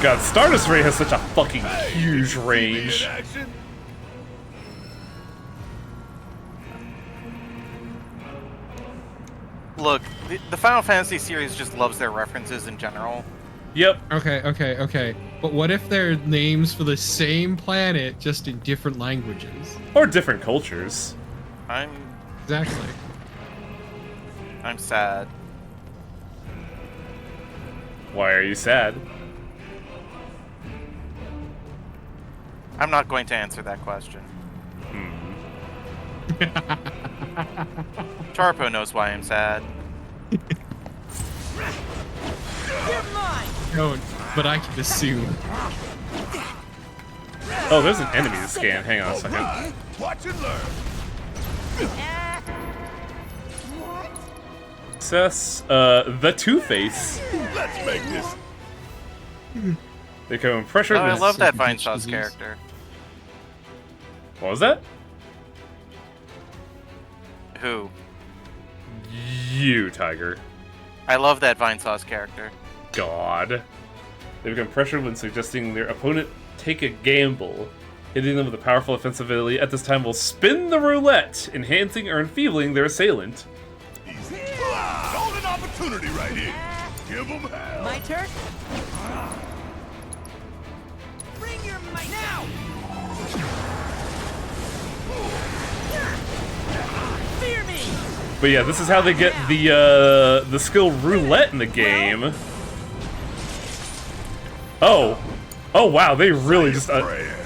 God, Stardust Ray has such a fucking huge range. Look, the Final Fantasy series just loves their references in general. Yep. Okay. But what if they're names for the same planet, just in different languages? Or different cultures. Exactly. I'm sad. Why are you sad? I'm not going to answer that question. Charpo knows why I'm sad. No, but I can assume. Oh, there's an enemy to scan. Hang on a second. Watch and learn. Access, the Two-Face. Let's make this. They come in pressure. Oh, I love that Vinesauce character. What was that? Who? You, Tiger. I love that Vinesauce character. God. They become pressured when suggesting their opponent take a gamble. Hitting them with a powerful offensive ability at this time will spin the roulette, enhancing or enfeebling their assailant. Golden opportunity. right here. Give them hell. My turn? Bring your might now! Fear me! But yeah, this is how they get the skill roulette in the game. Oh. Oh wow, they really just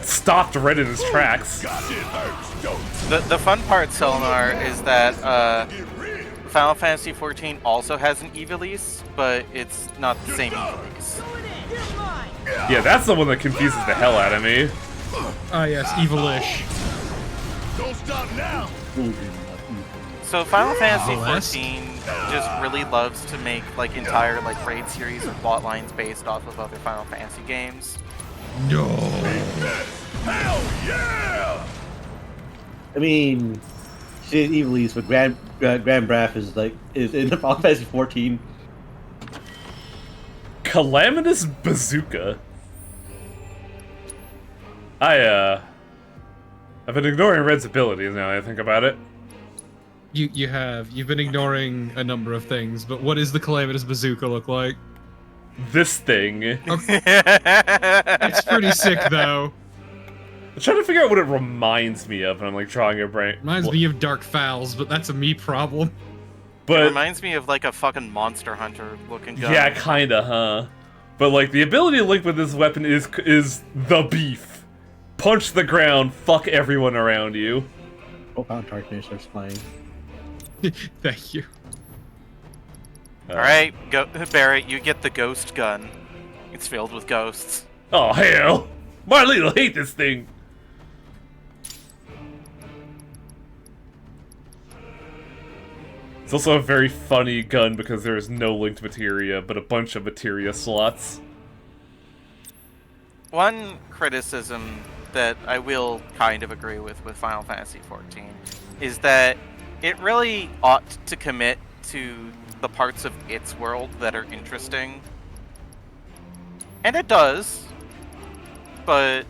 stopped right in his tracks. The fun part, Selenar, is that Final Fantasy XIV also has an Evilise, but it's not the same Evilise. Yeah, that's the one that confuses the hell out of me. Ah, yes, evilish. Don't stop now. So Final Fantasy XIV just really loves to make like entire like raid series and plot lines based off of other Final Fantasy games. No. Hell yeah! I mean, shit, Evilise, but Grand Braff is like is in Final Fantasy 14. Calamitous Bazooka. I've been ignoring Red's abilities now that I think about it. You've been ignoring a number of things, but what does the Calamitous Bazooka look like? This thing. Okay. It's pretty sick though. I'm trying to figure out what it reminds me of, and I'm like drawing a brain. Reminds me of Dark Fowls, but that's a me problem. But it reminds me of like a fucking Monster Hunter looking gun. Yeah, kinda, huh? But like the ability to link with this weapon is the beef. Punch the ground, fuck everyone around you. Profound darkness starts playing. Thank you. Alright, go Barrett, you get the ghost gun. It's filled with ghosts. Oh hell! Marlene will hate this thing! It's also a very funny gun because there is no linked materia, but a bunch of materia slots. One criticism that I will kind of agree with Final Fantasy XIV is that it really ought to commit to the parts of its world that are interesting. And it does, but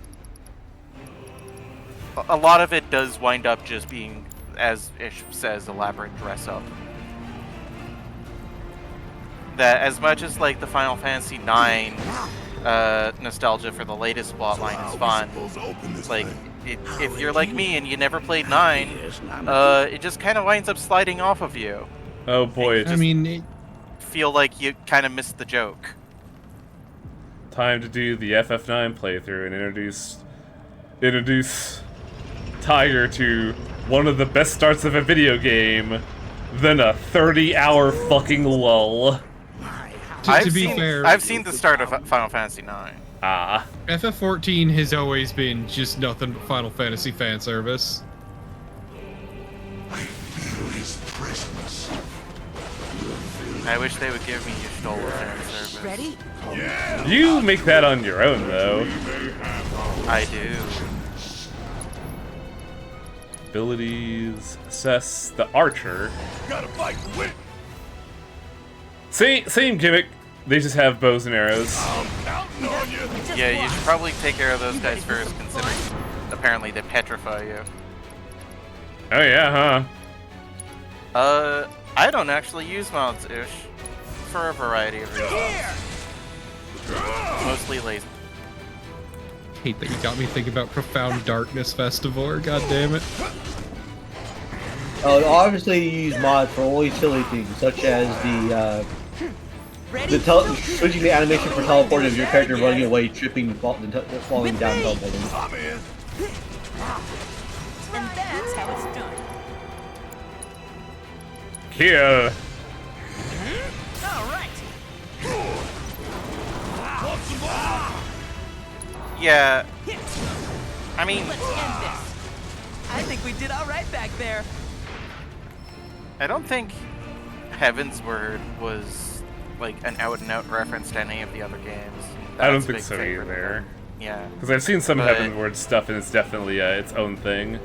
a lot of it does wind up just being, as Ish says, elaborate dress up. That as much as like the Final Fantasy IX nostalgia for the latest plotline is fun, like if you're like me and you never played 9, it just kind of winds up sliding off of you. Oh boy! I mean, feel like you kind of missed the joke. Time to do the FF9 playthrough and introduce Tiger to one of the best starts of a video game, then a 30-hour fucking lull. To be fair, I've seen the start of Final Fantasy IX. Ah. FF14 has always been just nothing but Final Fantasy fan service. I wish they would give me Y'shtola fan service. Ready? Yeah. You make that on your own, though. I do. Abilities. Assess the archer. Gotta fight to win. Same gimmick. They just have bows and arrows. I'm counting on you. Yeah, you should probably take care of those guys first, considering apparently they petrify you. Oh yeah, huh? I don't actually use mods, Ish, for a variety of reasons. Mostly lazy. Hate that you got me thinking about Profound Darkness Festival. God damn it. Obviously, you use mods for only silly things, such as switching the animation for teleporting of your character running away, tripping, falling down, teleporting. And that's how it's done. Here. All right. Yeah. I mean, Let's end this. I think we did all right back there. I don't think Heaven's Word was like an out-and-out reference to any of the other games. I don't That's a think big so favorite of either. them. Yeah. Because I've seen some But- Heaven's Word stuff, and it's definitely its own thing.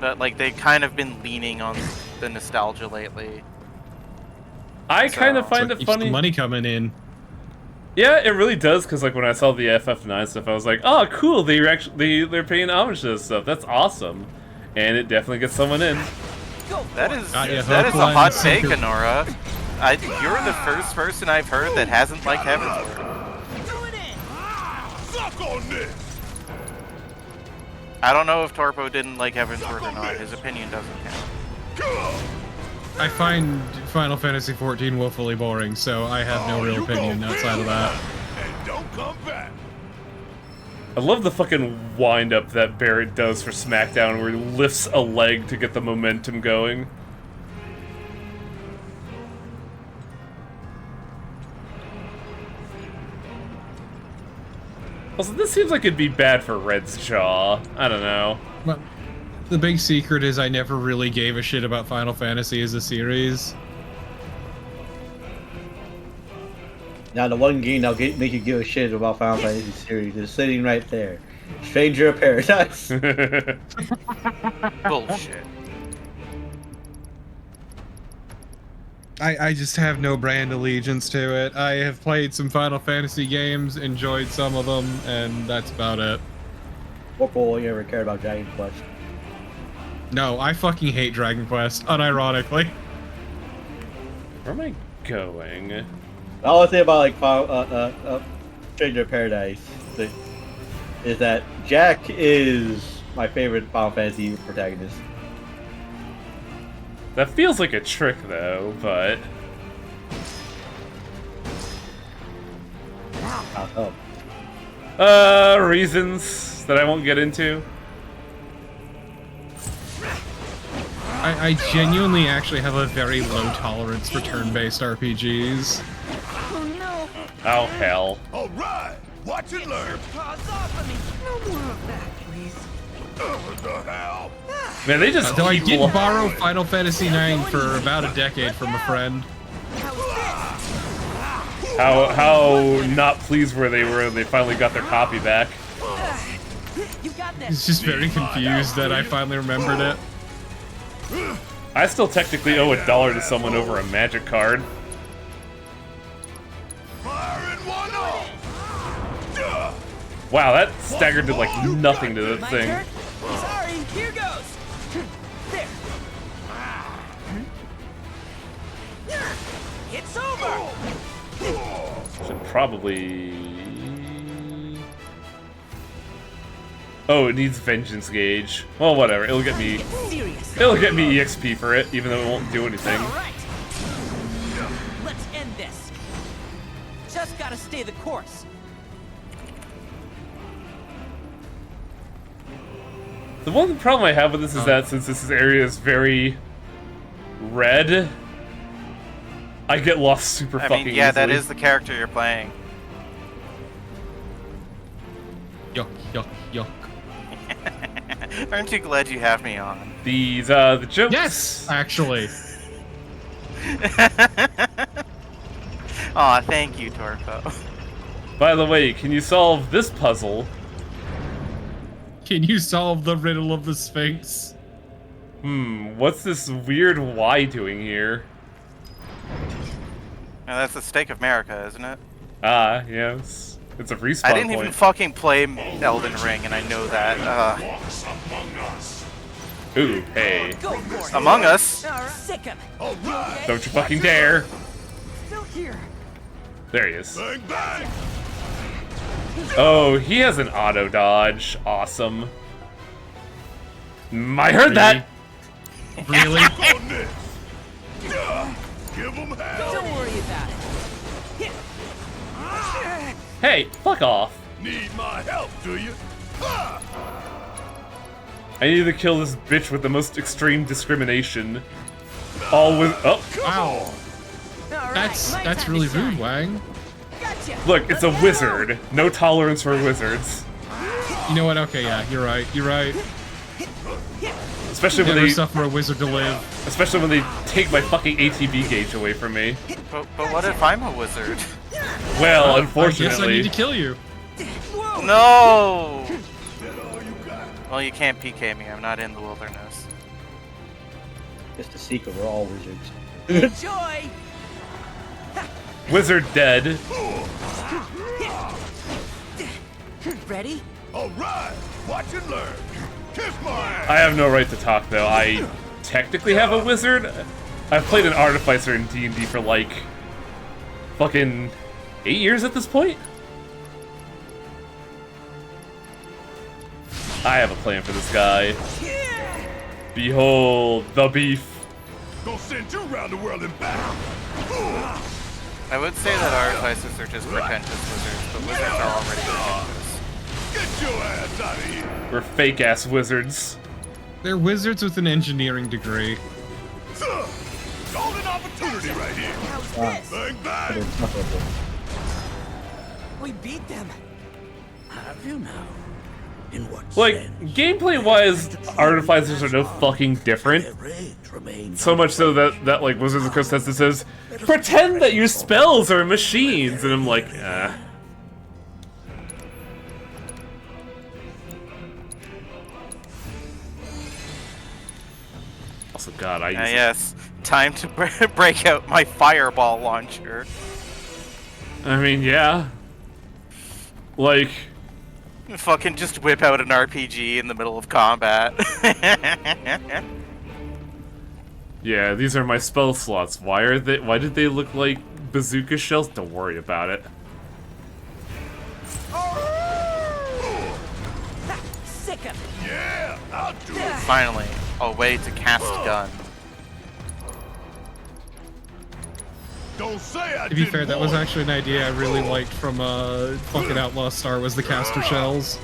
But like they've kind of been leaning on the nostalgia lately. I kind of So- find So it it keeps funny. the money coming in. Yeah, it really does. Because like when I saw the FF9 stuff, I was like, "Oh, cool! They're paying homage to this stuff. That's awesome." And it definitely gets someone in. That is Got ya, that is hook, a line, hot and take, sinker. Honora. You're the first person I've heard that hasn't liked Heaven's Word. Suck on this! I don't know if Torpo didn't like Heaven's Word or not. His opinion doesn't count. I find Final Fantasy XIV woefully boring, so I have no real opinion outside of that. And don't come back. I love the fucking wind-up that Barrett does for SmackDown, where he lifts a leg to get the momentum going. Also, this seems like it'd be bad for Red's jaw. I don't know. But the big secret is I never really gave a shit about Final Fantasy as a series. Now the one game that'll make you give a shit about Final Fantasy series is sitting right there. Stranger of Paradise. Bullshit. I just have no brand allegiance to it. I have played some Final Fantasy games, enjoyed some of them, and that's about it. What role you ever cared about Dragon Quest? No, I fucking hate Dragon Quest, unironically. Where am I going? All I say about like Stranger of Paradise is that Jack is my favorite Final Fantasy protagonist. That feels like a trick, though, but... reasons that I won't get into. I genuinely actually have a very low tolerance for turn-based RPGs. Oh no! Oh, hell. All right, watch and learn. Paws off of me! No more of that, please. What the hell? Man, they just Though I keep did borrow Final Fantasy IX for about a decade from a friend. How not pleased were they when they finally got their copy back. He's just very confused that I finally remembered it. I still technically owe $1 to someone over a magic card. Wow, that stagger did like nothing to the thing. Sorry, here goes. There. It's over. Should probably... Oh, it needs vengeance gauge. Well, whatever. It'll get me EXP for it, even though it won't do anything. All right. Let's end this. Just gotta stay the course. The one problem I have with this is that since this area is very red, I get lost super fucking yeah, easily. that is the character you're playing. Yuck, yuck, yuck. Aren't you glad you have me on? These, the jokes. Yes, actually. Aw, thank you, Torpo. By the way, can you solve this puzzle? Can you solve the riddle of the Sphinx? What's this weird Y doing here? Now, that's the stake of America, isn't it? Ah, yes. It's a respawn I didn't point. even fucking play Elden Ring, and I know that. Ooh, hey. Among Us? Sick him. Don't you fucking dare. Still here. There he is. Oh, he has an auto dodge. Awesome. I heard that. Really? Don't worry about it. Hey, fuck off. Need my help, do you? I need to kill this bitch with the most extreme discrimination. All with Wow. That's really rude, Wang. Look, it's a wizard. No tolerance for wizards. You know what? Okay, yeah, you're right. You're right. Especially when Never they suffer a wizard to live. Especially when they take my fucking ATB gauge away from me. But what if I'm a wizard? Well, I unfortunately. guess I need to kill you. No! Well, you can't PK me. I'm not in the wilderness. Just a secret, we're all wizards. Enjoy! Wizard dead. Ready? All right, watch and learn. Kiss my ass. I have no right to talk though. I technically have a wizard. I've played an artificer in D&D for like fucking 8 years at this point. I have a plan for this guy. Behold the beef. Gonna send you around the world and back. I would say that artificers are just pretentious wizards, but wizards are already pretentious. Get your ass out of here. We're fake-ass wizards. They're wizards with an engineering degree. Golden opportunity right here. Bang, bang. We beat them. Have you now? In what Like, sense? gameplay-wise, artificers are no fucking different. So much so that like, Wizards of the Coast says, pretend that your spells are machines! And I'm like, eh. Also, God, I use yes. Time to break out my fireball launcher. I mean, yeah. Like... Fucking just whip out an RPG in the middle of combat. Yeah, these are my spell slots. Why did they look like bazooka shells? Don't worry about it. Sick of it. Yeah, I'll do it. Finally, a way to cast gun. Don't say I To be fair, that was actually an idea I really liked from fucking Outlaw Star, was the caster shells.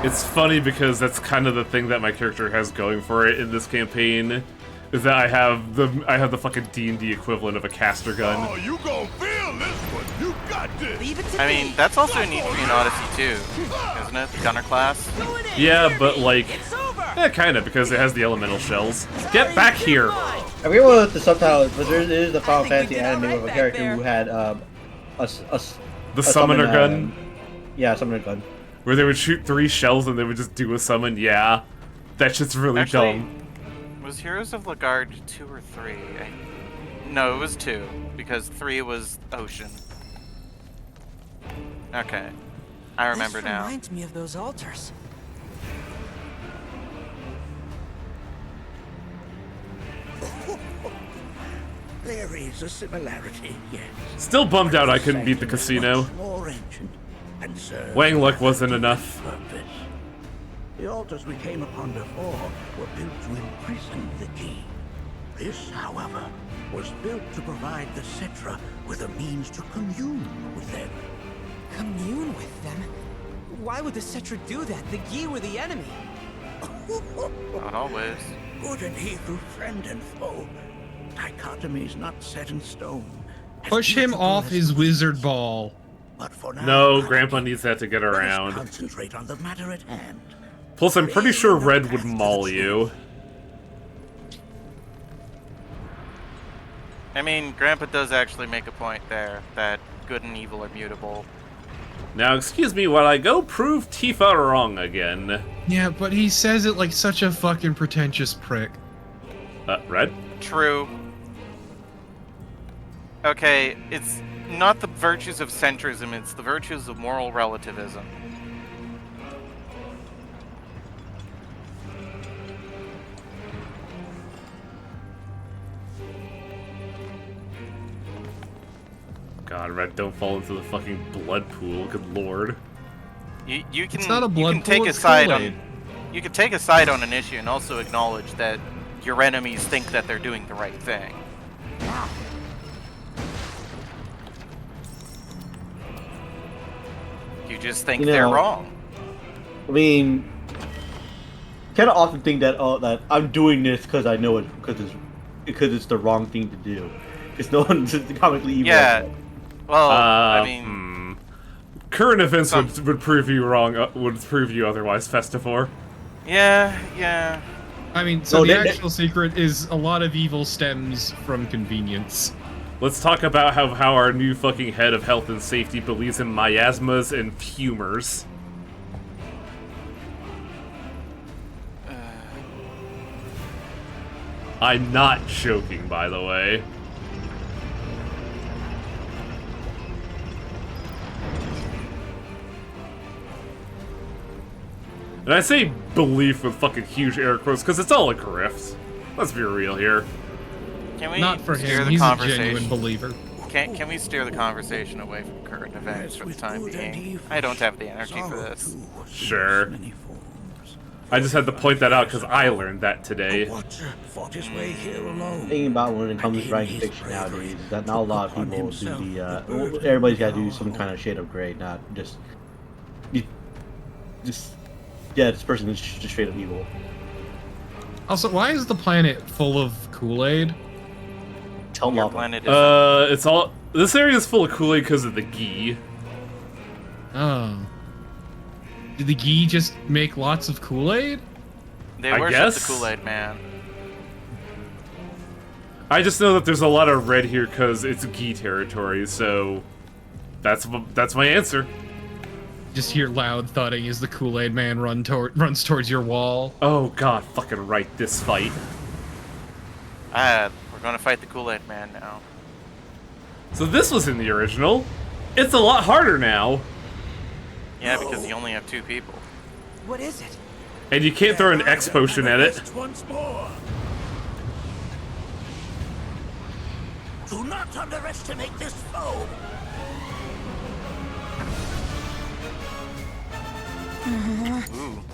It's funny because that's kind of the thing that my character has going for it in this campaign, is that I have the fucking D&D equivalent of a caster gun. Oh, you gon' feel this one. You got this. I mean, that's also neat for an Odyssey too, isn't it? The gunner class. Yeah, but like, kind of, because it has the elemental shells. Get back here! I forget what the subtitle is, but there is a Final Fantasy anime of a character who had The summoner gun? Yeah, summoner gun. Where they would shoot 3 shells and they would just do a summon. Yeah, that shit's really dumb. Was Heroes of Lagard 2 or 3? No, it was 2, because 3 was Ocean. Okay, I remember This now. reminds me of those altars. There is a similarity, yes. Still bummed out I couldn't beat the casino. More ancient and serve Wang luck wasn't enough. purpose. The altars we came upon before were built to imprison the key. This, however, was built to provide the Cetra with a means to commune with them. Commune with them? Why would the Cetra do that? The Gi were the enemy. Not always. Good and evil, friend and foe. Dichotomy's not set in stone. Push him off his wizard ball. But for now, No, Grandpa needs that to get let us around. concentrate on the matter at hand. Plus, I'm pretty sure Red would maul you. I mean, Grandpa does actually make a point there, that good and evil are mutable. Now, excuse me while I go prove Tifa wrong again. Yeah, but he says it like such a fucking pretentious prick. Red? True. Okay, it's not the virtues of centrism, it's the virtues of moral relativism. God, Red, don't fall into the fucking blood pool. Good lord. You can It's not a blood you can take pool, a it's side Kool-Aid. on you can take a side on an issue and also acknowledge that your enemies think that they're doing the right thing. You just think they're wrong. I mean, kind of often think that that I'm doing this because I know it because it's the wrong thing to do. Because no one's comically evil. Yeah. Like that. Well, I mean, current events would prove you wrong. Would prove you otherwise, Festivore. Yeah. I mean, so the actual secret is a lot of evil stems from convenience. Let's talk about how our new fucking head of health and safety believes in miasmas and humors. I'm not joking, by the way. And I say belief with fucking huge air quotes because it's all a grift. Let's be real here. Can we Not for steer him. the He's a conversation? genuine believer. Can we steer the conversation away from current events for the time being? I don't have the energy for this. Sure. I just had to point that out because I learned that today. Thinking about when it comes to writing fiction nowadays is that not a lot of people do the. Everybody's got to do some kind of shade of gray, not just. Yeah, this person is just straight up evil. Also, why is the planet full of Kool-Aid? Tell Your planet is it's all. This area is full of Kool-Aid because of the ghee. Oh. Did the ghee just make lots of Kool-Aid? They I worship guess. the Kool-Aid man. I just know that there's a lot of red here because it's ghee territory, so that's my answer. Just hear loud thudding as the Kool-Aid man runs towards your wall. Oh god, fucking right, this fight. We're gonna fight the Kool-Aid man now. So this was in the original. It's a lot harder now. Yeah, because you only have 2 people. What is it? And you can't throw an X potion at it. Once more. Do not underestimate this foe.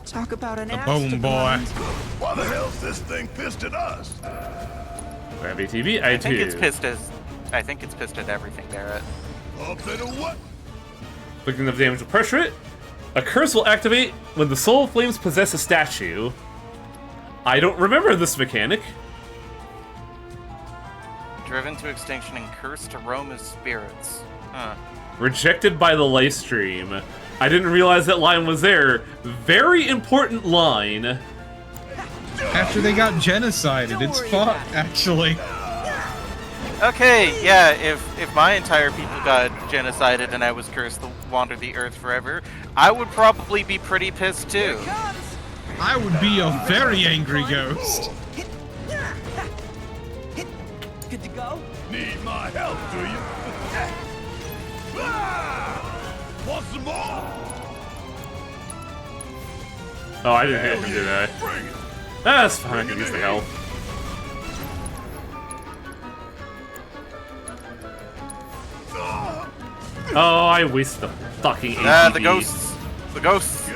Talk about an The axe bone to boy. grind. Why the hell's this thing pissed at us? Rabbit TV, I think do. it's pissed at everything, Barrett. Up in a what? Looking at the damage will pressure it. A curse will activate when the soul flames possess a statue. I don't remember this mechanic. Driven to extinction and cursed to roam as spirits. Huh. Rejected by the live stream. I didn't realize that line was there. Very important line. After they got genocided, it's fucked, actually. Okay, yeah, if my entire people got genocided and I was cursed to wander the earth forever, I would probably be pretty pissed too. I would be a very angry ghost. Good to go? Need my help, do you? Want some more? Oh, I didn't hit him, did I? That's fine, I can use the health. Oh, I wasted the fucking ATB. The ghosts. The ghosts.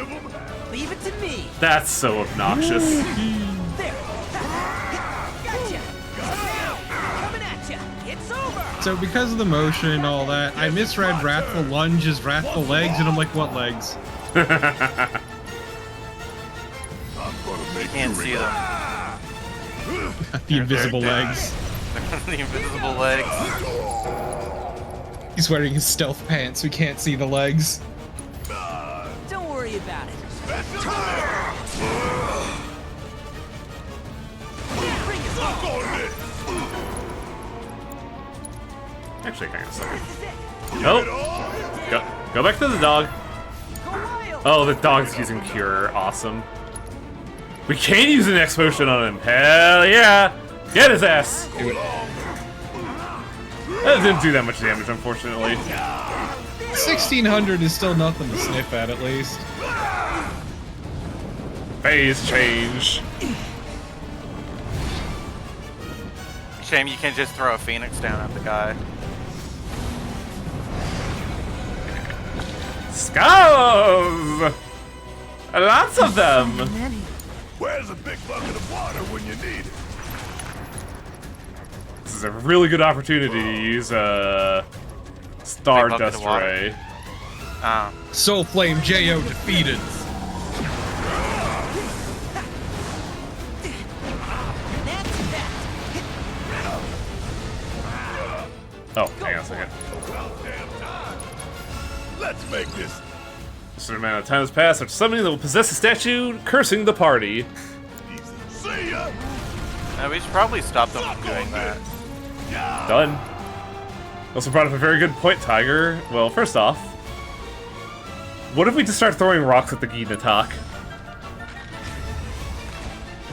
Leave it to me. That's so obnoxious. There. Gotcha. Coming at ya. It's over. So because of the motion and all that, I misread Wrathful Lunge as Wrathful Legs, and I'm like, what legs? Can't see them. The invisible legs. The invisible legs. He's wearing his stealth pants, we can't see the legs. Don't worry about it. Actually, kind of suck it. Nope. Go back to the dog. Oh, the dog's using Cure. Awesome. We can use an X potion on him. Hell yeah! Get his ass! Do it. That didn't do that much damage, unfortunately. 1600 is still nothing to sniff at least. Phase change. Shame you can't just throw a phoenix down at the guy. Skulls! Lots of them! Where's a big bucket of water when you need it? This is a really good opportunity to use Stardust Ray. Soul Flame JO defeated. Oh, hang on a second. Let's make this. A certain amount of time has passed after summoning that will possess a statue, cursing the party. See ya. We should probably stop them from doing that. Done. Also brought up a very good point, Tiger. Well, first off, what if we just start throwing rocks at the Ginatak?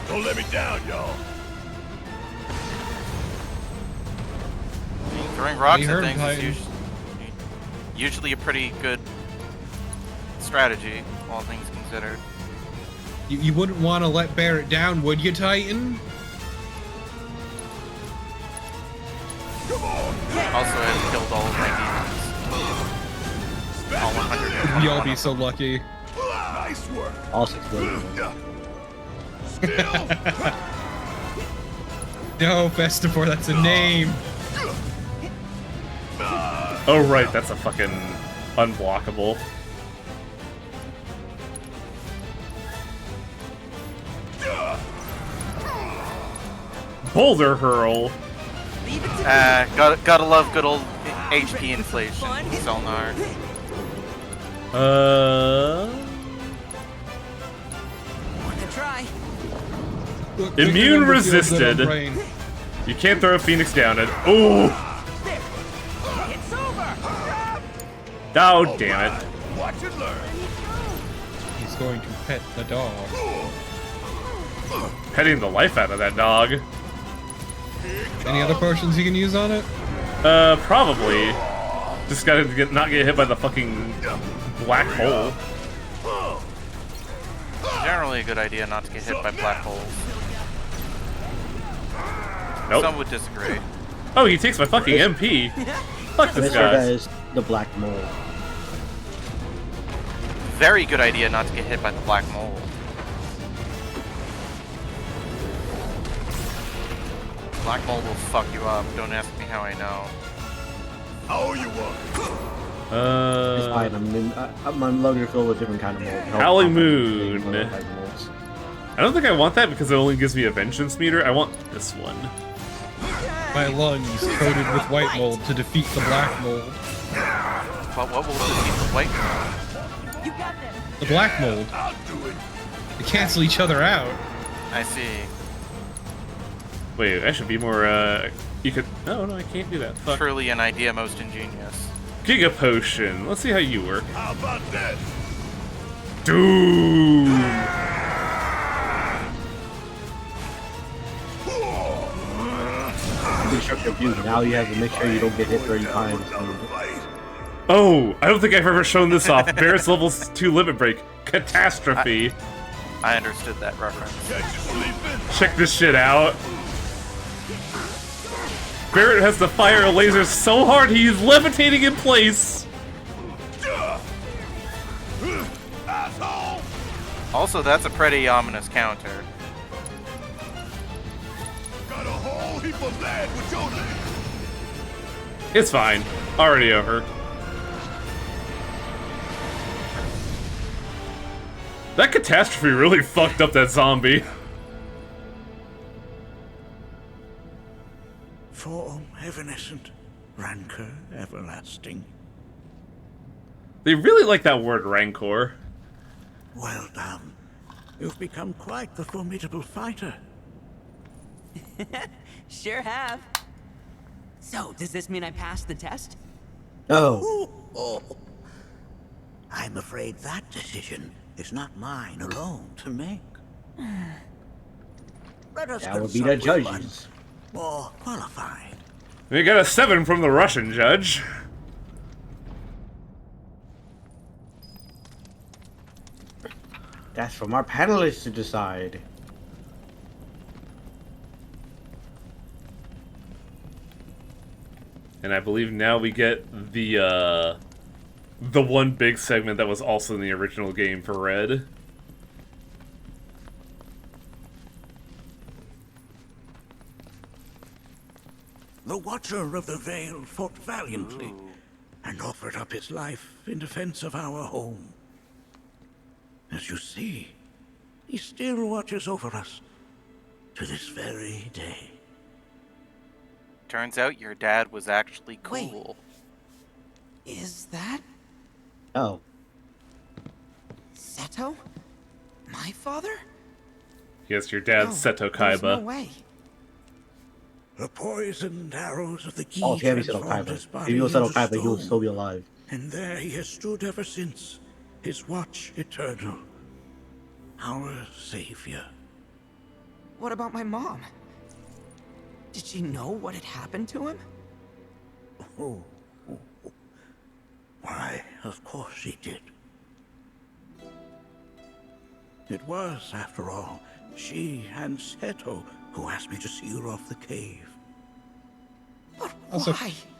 Don't let me down, y'all. Throwing rocks We at heard things Titan. is usually a pretty good strategy, all things considered. You wouldn't want to let Barrett down, would you, Titan? Also, I've killed all of my demons. All 100. We'd all be so lucky. Nice work. All 6 billion. No, Festivore, that's a name. Oh right, that's a fucking unblockable. Boulder hurl. Gotta love good old HP inflation, Selnar. Worth a try. Immune resisted. You can't throw a phoenix down it. Ooh. It's over. Oh, damn it. Watch and learn. He's going to pet the dog. Petting the life out of that dog. Any other potions you can use on it? Probably. Just gotta not get hit by the fucking black hole. Generally a good idea not to get hit by black holes. Nope. Some would disagree. Oh, he takes my fucking MP. Fuck this guy. That is the black mole. Very good idea not to get hit by the black mole. Black mold will fuck you up. Don't ask me how I know. How you want? It's fine. I'm loaded filled with different kind of mold. Howling Moon. I don't think I want that because it only gives me a vengeance meter. I want this one. My lungs coated with white mold to defeat the black mold. But what will defeat the white mold? The black mold. They cancel each other out. I see. Wait, I should be more, you could... No, I can't do that. Fuck. Truly an idea most ingenious. Giga Potion. Let's see how you work. How about that? Doom! Now you have to make sure you don't get hit 30 times. Oh, I don't think I've ever shown this off. Barrett's level 2 limit break. Catastrophe. I understood that reference. Check this shit out. Barrett has to fire a laser so hard he's levitating in place. Also, that's a pretty ominous counter. Got a whole heap of lead with your name. It's fine. Already over. That catastrophe really fucked up that zombie. Form evanescent, rancor everlasting. They really like that word, rancor. Well done. You've become quite the formidable fighter. Sure have. So, does this mean I passed the test? Oh. I'm afraid that decision is not mine alone to make. Let us That would be the consult with judges. one more qualified. We got a 7 from the Russian judge. That's from our panelists to decide. And I believe now we get the one big segment that was also in the original game for Red. The Watcher of the Veil fought valiantly and offered up his life in defense of our home. As you see, he still watches over us to this very day. Turns out your dad was actually cool. Is that Oh. Seto? My father? Yes, your dad's Seto There's no Kaiba. way. The poisoned arrows of the key Oh, can't be Seto transformed his Kaiba. If body he was Seto into Kaiba, he would stone. still be alive. And there he has stood ever since, his watch eternal. Our savior. What about my mom? Did she know what had happened to him? Oh. Why, of course he did. It was, after all, she and Seto who asked me to seal off the cave. Also,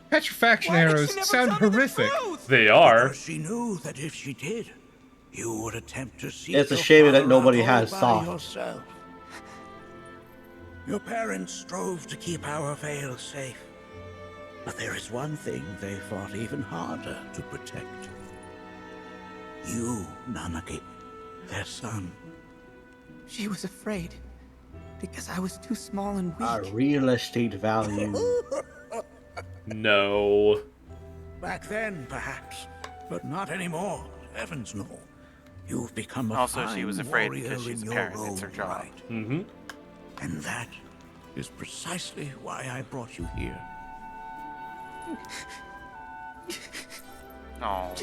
petrifaction arrows sound horrific. They are. Because she knew that if she did, you would attempt to seek It's a your shame that father nobody out has all by soft. yourself. Your parents strove to keep our veil safe. But there is one thing they fought even harder to protect. You, Nanaki, their son. She was afraid. Because I was too small and weak. A real estate value. No. Back then, perhaps. But not anymore. Heavens no. You've become a Also, fine she was afraid warrior because she's in a your parent. It's her own job. right. Mm-hmm. And that is precisely why I brought you here. No.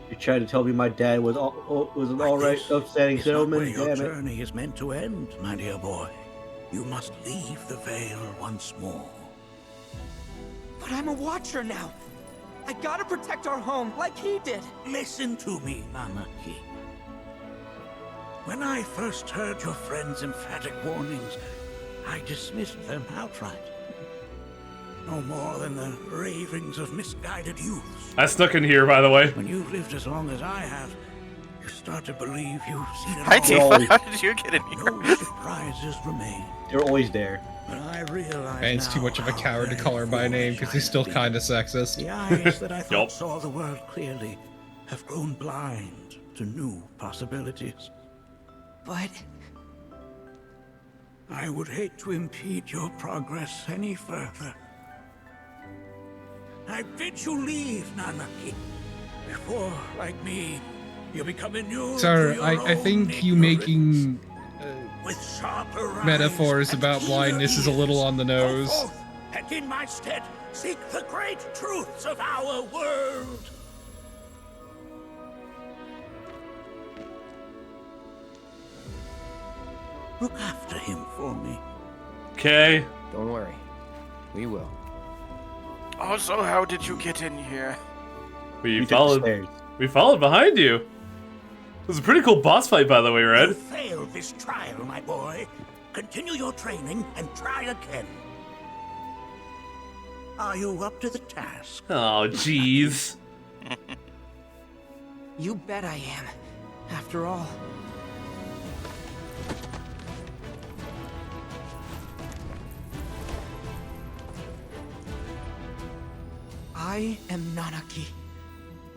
You tried to tell me my dad was an alright, upstanding It's not where gentleman. your Damn it! journey is meant to end, my dear boy. You must leave the Vale once more. But I'm a watcher now. I gotta protect our home, like he did. Listen to me, Nanaki. When I first heard your friend's emphatic warnings, I dismissed them outright. No more than the ravings of misguided youths. I snuck in here, by the way. When you've lived as long as I have, you start to believe you've seen it Hi, all. Tifa. How did you get in here? No surprises remain. They're always there. But I realize And it's too now much of a how coward to very call her by name foolish because I he's still have kind of been. sexist. The eyes that I thought Yup. saw the world clearly have grown blind to new possibilities. But I would hate to impede your progress any further. I bid you leave, Nanaki, before, like me, you become inured Sir, to your I own think you ignorance. making With sharper eyes metaphors and about keener blindness is a little ears, on the go nose. forth and in my stead seek the great truths of our world. Look after him for me. Okay. Don't worry. We will. Also, how did you get in here? We took the followed. stairs. We followed behind you. It was a pretty cool boss fight, by the way, You Red. failed this trial, my boy. Continue your training and try again. Are you up to the task? Oh, jeez. you bet I am. After all. I am Nanaki,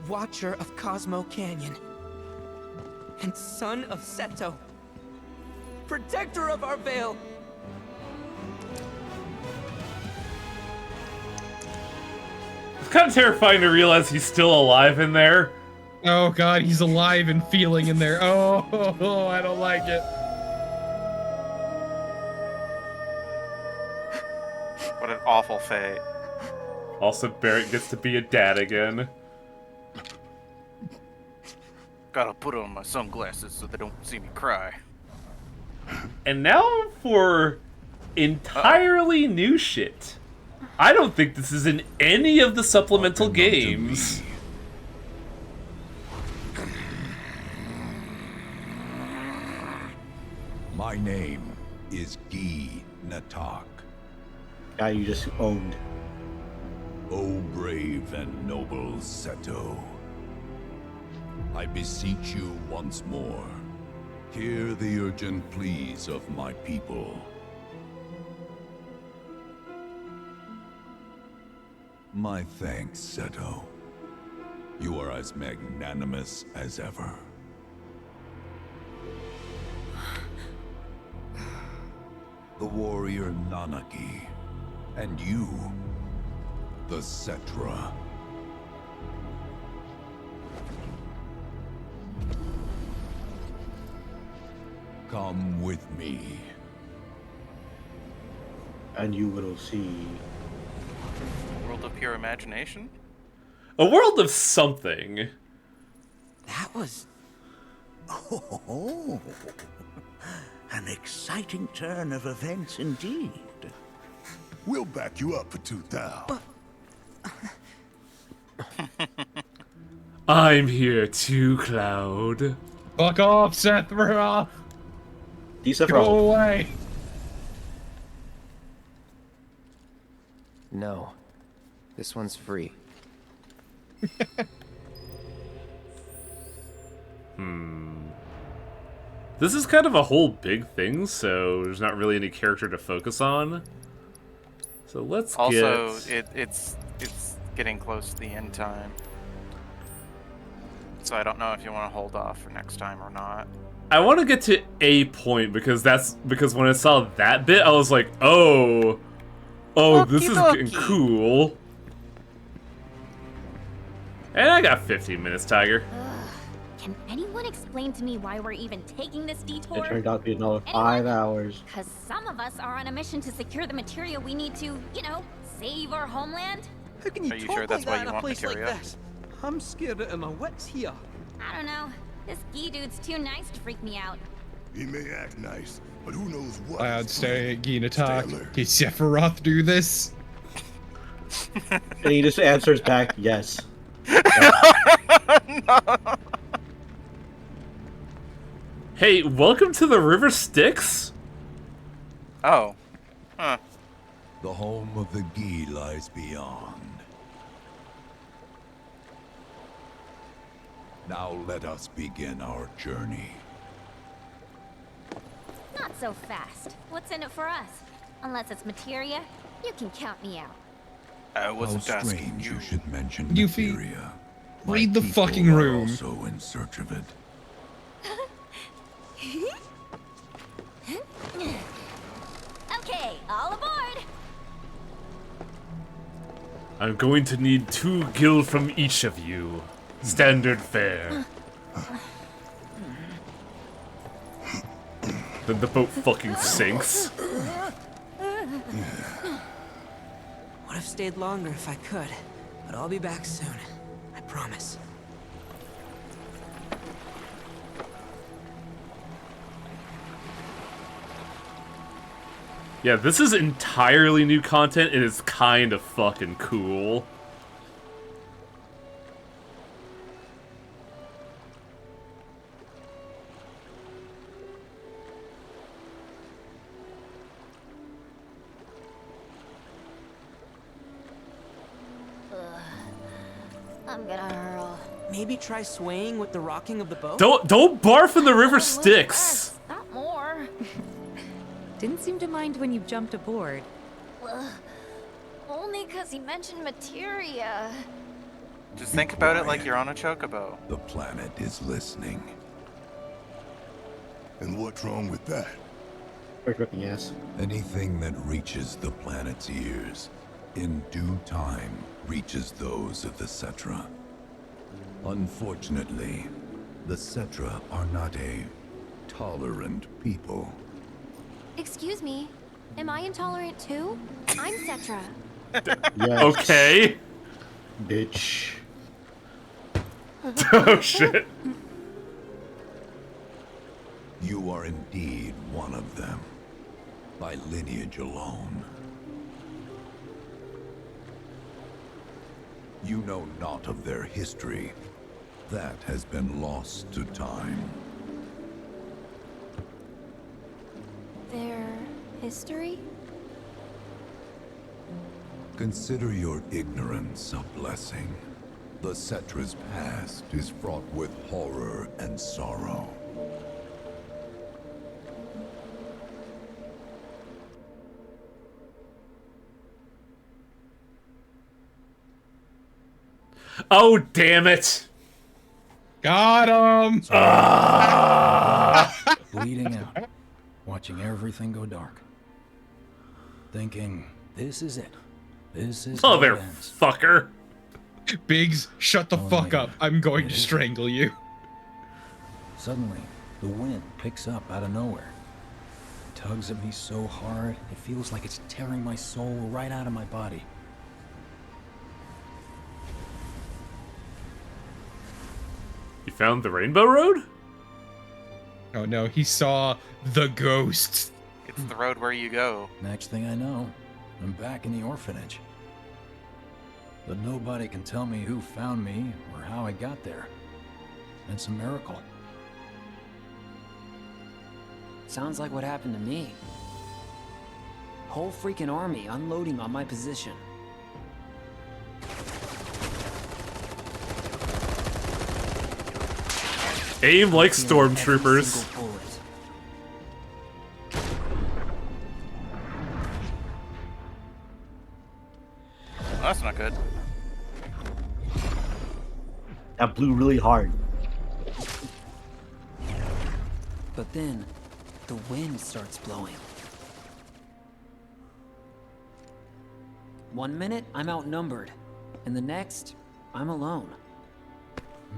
Watcher of Cosmo Canyon, and son of Seto, protector of our Vale. It's kind of terrifying to realize he's still alive in there. Oh god, he's alive and feeling in there. Oh, I don't like it. What an awful fate. Also, Barrett gets to be a dad again. Gotta put on my sunglasses so they don't see me cry. And now for entirely new shit. I don't think this is in any of the supplemental games. My name is Gi Natak. Guy you just owned. O brave and noble Seto, I beseech you once more, hear the urgent pleas of my people. My thanks, Seto. You are as magnanimous as ever. The warrior Nanaki, and you, the Cetra. Come with me. And you will see. World of pure imagination? A world of something. That was... Oh, an exciting turn of events indeed. We'll back you up for 2,000. I'm here too, Cloud. Fuck off, Sephiroth! Sephiroth. Go away! No. This one's free. This is kind of a whole big thing, so there's not really any character to focus on. So let's also, get... it's getting close to the end time. So I don't know if you want to hold off for next time or not. I want to get to a point because when I saw that bit, I was like, oh, this is getting cool. And I got 15 minutes, Tiger. Can anyone explain to me why we're even taking this detour? It turned out to be another 5 hours. Because some of us are on a mission to secure the materia we need to, you know, save our homeland. How can you Are you talk sure that's like why that you in a want place materia? like this? I'm scared out of my wits here. I don't know. This Gi dude's too nice to freak me out. He may act nice, but who knows what? Cloud staring at Gina talk. Can Sephiroth do this? And he just answers back, yes. No. Hey, welcome to the River Styx? Oh. Huh. The home of the Gi lies beyond. Now let us begin our journey. Not so fast. What's in it for us? Unless it's materia, you can count me out. I wasn't How asking strange you. you should mention Yuffie, materia. read the My people fucking are room. Also in search of it. Okay, all aboard! I'm going to need 2 gil from each of you. Standard fare. Then the boat fucking sinks. Would have stayed longer if I could, but I'll be back soon. I promise. Yeah, this is entirely new content and it's kind of fucking cool. I'm gonna hurl. Maybe try swaying with the rocking of the boat? Don't barf in the River Styx. Not more. Didn't seem to mind when you jumped aboard. Only because he mentioned materia. Just think about it like you're on a chocobo. The planet is listening. And what's wrong with that? Yes. Anything that reaches the planet's ears, in due time, reaches those of the Cetra. Unfortunately, the Cetra are not a tolerant people. Excuse me, am I intolerant too? I'm Cetra. Yes. Okay. Bitch. Oh shit. You are indeed one of them, by lineage alone. You know not of their history. That has been lost to time. Their history? Consider your ignorance a blessing. The Cetra's past is fraught with horror and sorrow. Oh, damn it. Got him! Bleeding out, watching everything go dark. Thinking, this is it. This is how it Mother ends. fucker. Biggs, shut the fuck up. I'm going to strangle you. Suddenly, the wind picks up out of nowhere. It tugs at me so hard, it feels like it's tearing my soul right out of my body. You found the Rainbow Road? Oh no, he saw the ghost. It's the road where you go. Next thing I know, I'm back in the orphanage. But nobody can tell me who found me or how I got there. It's a miracle. Sounds like what happened to me. Whole freaking army unloading on my position. Aim like stormtroopers. That's not good. That blew really hard. But then, the wind starts blowing. 1 minute, I'm outnumbered. And the next, I'm alone.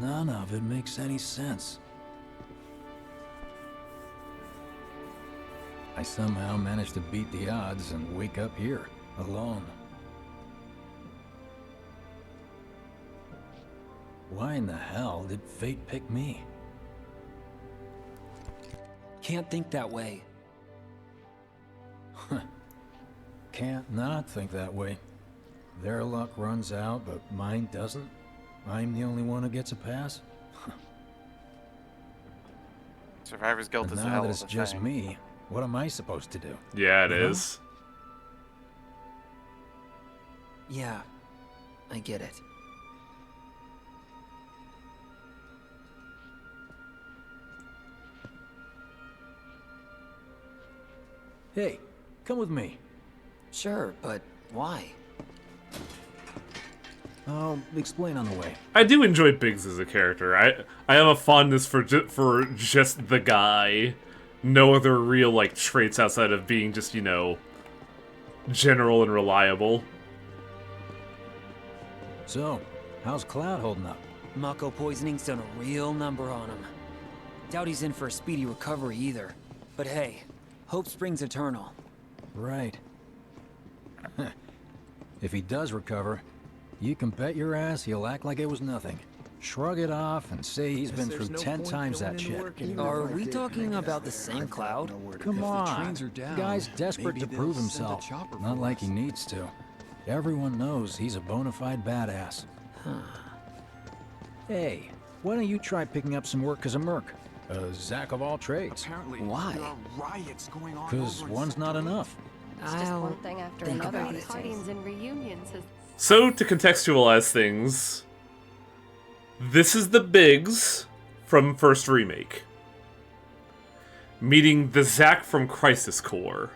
None of it makes any sense. I somehow managed to beat the odds and wake up here, alone. Why in the hell did fate pick me? Can't think that way. Can't not think that way. Their luck runs out, but mine doesn't. I'm the only one who gets a pass. Survivor's guilt And is a now hell that of it's a just thing. me, what am I supposed to do? Yeah, it You know? is. Yeah, I get it. Hey, come with me. Sure, but why? I'll explain on the way. I do enjoy Biggs as a character. I have a fondness for just the guy. No other real like traits outside of being just, you know, general and reliable. So, how's Cloud holding up? Mako poisoning's done a real number on him. Doubt he's in for a speedy recovery either. But hey, hope springs eternal. Right. If he does recover, you can bet your ass he'll act like it was nothing. Shrug it off and say he's been through 10 times that shit. Are we talking about the same Cloud? Come on, the guy's desperate to prove himself. Not like he needs to. Everyone knows he's a bona fide badass. Hey, why don't you try picking up some work as a merc? A Zack of all trades. Apparently, why? there are riots going on. Because one's not enough. It's just one thing after think another. about These it. parties and reunions has So, to contextualize things, this is the Biggs from First Remake meeting the Zack from Crisis Core.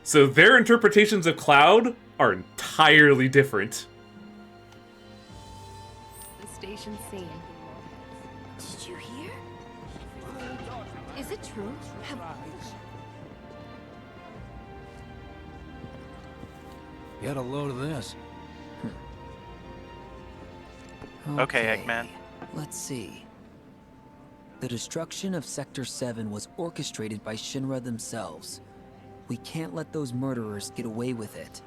So their interpretations of Cloud are entirely different. the station scene. Did you hear? Is it true? Get a load of this. Okay, Eggman. Let's see. The destruction of Sector 7 was orchestrated by Shinra themselves. We can't let those murderers get away with it.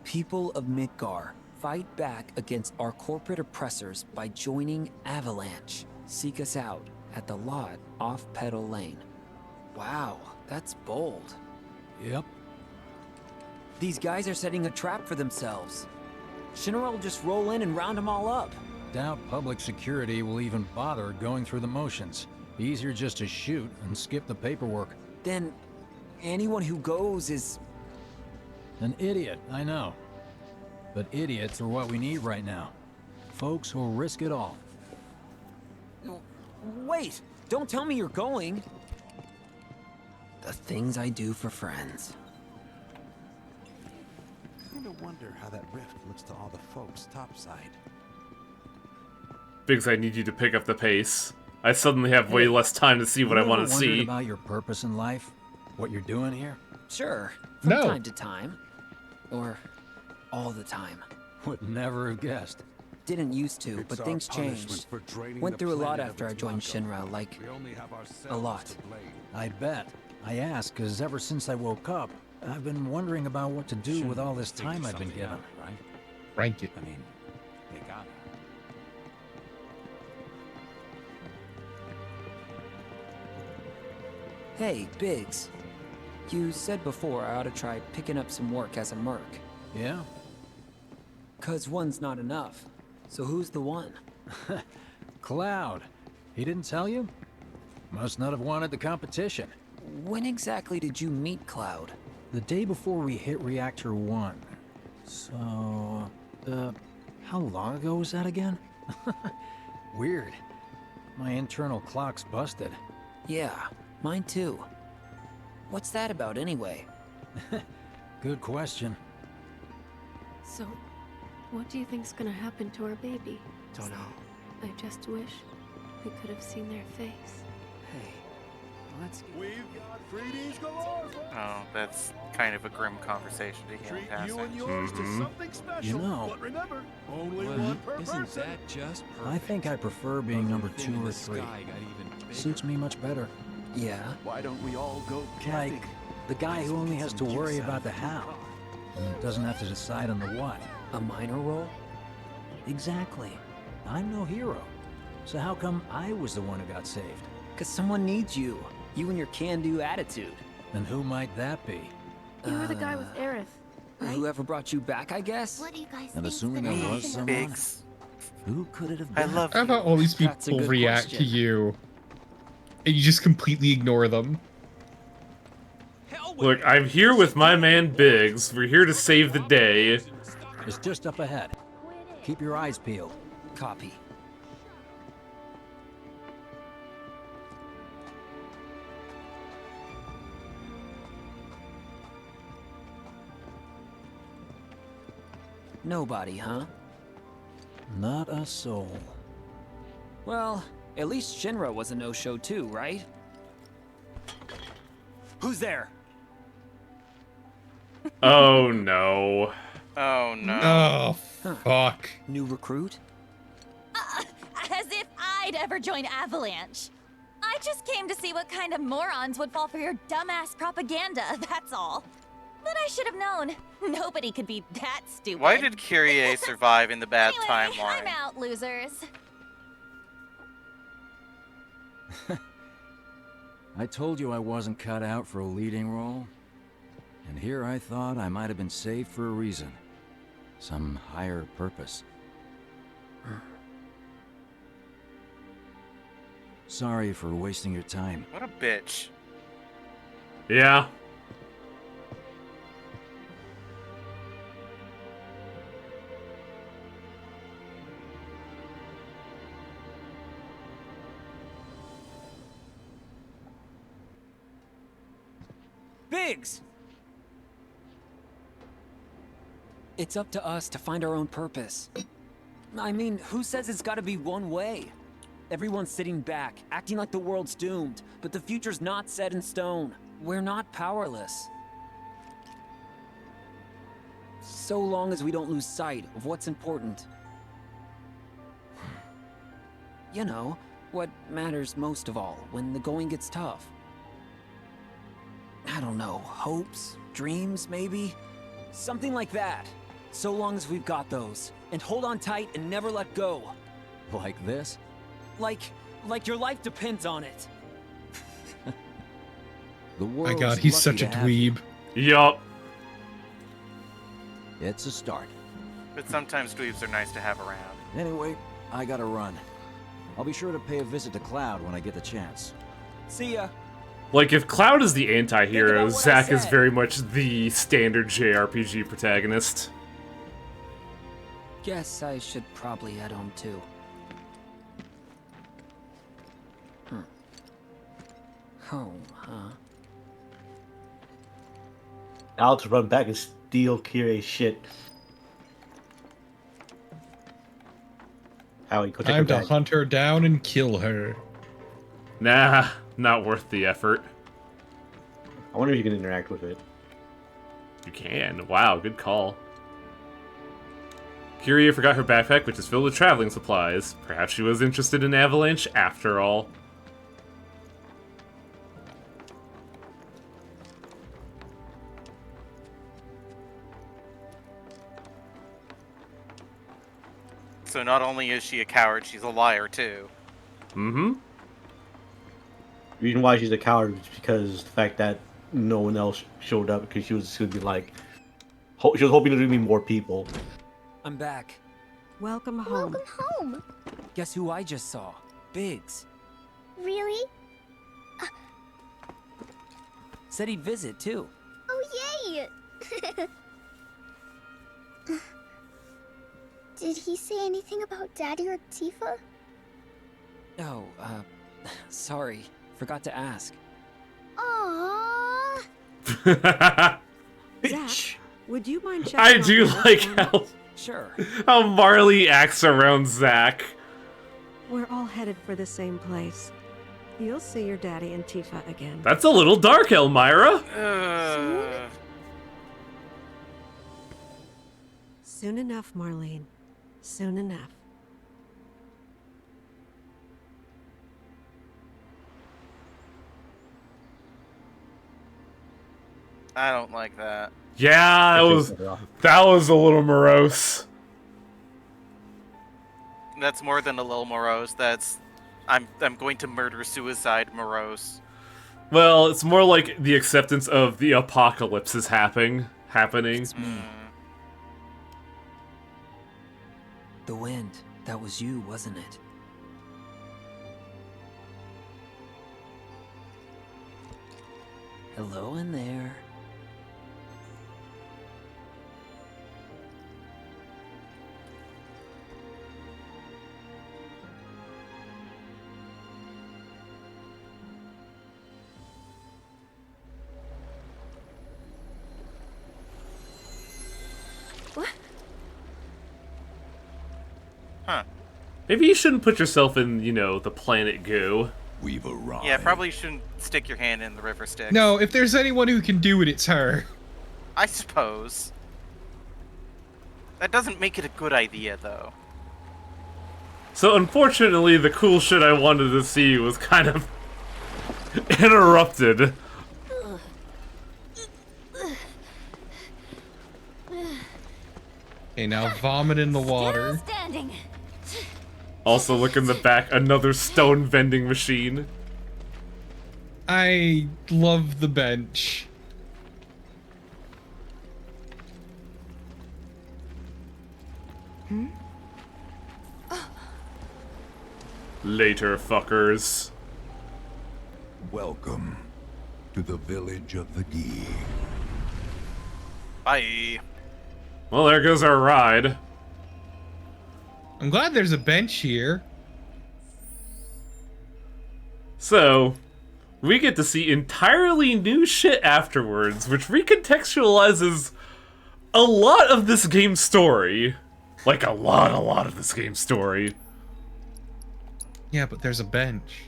People of Midgar, fight back against our corporate oppressors by joining Avalanche. Seek us out at the lot off Petal Lane. Wow, that's bold. Yep. These guys are setting a trap for themselves. Shinra will just roll in and round them all up. Doubt public security will even bother going through the motions. Easier just to shoot and skip the paperwork. Then anyone who goes is... An idiot, I know. But idiots are what we need right now. Folks who'll risk it all. Wait! Don't tell me you're going! The things I do for friends. Kinda wonder how that rift looks to all the folks topside. Biggs, I need you to pick up the pace. I suddenly have way less time to see what I want to see. About your purpose in life? What you're doing here? Sure, from time to time. Or all the time. Would never have guessed. Didn't used to, It's but our things punishment changed. for draining Went the through a lot planet of after I its joined Mako. Shinra, like, We only have a ourselves lot. to blame. I bet. I ask because ever since I woke up, I've been wondering about what to do with all this time I've been given. Right? Rank it. I mean, they got it. Hey, Biggs. You said before I ought to try picking up some work as a merc. Yeah? 'Cause one's not enough. So who's the one? Cloud. He didn't tell you? Must not have wanted the competition. When exactly did you meet Cloud? The day before we hit Reactor 1. So... how long ago was that again? Weird. My internal clock's busted. Yeah, mine too. What's that about anyway? Good question. So, what do you think's gonna happen to our baby? Don't know. I just wish we could have seen their face. Hey, let's get... We've got freebies galore. Oh, that's kind of a grim conversation to hear in passing. You and yours to something special. You know, but remember, only well, one per isn't person. that just perfect? I think I prefer being number 2 or 3. Suits me much better. Yeah? Why don't we all go Like, camping? the guy who only has to worry about the how. And doesn't have to decide on the what. A minor role? Exactly. I'm no hero. So how come I was the one who got saved? 'Cause someone needs you. You and your can-do attitude. And who might that be? You were the guy with Aerith, right? Whoever brought you back, I guess? What do you guys And think? assuming there was someone, Biggs. who could it have I been? love How about all these That's a people good react question. to you, and you just completely ignore them? Look, I'm here with my man Biggs. We're here to save the day. It's just up ahead. Keep your eyes peeled. Copy. Nobody, huh? Not a soul. Well, at least Shinra was a no-show too, right? Who's there? Oh no. Oh no. Oh, fuck. New recruit? As if I'd ever join Avalanche. I just came to see what kind of morons would fall for your dumbass propaganda, that's all. But I should have known. Nobody could be that stupid. Why did Kyrie survive in the bad Anyway, timeline? I'm out, losers. I told you I wasn't cut out for a leading role. And here I thought I might have been saved for a reason. Some higher purpose. Sorry for wasting your time. What a bitch. Yeah. Biggs! It's up to us to find our own purpose. I mean, who says it's gotta be one way? Everyone's sitting back, acting like the world's doomed, but the future's not set in stone. We're not powerless. So long as we don't lose sight of what's important. You know, what matters most of all when the going gets tough. I don't know, hopes, dreams, maybe? Something like that. So long as we've got those. And hold on tight and never let go. Like this? Like your life depends on it. The My world's god, he's lucky such a to have you. dweeb. Yup. It's a start. But sometimes dweebs are nice to have around. Anyway, I gotta run. I'll be sure to pay a visit to Cloud when I get the chance. See ya. Like, if Cloud is the anti-hero, what I Zack is said. very much the standard JRPG protagonist. Guess I should probably head home too. Home, huh? I'll just run back and steal Kirie's shit. Howie, go take her Time to back. hunt her down and kill her. Nah, not worth the effort. I wonder if you can interact with it. You can. Wow, good call. Kyrie forgot her backpack, which is filled with traveling supplies. Perhaps she was interested in Avalanche after all. So not only is she a coward, she's a liar too. Mm-hmm. The reason why she's a coward is because the fact that no one else showed up because she was going to be like... she was hoping there would be more people. I'm back. Welcome home. Welcome home. Guess who I just saw? Biggs. Really? Said he'd visit, too. Oh, yay! Did he say anything about Daddy or Tifa? Oh, sorry. Forgot to ask. Aww. Zach, would you mind checking I out do the like restaurant? how Marley acts around Zack. We're all headed for the same place. You'll see your daddy and Tifa again. That's a little dark, Elmira. Soon enough, Marlene. Soon enough. I don't like that. Yeah, that was a little morose. That's more than a little morose. That's I'm going to murder suicide morose. Well, it's more like the acceptance of the apocalypse is happening. The wind. That was you, wasn't it? Hello in there. Huh. Maybe you shouldn't put yourself in, the planet goo. We've arrived. Yeah, probably shouldn't stick your hand in the river Styx. No, if there's anyone who can do it, it's her. I suppose. That doesn't make it a good idea, though. So unfortunately, the cool shit I wanted to see was kind of interrupted. Okay, now vomit in the water. Standing. Also, look in the back, another stone vending machine. I love the bench. Later, fuckers. Welcome to the village of the Gi. Bye. Well, there goes our ride. I'm glad there's a bench here. So, we get to see entirely new shit afterwards, which recontextualizes a lot of this game's story. Like, a lot of this game's story. Yeah, but there's a bench.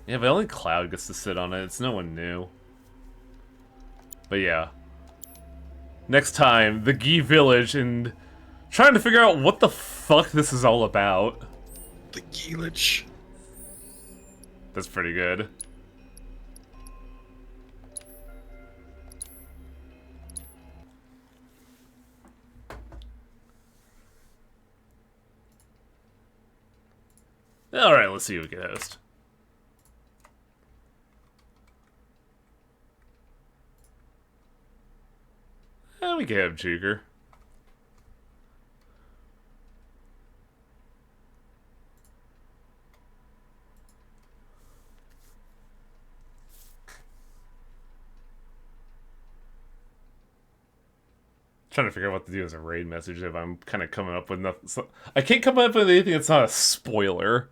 Yeah, but only Cloud gets to sit on it. It's no one new. But yeah. Next time, the Gi village and trying to figure out what the fuck this is all about. The Gi-lich. That's pretty good. Alright, let's see who we can host. We can have Juker. Trying to figure out what to do as a raid message if I'm kind of coming up with nothing. So I can't come up with anything that's not a spoiler.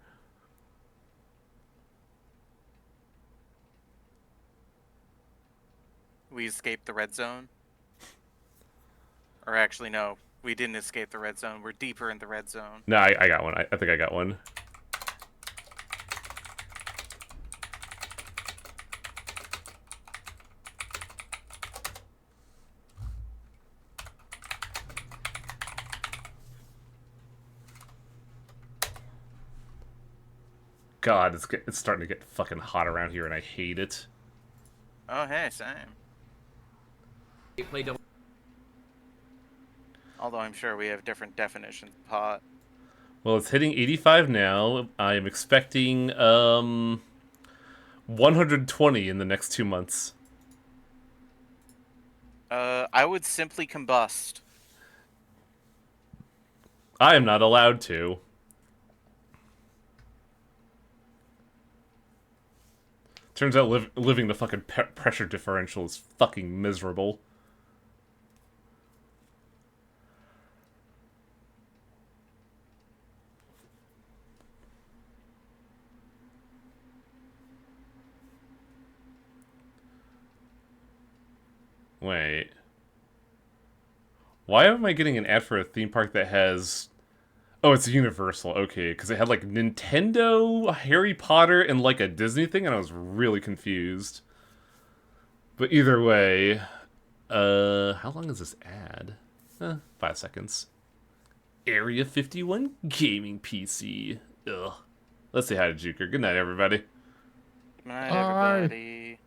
We escaped the red zone. Or actually, no. We didn't escape the red zone. We're deeper in the red zone. No, I got one. I think I got one. God, it's starting to get fucking hot around here, and I hate it. Oh, hey, same. Although I'm sure we have different definitions of hot. Well, it's hitting 85 now. I am expecting 120 in the next 2 months. I would simply combust. I am not allowed to. Turns out living the fucking pressure differential is fucking miserable. Wait. Why am I getting an ad for a theme park that has... Oh, it's Universal. Okay, because it had like Nintendo, Harry Potter, and like a Disney thing, and I was really confused. But either way, how long is this ad? 5 seconds. Area 51 gaming PC. Ugh. Let's say hi to Juker. Good night, everybody. Good night, everybody.